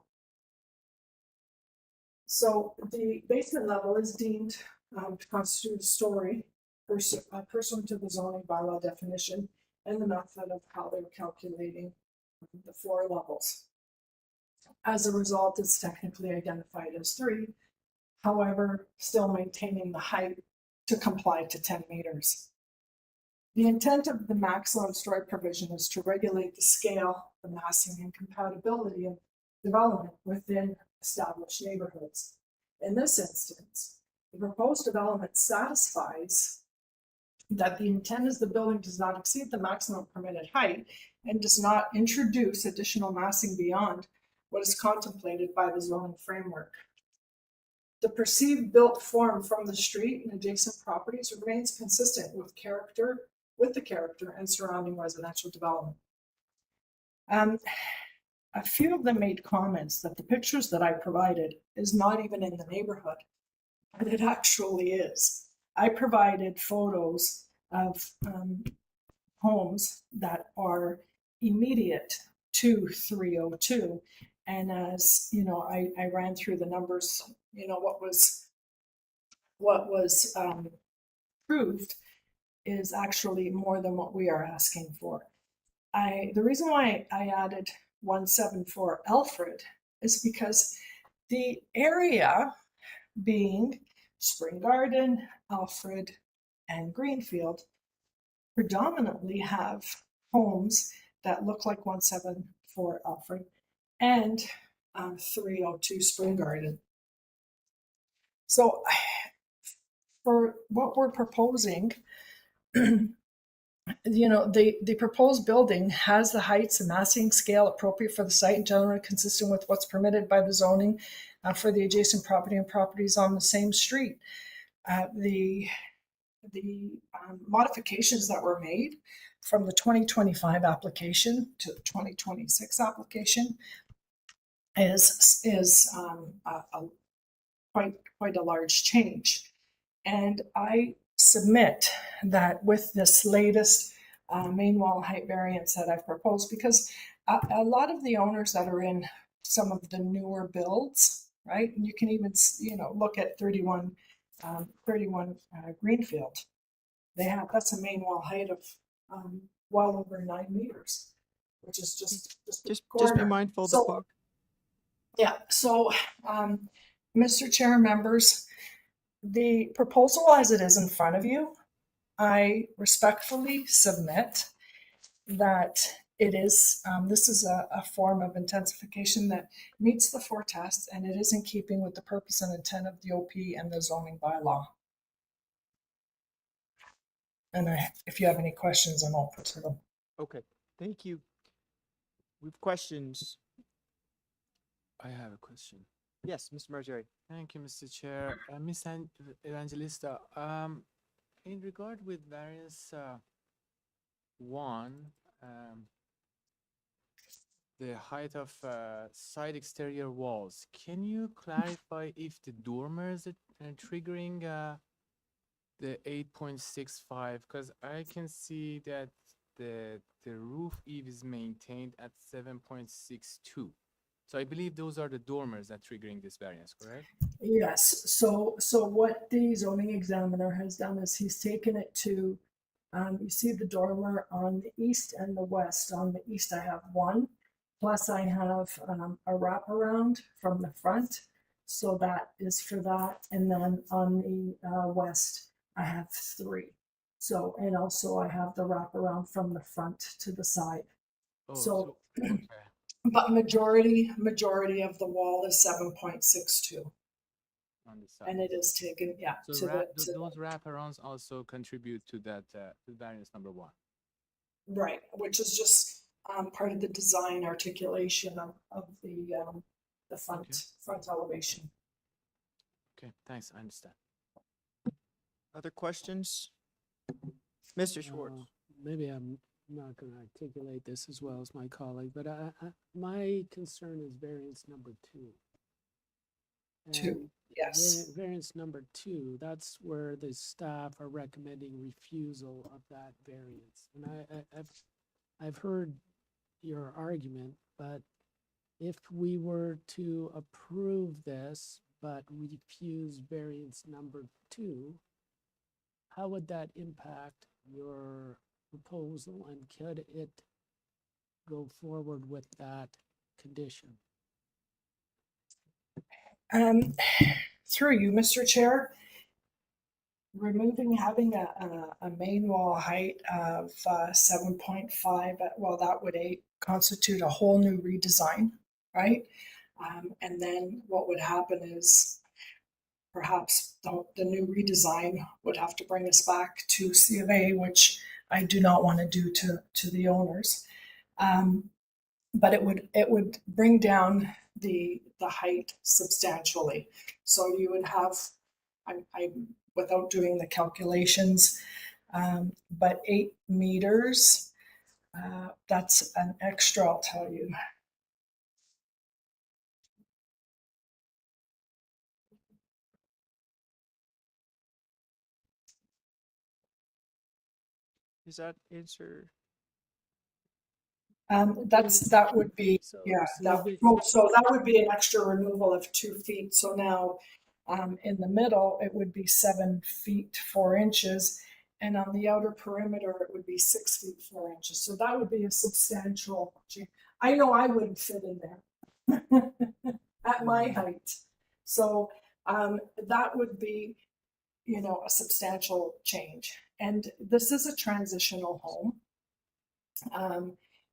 So the basement level is deemed to constitute a story pursuant to the zoning bylaw definition and the method of how they're calculating the floor levels. As a result, it's technically identified as 3, however, still maintaining the height to comply to 10 meters. The intent of the maximum story provision is to regulate the scale, the massing, and compatibility of development within established neighborhoods. In this instance, the proposed development satisfies that the intent is the building does not exceed the maximum permitted height and does not introduce additional massing beyond what is contemplated by the zoning framework. The perceived built form from the street and adjacent properties remains consistent with the character and surrounding residential development. A few of them made comments that the pictures that I provided is not even in the neighborhood, but it actually is. I provided photos of homes that are immediate to 302. And as you know, I ran through the numbers, you know, what was proved is actually more than what we are asking for. The reason why I added 174 Alfred is because the area being Spring Garden, Alfred, and Greenfield predominantly have homes that look like 174 Alfred and 302 Spring Garden. So for what we're proposing, you know, the proposed building has the heights and massing scale appropriate for the site and generally consistent with what's permitted by the zoning for the adjacent property and properties on the same street. The modifications that were made from the 2025 application to the 2026 application is quite a large change. And I submit that with this latest main wall height variance that I've proposed, because a lot of the owners that are in some of the newer builds, right, and you can even, you know, look at 31 Greenfield, that's a main wall height of well over 9 meters, which is just be mindful of the clock. Yeah, so Mr. Chair, members, the proposal as it is in front of you, I respectfully submit that it is, this is a form of intensification that meets the 4 tests, and it is in keeping with the purpose and intent of the OP and the zoning bylaw. And if you have any questions, I'm open to them. Okay, thank you. We have questions. I have a question. Yes, Mr. Margeri. Thank you, Mr. Chair. Ms. Evangelista, in regard with variance 1, the height of side exterior walls, can you clarify if the dormers are triggering the 8.65, because I can see that the roof eave is maintained at 7.62. So I believe those are the dormers that triggering this variance, correct? Yes, so what the zoning examiner has done is he's taken it to, you see the dormer on the east and the west. On the east, I have one, plus I have a wraparound from the front. So that is for that. And then on the west, I have three. So, and also I have the wraparound from the front to the side. Oh, So, okay. but majority of the wall is 7.62. On the side. And it is taken, yeah, So to those wraparounds also contribute to that to variance number 1. right, which is just part of the design articulation of the front elevation. Okay, thanks. I understand. Other questions? Mr. Schwartz? Maybe I'm not going to articulate this as well as my colleague, but my concern is variance number 2. Two, yes. Variance number 2, that's where the staff are recommending refusal of that variance. And I've heard your argument, but if we were to approve this but refuse variance number 2, how would that impact your proposal, and could it go forward with that condition? Through you, Mr. Chair, having a main wall height of 7.5, well, that would constitute a whole new redesign, right? And then what would happen is perhaps the new redesign would have to bring us back to C of A, which I do not want to do to the owners. But it would bring down the height substantially. So you would have, I without doing the calculations, but 8 meters, that's an extra, I'll tell you. Does that answer? That would be, yeah, so that would be an extra removal of 2 feet. So now in the middle, it would be 7 feet 4 inches. And on the outer perimeter, it would be 6 feet 4 inches. So that would be a substantial change. I know I wouldn't fit in there at my height. So that would be, a substantial change. And this is a transitional home.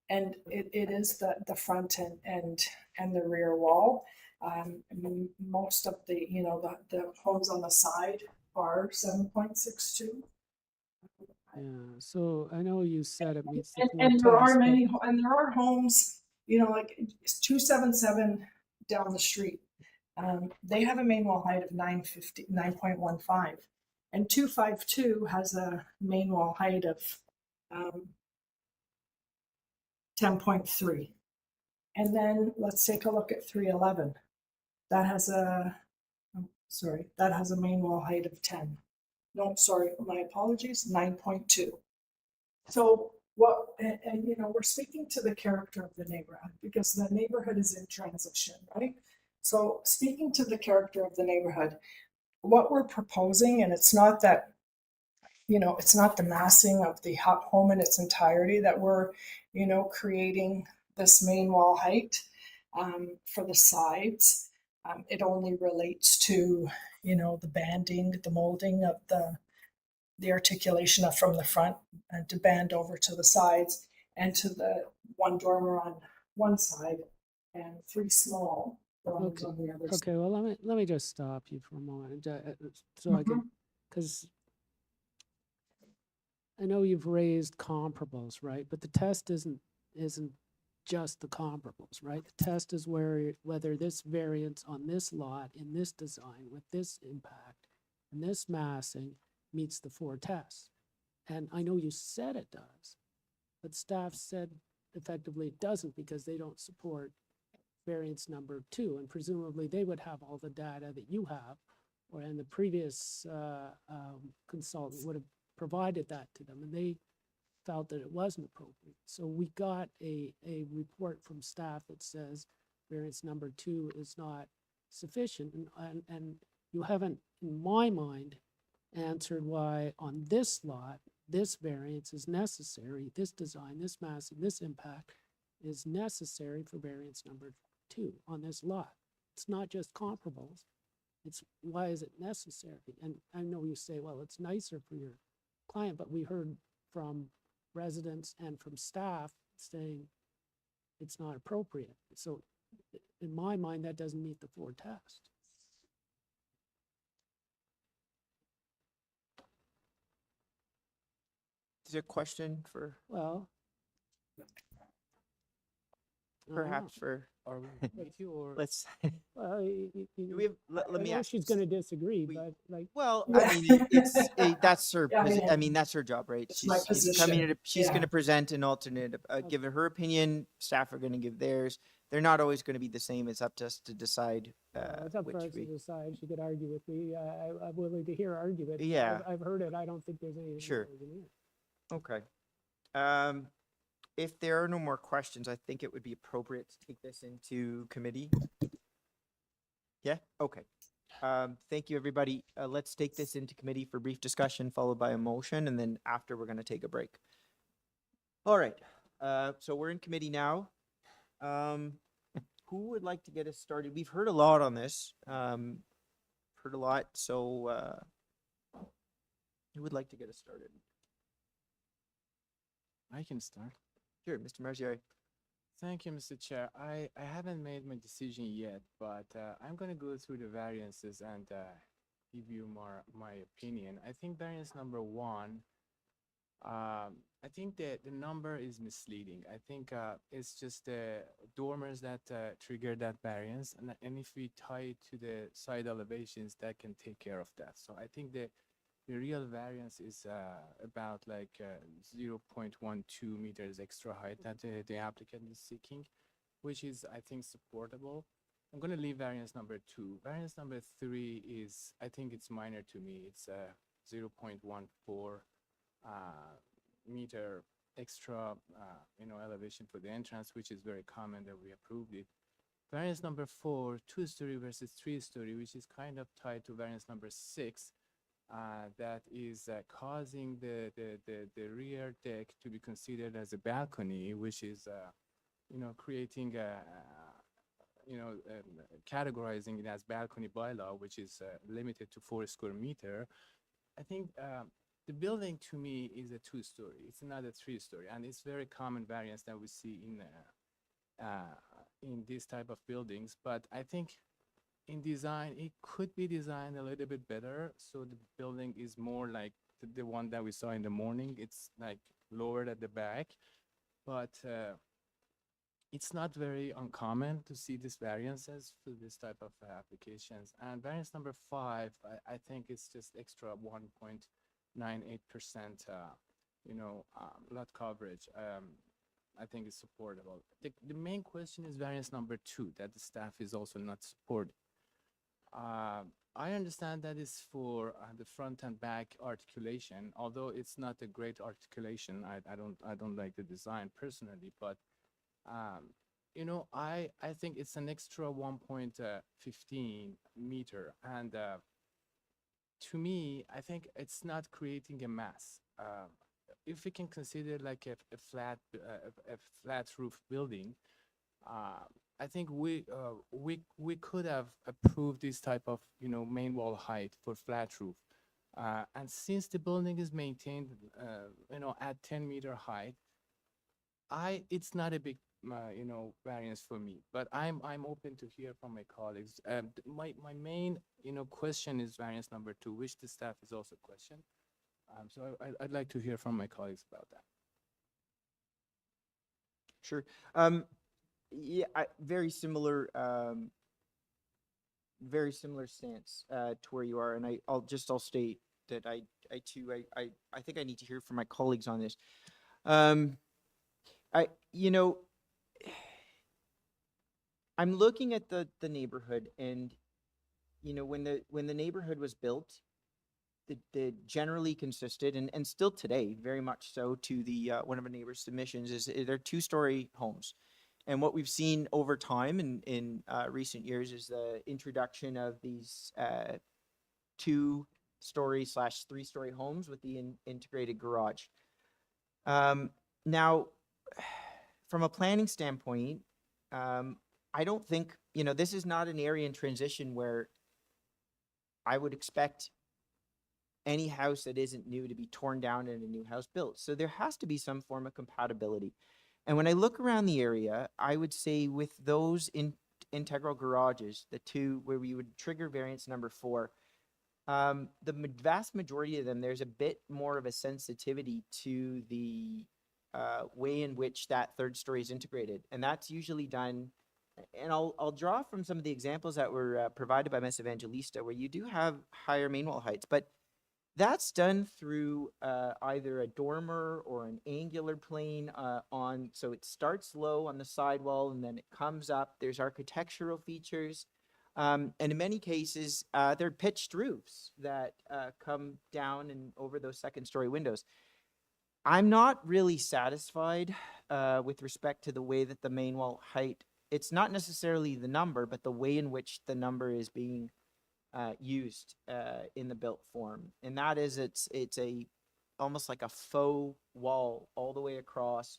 And it is the front and the rear wall. Most of the homes on the side are 7.62. Yeah, so I know you said it meets the And floor there test, are but- there are homes, like 277 down the street. They have a main wall height of 9.15, and 252 has a main wall height of 10.3. And then let's take a look at 311. That has a main wall height of 10. No, sorry, my apologies, 9.2. So we're speaking to the character of the neighborhood because the neighborhood is in transition, right? So speaking to the character of the neighborhood, what we're proposing, and it's not that, it's not the massing of the home in its entirety that we're, creating this main wall height for the sides. It only relates to, the banding, the molding of the articulation from the front and to band over to the sides and to the one dormer on one side and 3 small dormers on the other side. Okay, well, let me just stop you for a moment, so I can, because I know you've raised comparables, right? But the test isn't just the comparables, right? The test is whether this variance on this lot in this design with this impact and this massing meets the 4 tests. And I know you said it does, but staff said effectively it doesn't because they don't support variance number 2, and presumably they would have all the data that you have and the previous consultant would have provided that to them, and they felt that it wasn't appropriate. So we got a report from staff that says variance number 2 is not sufficient, and you haven't, in my mind, answered why on this lot, this variance is necessary, this design, this massing, this impact is necessary for variance number 2 on this lot. It's not just comparables. It's why is it necessary? And I know you say, well, it's nicer for your client, but we heard from residents and from staff saying it's not appropriate. So in my mind, that doesn't meet the 4 test. Is there a question for, Well, perhaps for, Are we with you or? let's, well, we have, let me I know ask. she's going to disagree, we- but like, Well, Yeah. I mean, that's her, Yeah, I yeah. mean, that's her job, right? It's my She's coming, position. she's Yeah. gonna present an alternate, give her opinion, staff are gonna give theirs. They're not always gonna be the same. It's up to us to decide, it's up which for us to we, decide. She could argue with me. I'm willing to hear her argument. Yeah. I've heard it. I don't think there's anything. Sure. more we can hear. okay. If there are no more questions, I think it would be appropriate to take this into committee. Yeah, okay. Thank you, everybody. Let's take this into committee for brief discussion, followed by a motion, and then after, we're gonna take a break. All right, so we're in committee now. Who would like to get us started? We've heard a lot on this, heard a lot, so, who would like to get us started? I can start. Sure, Mr. Marzieri. Thank you, Mr. Chair. I haven't made my decision yet, but I'm going to go through the variances and give you my opinion. I think variance number 1, I think that the number is misleading. I think it's just the dormers that trigger that variance, and if we tie it to the side elevations, that can take care of that. So I think the real variance is about like 0.12 meters extra height that the applicant is seeking, which is, I think, supportable. I'm going to leave variance number 2. Variance number 3 is, I think it's minor to me. It's 0.14 meter extra, elevation for the entrance, which is very common that we approved it. Variance number 4, 2-story versus 3-story, which is kind of tied to variance number 6. That is causing the rear deck to be considered as a balcony, which is, creating categorizing it as balcony bylaw, which is limited to 4 square meter. I think the building to me is a 2-story. It's not a 3-story, and it's very common variance that we see in this type of buildings. But I think in design, it could be designed a little bit better, so the building is more like the one that we saw in the morning. It's like lowered at the back, but it's not very uncommon to see these variances for this type of applications. And variance number 5, I think it's just extra 1.98%, lot coverage. I think is supportable. The main question is variance number 2, that the staff is also not supporting. I understand that is for the front and back articulation, although it's not a great articulation. I don't like the design personally, but I think it's an extra 1.15 meter, and to me, I think it's not creating a mass. If we can consider like a flat roof building, I think we could have approved this type of main wall height for flat roof, and since the building is maintained at 10-meter height, it's not a big variance for me. But I'm open to hear from my colleagues. My main question is variance number 2, which the staff is also questioned. So I'd like to hear from my colleagues about that. Sure. Yeah, very similar stance to where you are, and I'll state that I think I need to hear from my colleagues on this. I'm looking at the neighborhood, and you know, when the neighborhood was built, the generally consisted and still today, very much so to the one of our neighbors' submissions is they're 2-story homes. And what we've seen over time in recent years is the introduction of these 2-story/3-story homes with the integrated garage. Now, from a planning standpoint, I don't think, you know, this is not an area in transition where I would expect any house that isn't new to be torn down and a new house built. So there has to be some form of compatibility. And when I look around the area, I would say with those integral garages, the 2 where we would trigger variance number 4, vast majority of them, there's a bit more of a sensitivity to the way in which that 3rd story is integrated. And that's usually done, and I'll draw from some of the examples that were provided by Ms. Evangelista, where you do have higher main wall heights, but that's done through either a dormer or an angular plane so it starts low on the sidewall and then it comes up. There's architectural features. And in many cases, they're pitched roofs that come down and over those 2nd-story windows. I'm not really satisfied with respect to the way that the main wall height, it's not necessarily the number, but the way in which the number is being used in the built form. And that is, it's almost like a faux wall all the way across.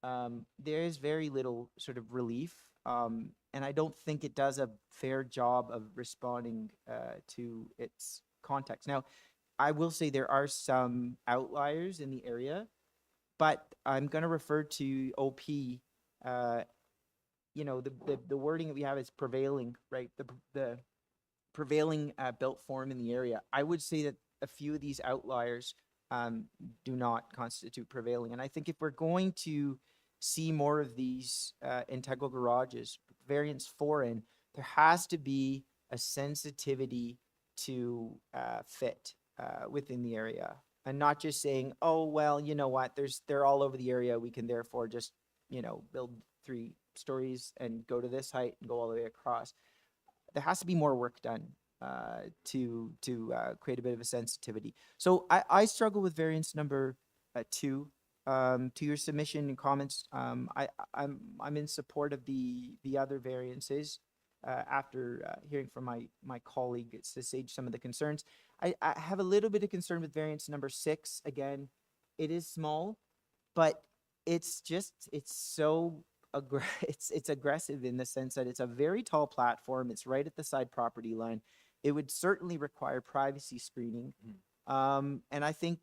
There is very little sort of relief. And I don't think it does a fair job of responding to its context. Now, I will say there are some outliers in the area, but I'm going to refer to OP. You know, the wording that we have is prevailing, right? The prevailing built form in the area. I would say that a few of these outliers do not constitute prevailing. And I think if we're going to see more of these integral garages, variance 4 in, there has to be a sensitivity to fit within the area, and not just saying, oh, well, you know what, they're all over the area, we can therefore just, you know, build 3 stories and go to this height and go all the way across. There has to be more work done to create a bit of a sensitivity. So I struggle with variance number 2. To your submission and comments, I'm in support of the other variances. After hearing from my colleague, it's to sage some of the concerns. I have a little bit of concern with variance number 6. Again, it is small, but it's so it's aggressive in the sense that it's a very tall platform. It's right at the side property line. It would certainly require privacy screening. And I think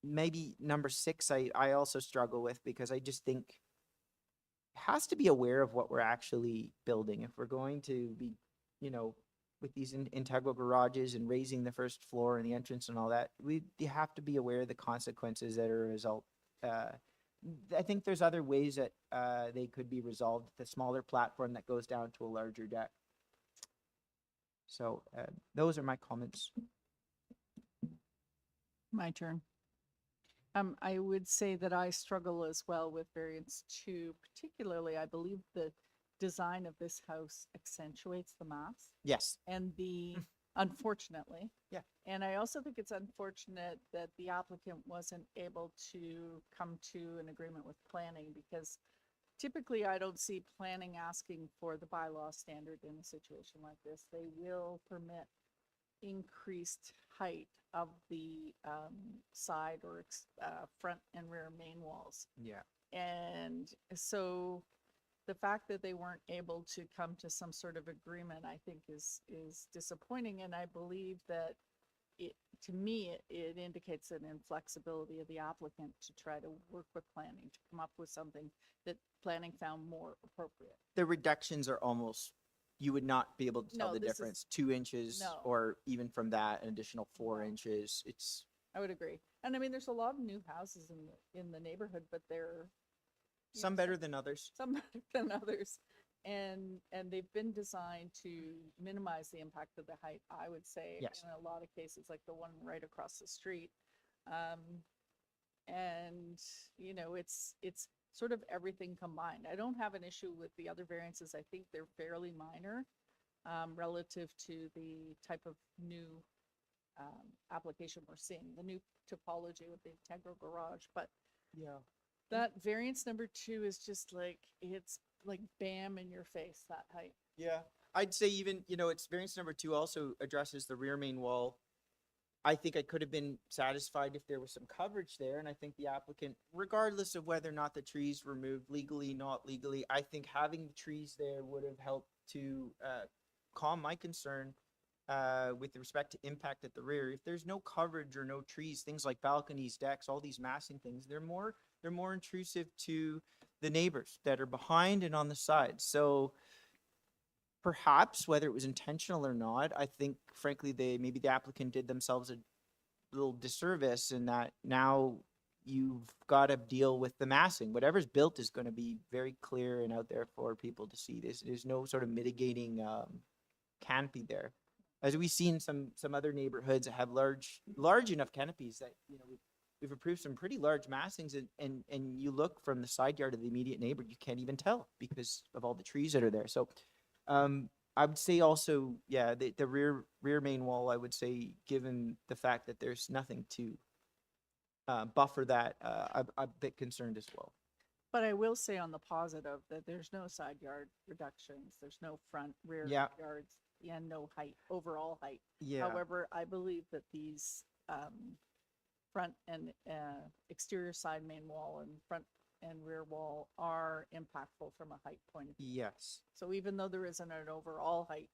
maybe number 6, I also struggle with, because I just think it has to be aware of what we're actually building. If we're going to be, you know, with these integral garages and raising the 1st floor and the entrance and all that, you have to be aware of the consequences that are a result. I think there's other ways that they could be resolved. The smaller platform that goes down to a larger deck. So those are my comments. My turn. I would say that I struggle as well with variance 2, particularly I believe the design of this house accentuates the mass. Yes. And unfortunately. Yeah. And I also think it's unfortunate that the applicant wasn't able to come to an agreement with planning, because typically I don't see planning asking for the bylaw standard in a situation like this. They will permit increased height of the side or front and rear main walls. Yeah. And so the fact that they weren't able to come to some sort of agreement, I think is disappointing. And I believe that to me, it indicates an inflexibility of the applicant to try to work with planning to come up with something that planning found more appropriate. The reductions are almost, you would not be able to tell No, the this is- difference. 2 inches, No. or even from that, an additional 4 inches. It's I would agree. And I mean, there's a lot of new houses in the neighborhood, but they're some better than others. some better than others. And they've been designed to minimize the impact of the height, I would say, Yes. in a lot of cases, like the one right across the street. And, you know, it's sort of everything combined. I don't have an issue with the other variances. I think they're fairly minor. relative to the type of new application we're seeing, the new topology with the integral garage. But Yeah. that variance number 2 is just like, it's like bam in your face, that height. Yeah. I'd say even, it's variance number 2 also addresses the rear main wall. I think I could have been satisfied if there was some coverage there, and I think the applicant, regardless of whether or not the trees were moved legally, not legally, I think having the trees there would have helped to calm my concern with respect to impact at the rear. If there's no coverage or no trees, things like balconies, decks, all these massing things, they're more intrusive to the neighbors that are behind and on the side. So perhaps, whether it was intentional or not, I think frankly maybe the applicant did themselves a little disservice in that now you've got to deal with the massing. Whatever's built is going to be very clear and out there for people to see. There's no sort of mitigating canopy there. As we've seen some other neighborhoods that have large enough canopies that we've approved some pretty large massings, and you look from the side yard of the immediate neighbor, you can't even tell because of all the trees that are there. So I would say also, yeah, the rear main wall, I would say, given the fact that there's nothing to buffer that, I'm a bit concerned as well. But I will say on the positive that there's no side yard reductions, there's no front, rear Yeah. yards, and no height, overall height. Yeah. However, I believe that these front and exterior side main wall and front and rear wall are impactful from a height point of view. Yes. So even though there isn't an overall height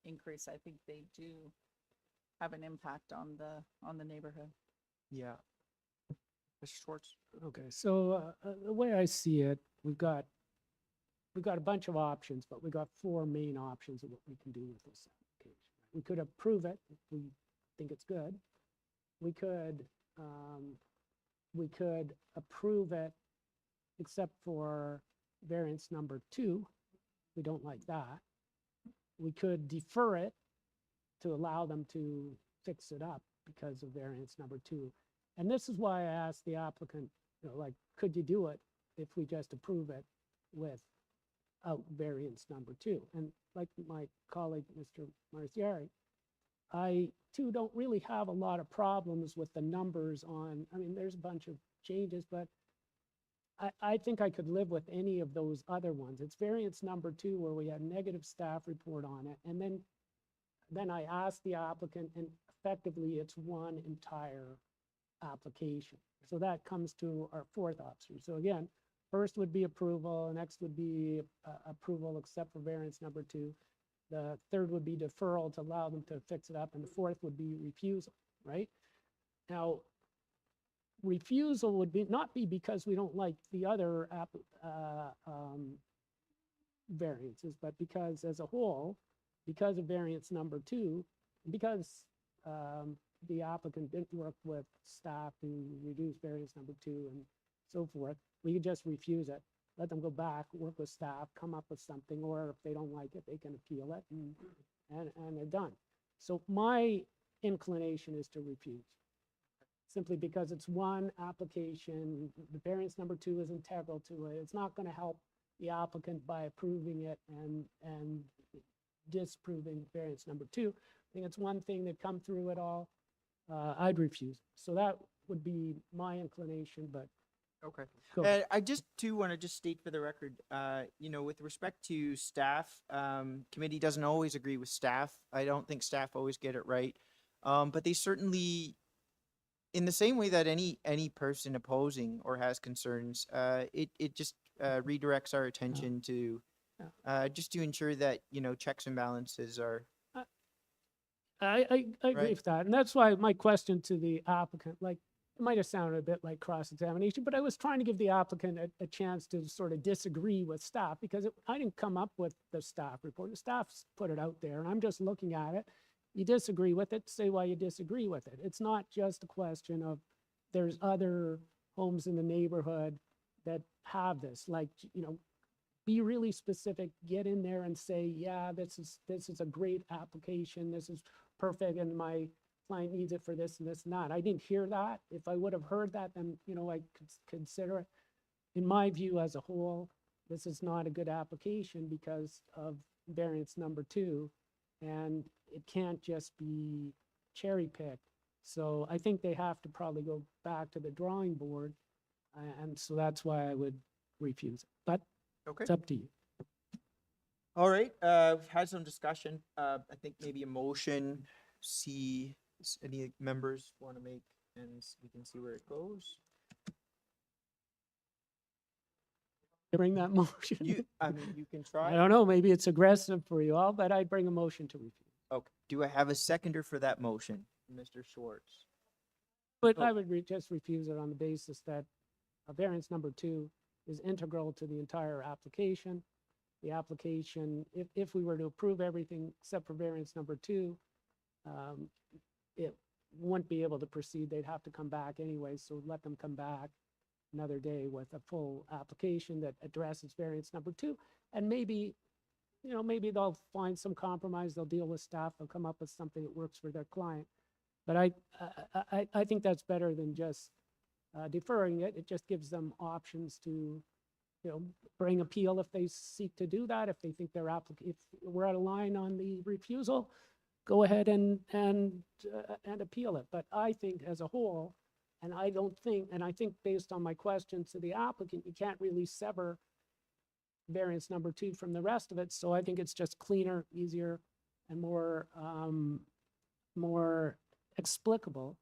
increase, I think they do have an impact on the neighborhood. Yeah. Mr. Schwartz? Okay, so the way I see it, we've got a bunch of options, but we got 4 main options of what we can do with this application. We could approve it if we think it's good. We could approve it except for variance number 2. We don't like that. We could defer it to allow them to fix it up because of variance number 2. And this is why I asked the applicant, could you do it if we just approve it without variance number 2? And like my colleague, Mr. Marciari, I too don't really have a lot of problems with the numbers there's a bunch of changes, but I think I could live with any of those other ones. It's variance number 2 where we had negative staff report on it. And then I asked the applicant, and effectively it's one entire application. So that comes to our 4th option. So again, first would be approval, next would be approval except for variance number 2. The 3rd would be deferral to allow them to fix it up, and the 4th would be refusal, right? Now, refusal would not be because we don't like the other variances, but because as a whole, because of variance number 2, because the applicant didn't work with staff to reduce variance number 2 and so forth, we could just refuse it, let them go back, work with staff, come up with something, or if they don't like it, they can appeal it, and they're done. So my inclination is to refuse, simply because it's one application. The variance number 2 is integral to it. It's not going to help the applicant by approving it and disproving variance number 2. I think it's one thing that come through it all. I'd refuse. So that would be my inclination, but Okay. go. I just too want to just state for the record, with respect to staff, committee doesn't always agree with staff. I don't think staff always get it right. But they certainly, in the same way that any person opposing or has concerns, it just redirects our attention to just to ensure that, checks and balances are. I agree Right. with that. And that's why my question to the applicant, it might have sounded a bit like cross-examination, but I was trying to give the applicant a chance to sort of disagree with staff, because I didn't come up with the staff report. The staff's put it out there, and I'm just looking at it. You disagree with it, say why you disagree with it. It's not just a question of there's other homes in the neighborhood that have this, be really specific, get in there and say, yeah, this is a great application, this is perfect, and my client needs it for this and this and that. I didn't hear that. If I would have heard that, then, I could consider it. In my view, as a whole, this is not a good application because of variance number 2, and it can't just be cherry picked. So I think they have to probably go back to the drawing board, and so that's why I would refuse it. But Okay. it's up to you. All right, we've had some discussion. I think maybe a motion, see, any members want to make, and we can see where it goes. Bring that motion. I mean, you can I try. don't know, maybe it's aggressive for you all, but I'd bring a motion to refuse. Okay, do I have a seconder for that motion? Mr. Schwartz? But Oh. I would just refuse it on the basis that variance number 2 is integral to the entire application. The application, if we were to approve everything except for variance number 2, it wouldn't be able to proceed. They'd have to come back anyway, so let them come back another day with a full application that addresses variance number 2. And maybe, maybe they'll find some compromise, they'll deal with staff, they'll come up with something that works for their client. But I think that's better than just deferring it. It just gives them options to, bring appeal if they seek to do that. If they think if we're out of line on the refusal, go ahead and appeal it. But I think as a whole, and I think based on my questions to the applicant, you can't really sever variance number 2 from the rest of it. So I think it's just cleaner, easier, and more explicable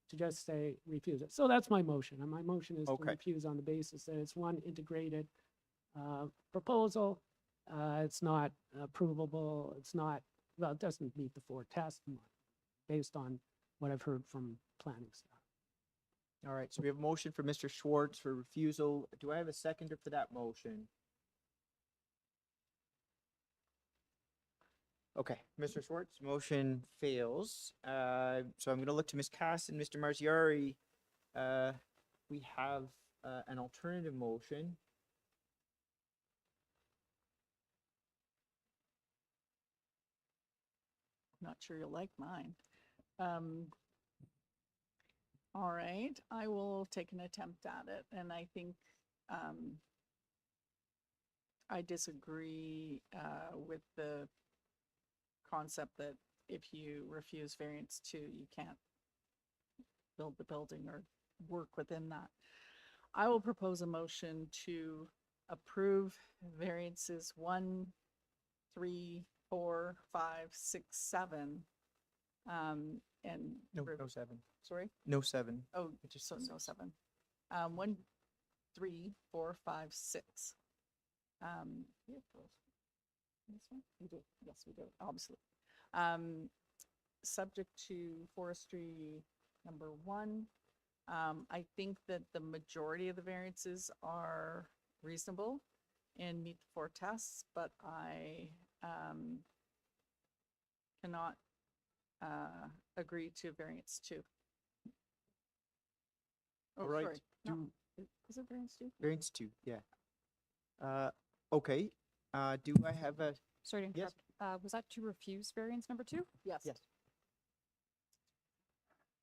to just say refuse it. So that's my motion, and my motion is to Okay. refuse on the basis that it's one integrated proposal. It's not provable. It's not, well, it doesn't meet the 4 tests based on what I've heard from planning staff. All right, so we have a motion for Mr. Schwartz for refusal. Do I have a seconder for that motion? Okay, Mr. Schwartz, motion fails. So I'm going to look to Ms. Cass and Mr. Marziari. We have an alternative motion. Not sure you'll like mine. All right, I will take an attempt at it, and I think I disagree with the concept that if you refuse variance 2, you can't build the building or work within that. I will propose a motion to approve variances 1, 3, 4, 5, 6, 7. And No 7. sorry? No 7. Oh, It just so says no 6. 7. 1, 3, 4, 5, 6. We have those. This one? We do. Yes, we do. Obviously. Subject to forestry number 1. I think that the majority of the variances are reasonable and meet the 4 tests, but I cannot agree to variance 2. Oh, All right, sorry. No, is it variance 2? Variance 2, yeah. Okay, do I have a, Sorry to Yes. interrupt. Was that to refuse variance number 2? Yes. yes.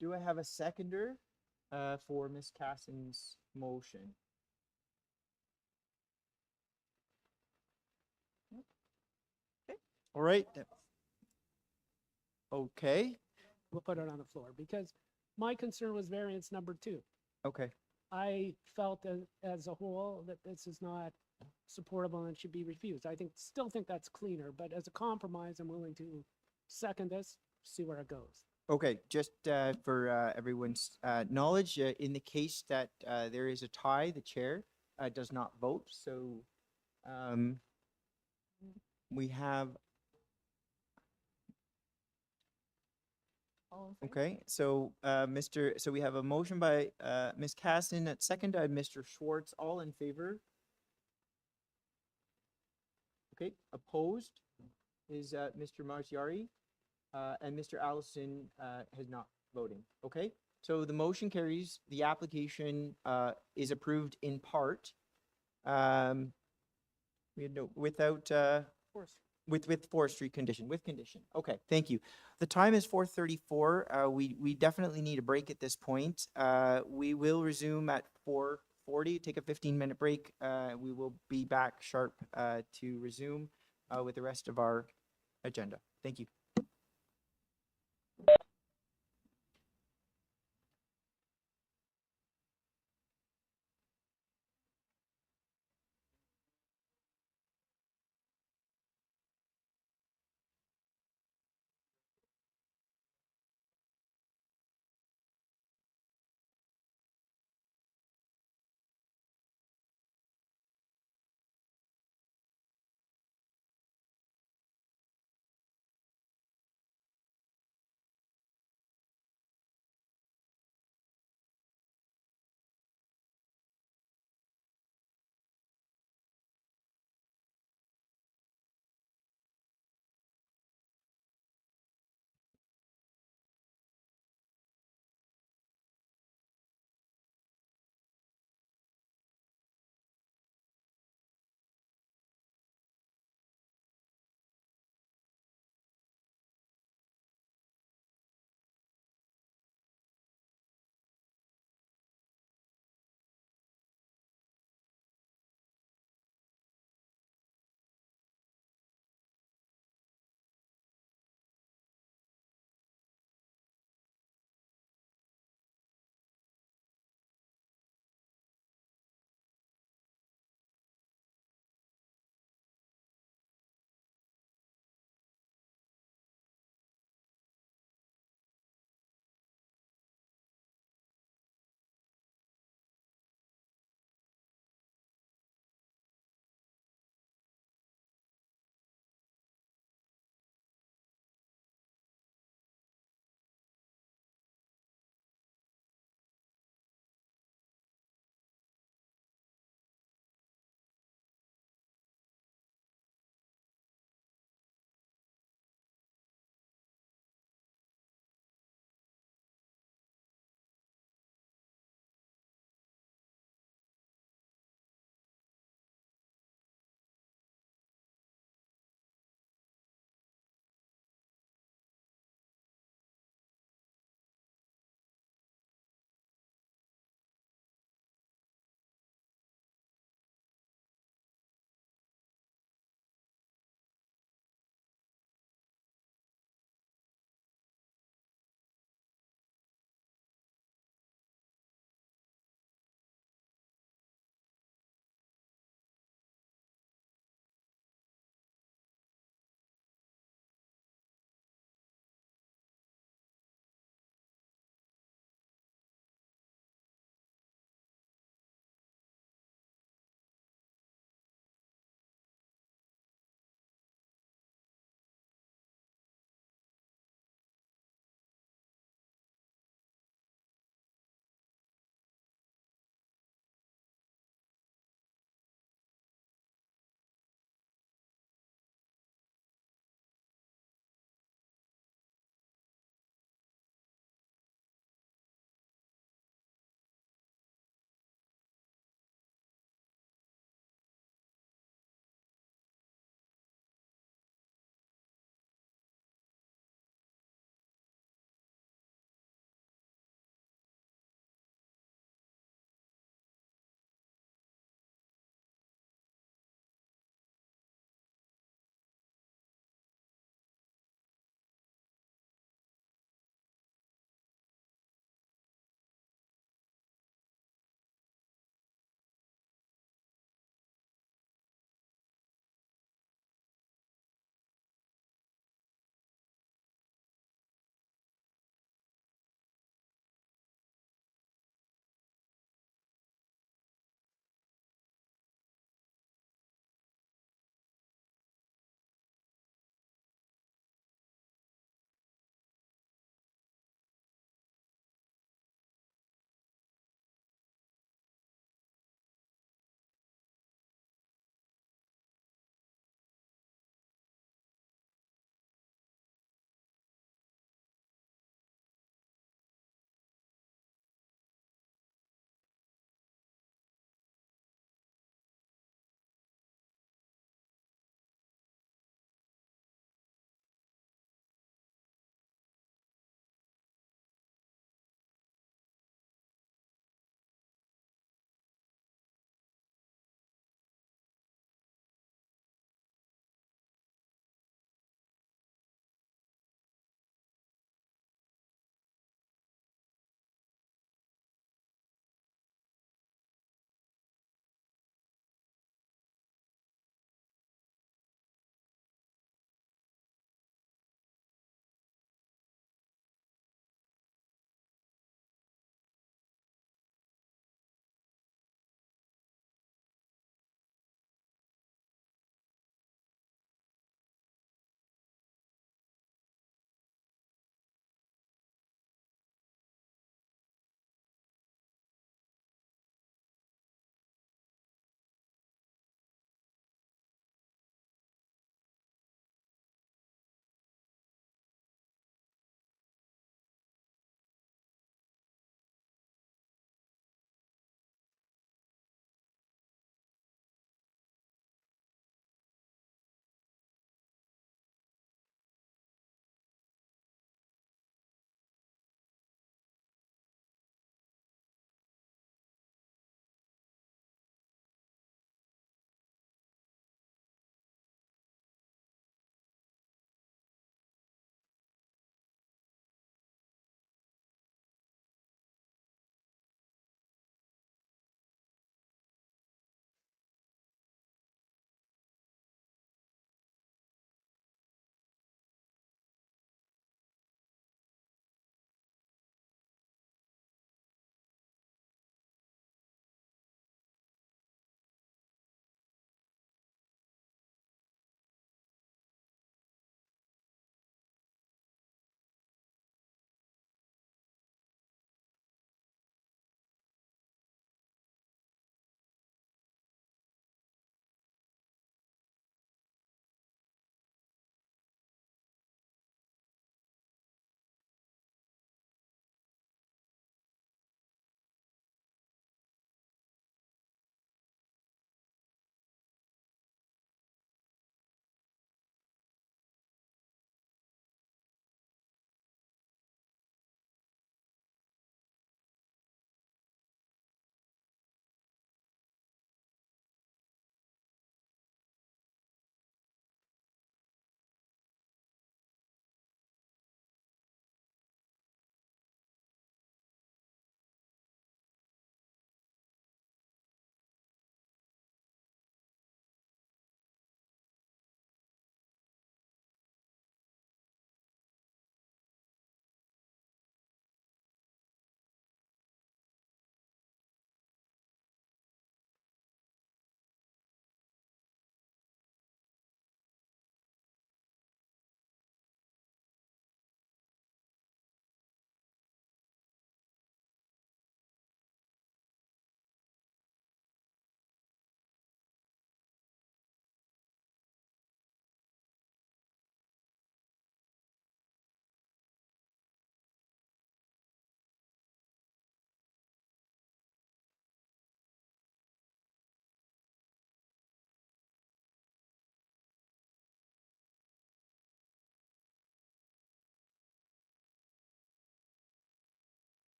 Do I have a seconder for Ms. Cassin's motion? Okay. All right. Okay, We'll put it on the floor because my concern was variance number 2. okay. I felt as a whole that this is not supportable and should be refused. Still think that's cleaner, but as a compromise, I'm willing to second this, see where it goes. Okay, just for everyone's knowledge, in the case that there is a tie, the chair does not vote. So we have, All in favor? okay, so so we have a motion by Ms. Cassin, at second by Mr. Schwartz, all in favor? Okay, opposed is Mr. Marziari, and Mr. Allison has not voting. Okay, so the motion carries. The application is approved in part. We had no without with forestry condition, with condition. Okay, thank you. The time is 4:34. We definitely need a break at this point. We will resume at 4:40. 12:40. Take a 15-minute break. We will be back sharp to resume with the rest of our agenda. Thank you.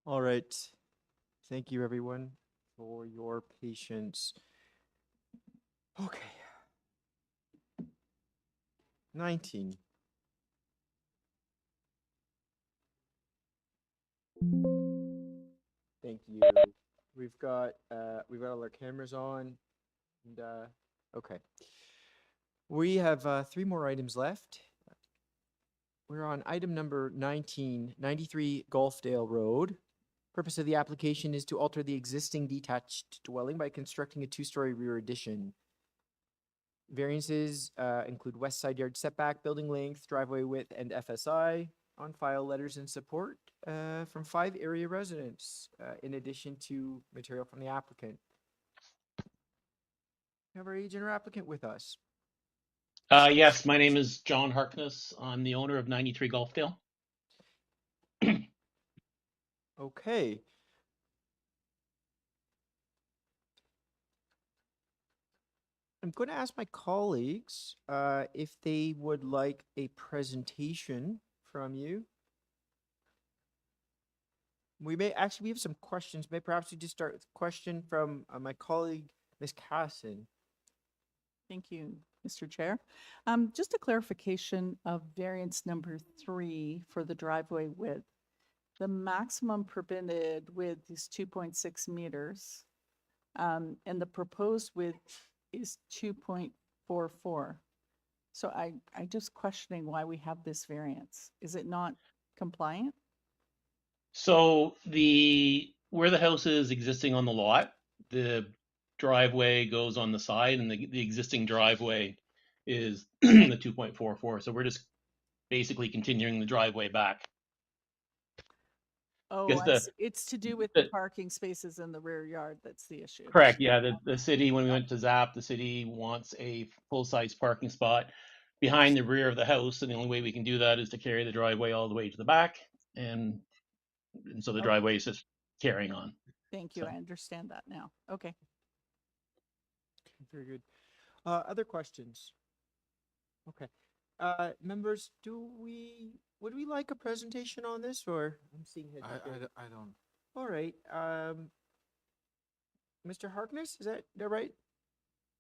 All right. Thank you, everyone, for your patience. Okay. 19. Thank you. We've got all our cameras on, and okay. We have 3 more items left. We're on item number 19, 93 Golfdale Road. Purpose of the application is to alter the existing detached dwelling by constructing a 2-story rear addition. Variances include west side yard setback, building length, driveway width, and FSI. On file letters in support from 5 area residents, in addition to material from the applicant. We have our agent or applicant with us. Yes, my name is John Harkness. I'm the owner of 93 Golfdale. Okay. I'm going to ask my colleagues if they would like a presentation from you. We have some questions. Perhaps we just start with a question from my colleague, Ms. Casson. Thank you, Mr. Chair. Just a clarification of variance number 3 for the driveway width. The maximum permitted width is 2.6 meters, and the proposed width is 2.44. So I just questioning why we have this variance. Is it not compliant? So where the house is existing on the lot, the driveway goes on the side, and the existing driveway is the 2.44. So we're just basically continuing the driveway back. Oh, Guess the- it's to do with the parking spaces in the rear yard. That's the issue. Correct. Yeah, the city, when we went to ZAP, the city wants a full-size parking spot behind the rear of the house, and the only way we can do that is to carry the driveway all the way to the back, and so the Okay. driveway is just carrying on. Thank you. So- I understand that now. Okay. Very good. Other questions? Okay. Members, would we like a presentation on this, or I'm seeing heads up there. I don't. All right. Mr. Harkness, is that right?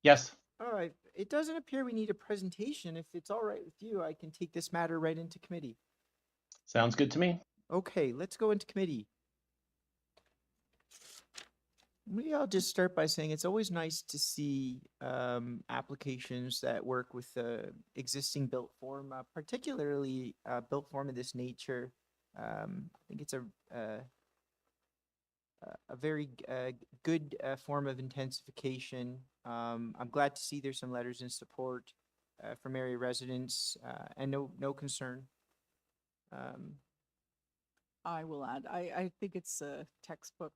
Yes. All right. It doesn't appear we need a presentation. If it's all right with you, I can take this matter right into committee. Sounds good to me. Okay, let's go into committee. Maybe I'll just start by saying it's always nice to see applications that work with the existing built form, particularly built form of this nature. I think it's a very good form of intensification. I'm glad to see there's some letters in support from area residents and no concern. I will add, I think it's a textbook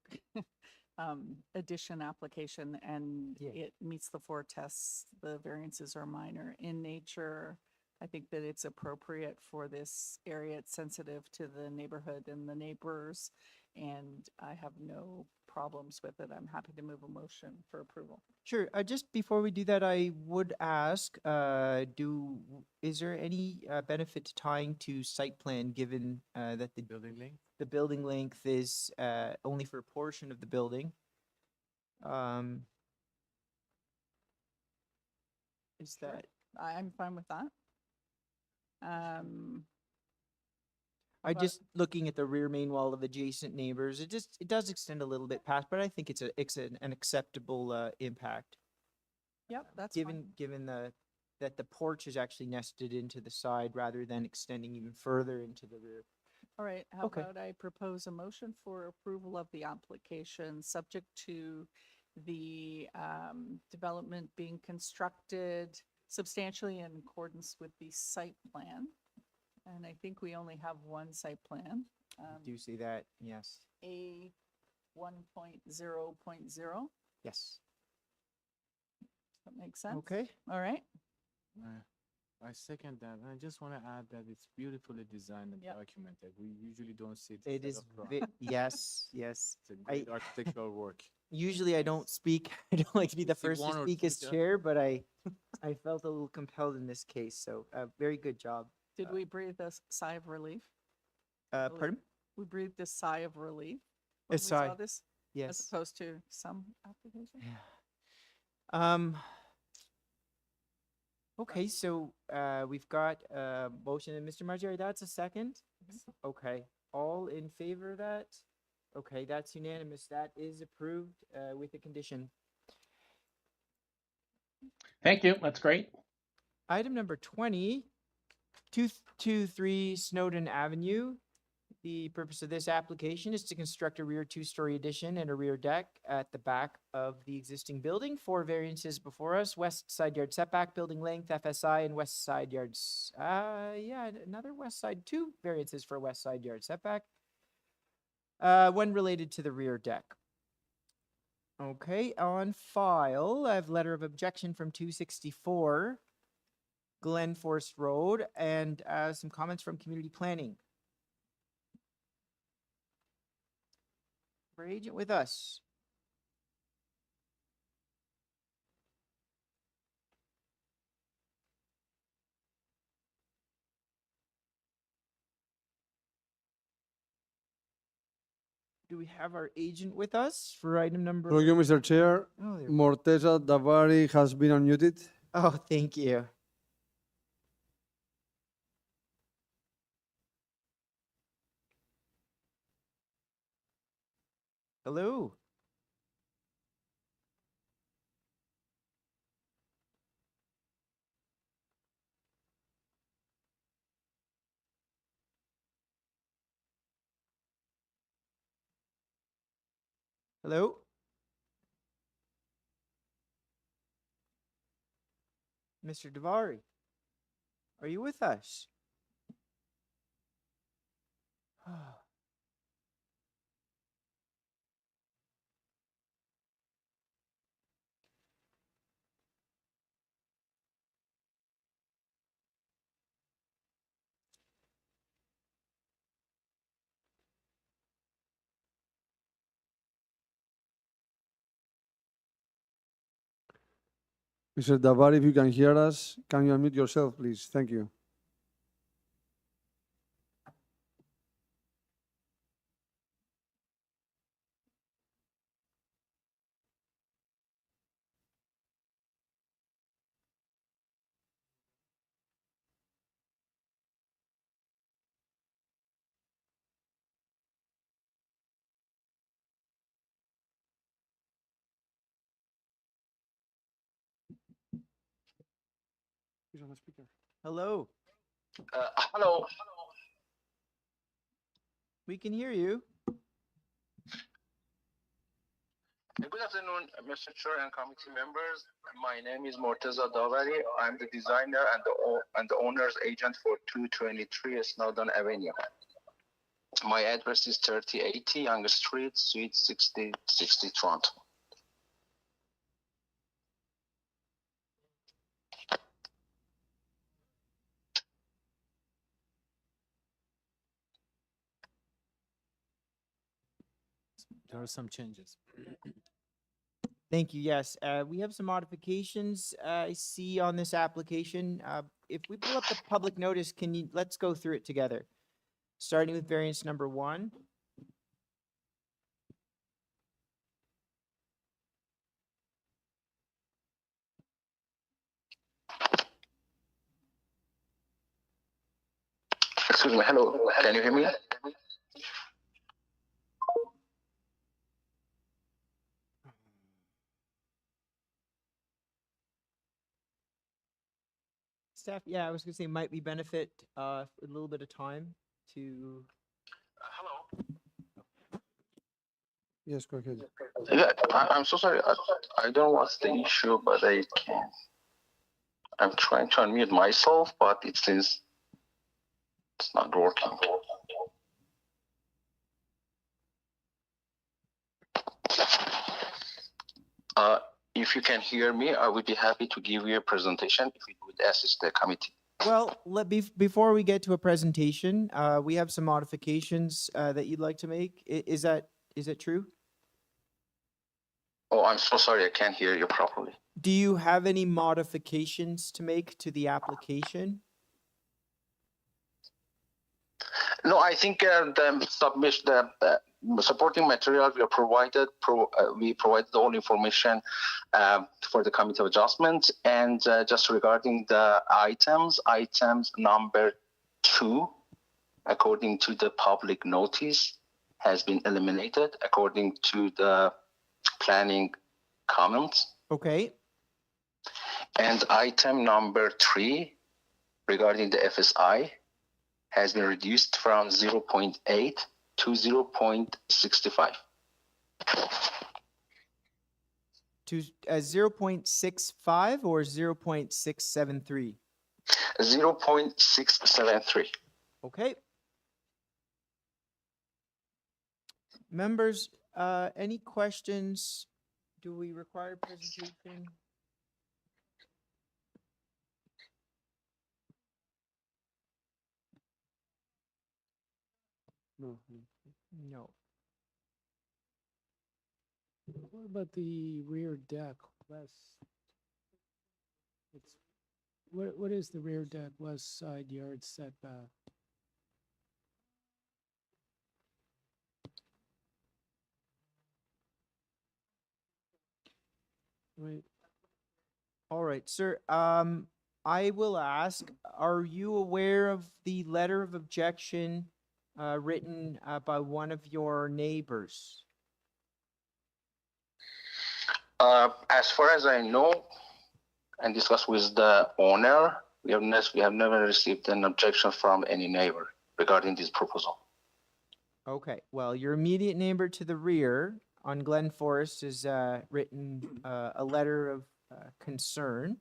addition application, and it meets the 4 tests. The variances are minor in nature. I think that it's appropriate for this area. It's sensitive to the neighborhood and the neighbors, and I have no problems with it. I'm happy to move a motion for approval. Sure. Just before we do that, I would ask, is there any benefit to tying to site plan, given that the building length is only for a portion of the building? Is Sure. that? I'm fine with that. I But- just looking at the rear main wall of adjacent neighbors. It does extend a little bit past, but I think it's an acceptable impact. Yep, that's Given that the porch is actually nested into the side rather than extending even further into the rear. All right, how Okay. about I propose a motion for approval of the application, subject to the development being constructed substantially in accordance with the site plan. And I think we only have one site plan, Do you see that? Yes. A 1.0.0. Yes. That makes sense? Okay. All right. I second that. And I just want to add that it's beautifully designed and documented. We usually don't see this It type is. of drawing. Yes. Yes. It's a great architectural work. Usually I don't speak. I don't like to be the See first to one or speak two, as yeah. chair, but I felt a little compelled in this case. So very good job. Did we breathe a sigh of relief? Pardon? We breathed a sigh of relief. when we saw Aside, this, as yes. opposed to some applications? Um, okay, so, we've got a motion, and Mr. Margeri, that's a second? Okay, all in favor of that? Okay, that's unanimous. That is approved, with a condition. Thank you. That's great. Item number 20, 223 Snowden Avenue. The purpose of this application is to construct a rear two-story addition and a rear deck at the back of the existing building. 4 variances before us: west side yard setback, building length, FSI, and west side yards. Yeah, another west side, 2 variances for west side yard setback. One related to the rear deck. Okay, on file, I have letter of objection from 264 Glen Forest Road, and some comments from community planning. Our agent with us. Do we have our agent with us for item number? Through you, Mr. Chair, Oh, there- Morteza Davari has been unmuted. Oh, thank you. Hello. Hello. Mr. Davari, are you with us? Mr. Davari, if you can hear us, can you unmute yourself, please? Thank you. He's on the speaker. Hello. Hello. We can hear you. Good afternoon, Mr. Chair and committee members. My name is Morteza Davari. I'm the designer and the owner's agent for 223 Snowden Avenue. My address is 3080 Young Street, Suite 6060, Toronto. There are some changes. Thank you. Yes, we have some modifications I see on this application. If we pull up the public notice, let's go through it together. Starting with variance number 1. Excuse me, hello, can you hear me? Staff, yeah, I was gonna say might we benefit a little bit of time to. Yes, go ahead. Yeah, I'm so sorry. I don't know what's the issue, but I can't. I'm trying to unmute myself, but it says it's not working. If you can hear me, I would be happy to give you a presentation if it would assist the committee. Well, before we get to a presentation, we have some modifications that you'd like to make. Is that true? Oh, I'm so sorry. I can't hear you properly. Do you have any modifications to make to the application? No, I think the supporting material we are we provided all information for the committee of adjustment. And just regarding the items number 2, according to the public notice, has been eliminated according to the planning comments. Okay. And item number 3, regarding the FSI, has been reduced from 0.8 to 0.65. To 0.65 or 0.673? 0.673. Okay. Members, any questions? Do we require presentation? No. What about the rear deck west? It's, what is the rear deck west side yard setback? Right. All right, sir. I will ask, are you aware of the letter of objection written by one of your neighbors? As far as I know, and discussed with the owner, we have never received an objection from any neighbor regarding this proposal. Okay, well, your immediate neighbor to the rear on Glen Forest has written a letter of concern.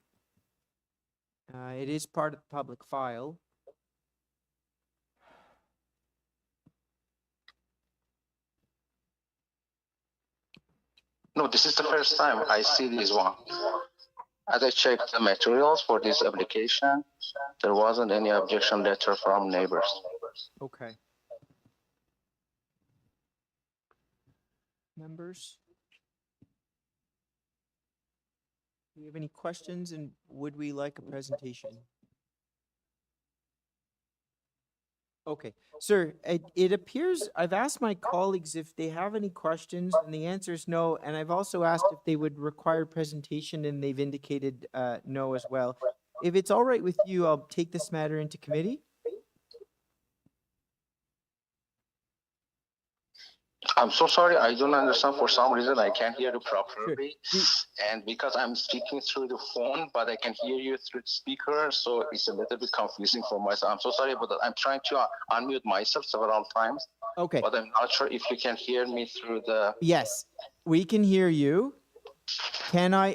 It is part of the public file. No, this is the first time I see this one. As I checked the materials for this application, there wasn't any objection letter from neighbors. Okay. Members? Do you have any questions, and would we like a presentation? Okay, sir, it appears I've asked my colleagues if they have any questions, and the answer is no. And I've also asked if they would require presentation, and they've indicated no as well. If it's all right with you, I'll take this matter into committee. I'm so sorry, I don't understand. For some reason, I can't hear you properly. Sure. And because I'm speaking through the phone, but I can hear you through the speaker, so it's a little bit confusing for myself. I'm so sorry about that. I'm trying to unmute myself several times. Okay. But I'm not sure if you can hear me through the... Yes, we can hear you. Can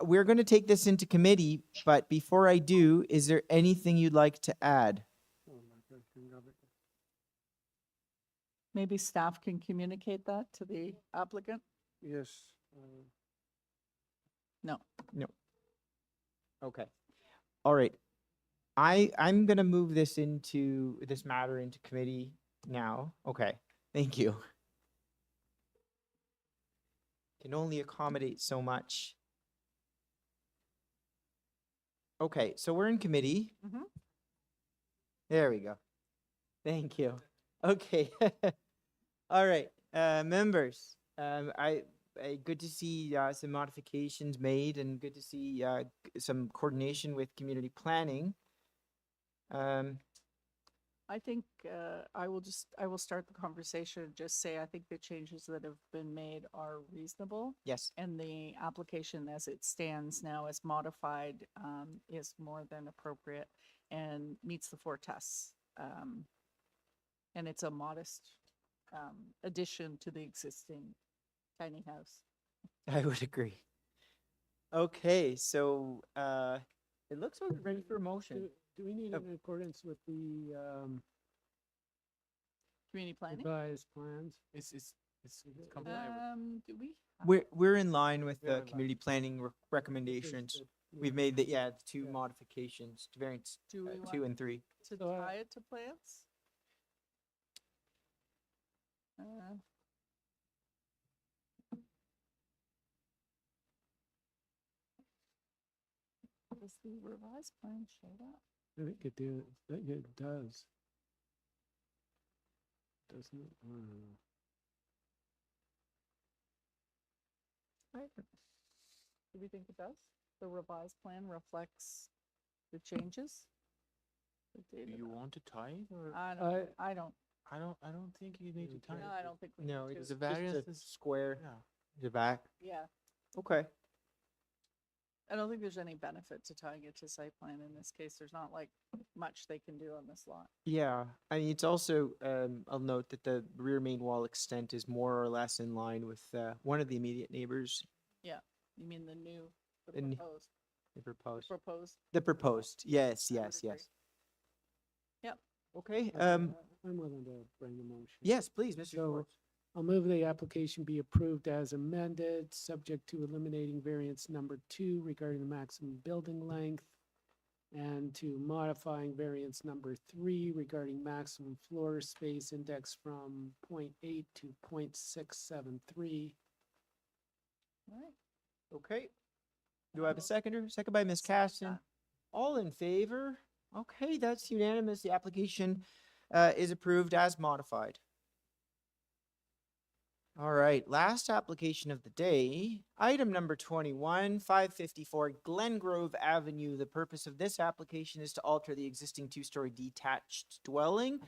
we're going to take this into committee, but before I do, is there anything you'd like to add? Maybe staff can communicate that to the applicant? Yes. No. No. Okay. All right. I'm gonna move this matter into committee now. Okay. Thank you. Can only accommodate so much. Okay, so we're in committee. Mhm. There we go. Thank you. Okay. All right, members. Good to see some modifications made, and good to see some coordination with community planning. I think I will start the conversation and just say I think the changes that have been made are reasonable. Yes. And the application as it stands now as modified is more than appropriate and meets the 4 tests. And it's a modest addition to the existing tiny house. I would agree. Okay, so it looks like we're ready for a motion. Do we need in accordance with the Community planning? revised plans? It's compliant Do we? We're in line with We're the in community planning recommendations. We've made the 2 modifications, variants Do we 2 want and 3. to tie it to plants? Does the revised plan show that? I think it do. I think it does. Doesn't it? I don't know. Do we think it does? The revised plan reflects the changes? The Do data you that- want to tie it or? I don't, I don't, I don't think you need to tie no, it. I don't think we No, need it's to. The just variance a is- square, Yeah. the back. Yeah, Okay. I don't think there's any benefit to tying it to site plan in this case. There's not like much they can do on this lot. Yeah, I mean, it's also, I'll note that the rear main wall extent is more or less in line with, one of the immediate neighbors, Yeah, you mean the new, the The new- proposed, the proposed. proposed? The proposed, yes, I would yes, agree. yes. Yep. Okay, I'm willing to bring the motion. yes, please, Mr. So Schwartz. I'll move the application be approved as amended, subject to eliminating variance number 2 regarding the maximum building length and to modifying variance number 3 regarding maximum floor space index from 0.8 to 0.673. All right. Okay. Do I have a seconder? Second by Ms. Caston. All in favor? Okay, that's unanimous. The application is approved as modified. All right, last application of the day, item number 21, 554 Glengrove Avenue. The purpose of this application is to alter the existing two-story detached dwelling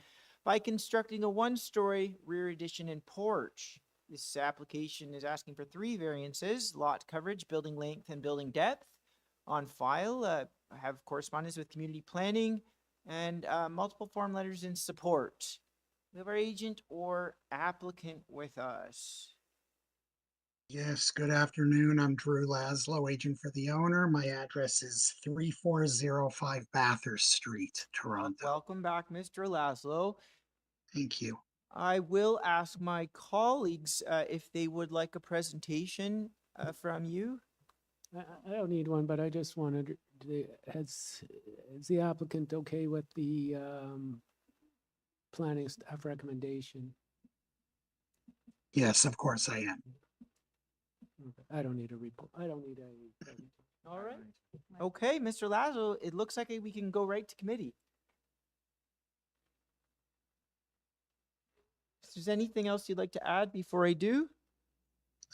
by constructing a one-story rear addition and porch. This application is asking for 3 variances: lot coverage, building length, and building depth. On file, I have correspondence with community planning and multiple form letters in support. We have our agent or applicant with us. Yes, good afternoon. I'm Drew Laszlo, agent for the owner. My address is 3405 Bathurst Street, Toronto. Welcome back, Mr. Laszlo. Thank you. I will ask my colleagues if they would like a presentation from you. I don't need one, but I just wanted, is the applicant okay with the planning staff recommendation? Yes, of course I am. I don't need a report. I don't need a. All right. Okay, Mr. Laszlo, it looks like we can go right to committee. Is there anything else you'd like to add before I do?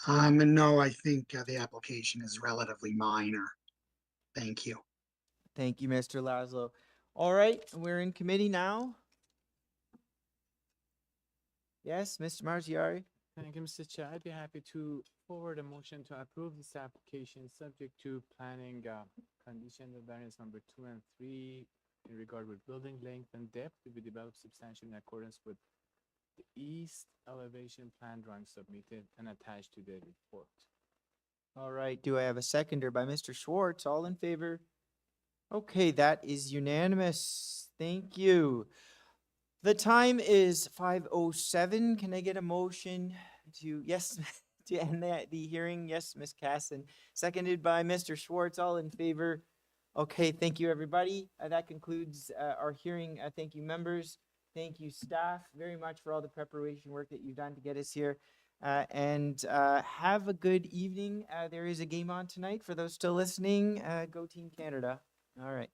No, I think the application is relatively minor. Thank you. Thank you, Mr. Laszlo. All right, we're in committee now. Yes, Mr. Marziari? Thank you, Mr. Chair. I'd be happy to forward a motion to approve this application subject to planning condition of variance number 2 and 3 in regard with building length and depth to be developed substantially in accordance with the east elevation plan drawing submitted and attached to the report. All right, do I have a seconder by Mr. Schwartz? All in favor? Okay, that is unanimous. Thank you. The time is 5:07. Can I get a motion to, yes, to end the hearing? Yes, Ms. Casson. Seconded by Mr. Schwartz. All in favor? Okay, thank you, everybody. That concludes our hearing. Thank you, members. Thank you, staff, very much for all the preparation work that you've done to get us here. And have a good evening. There is a game on tonight. For those still listening, go Team Canada. All right.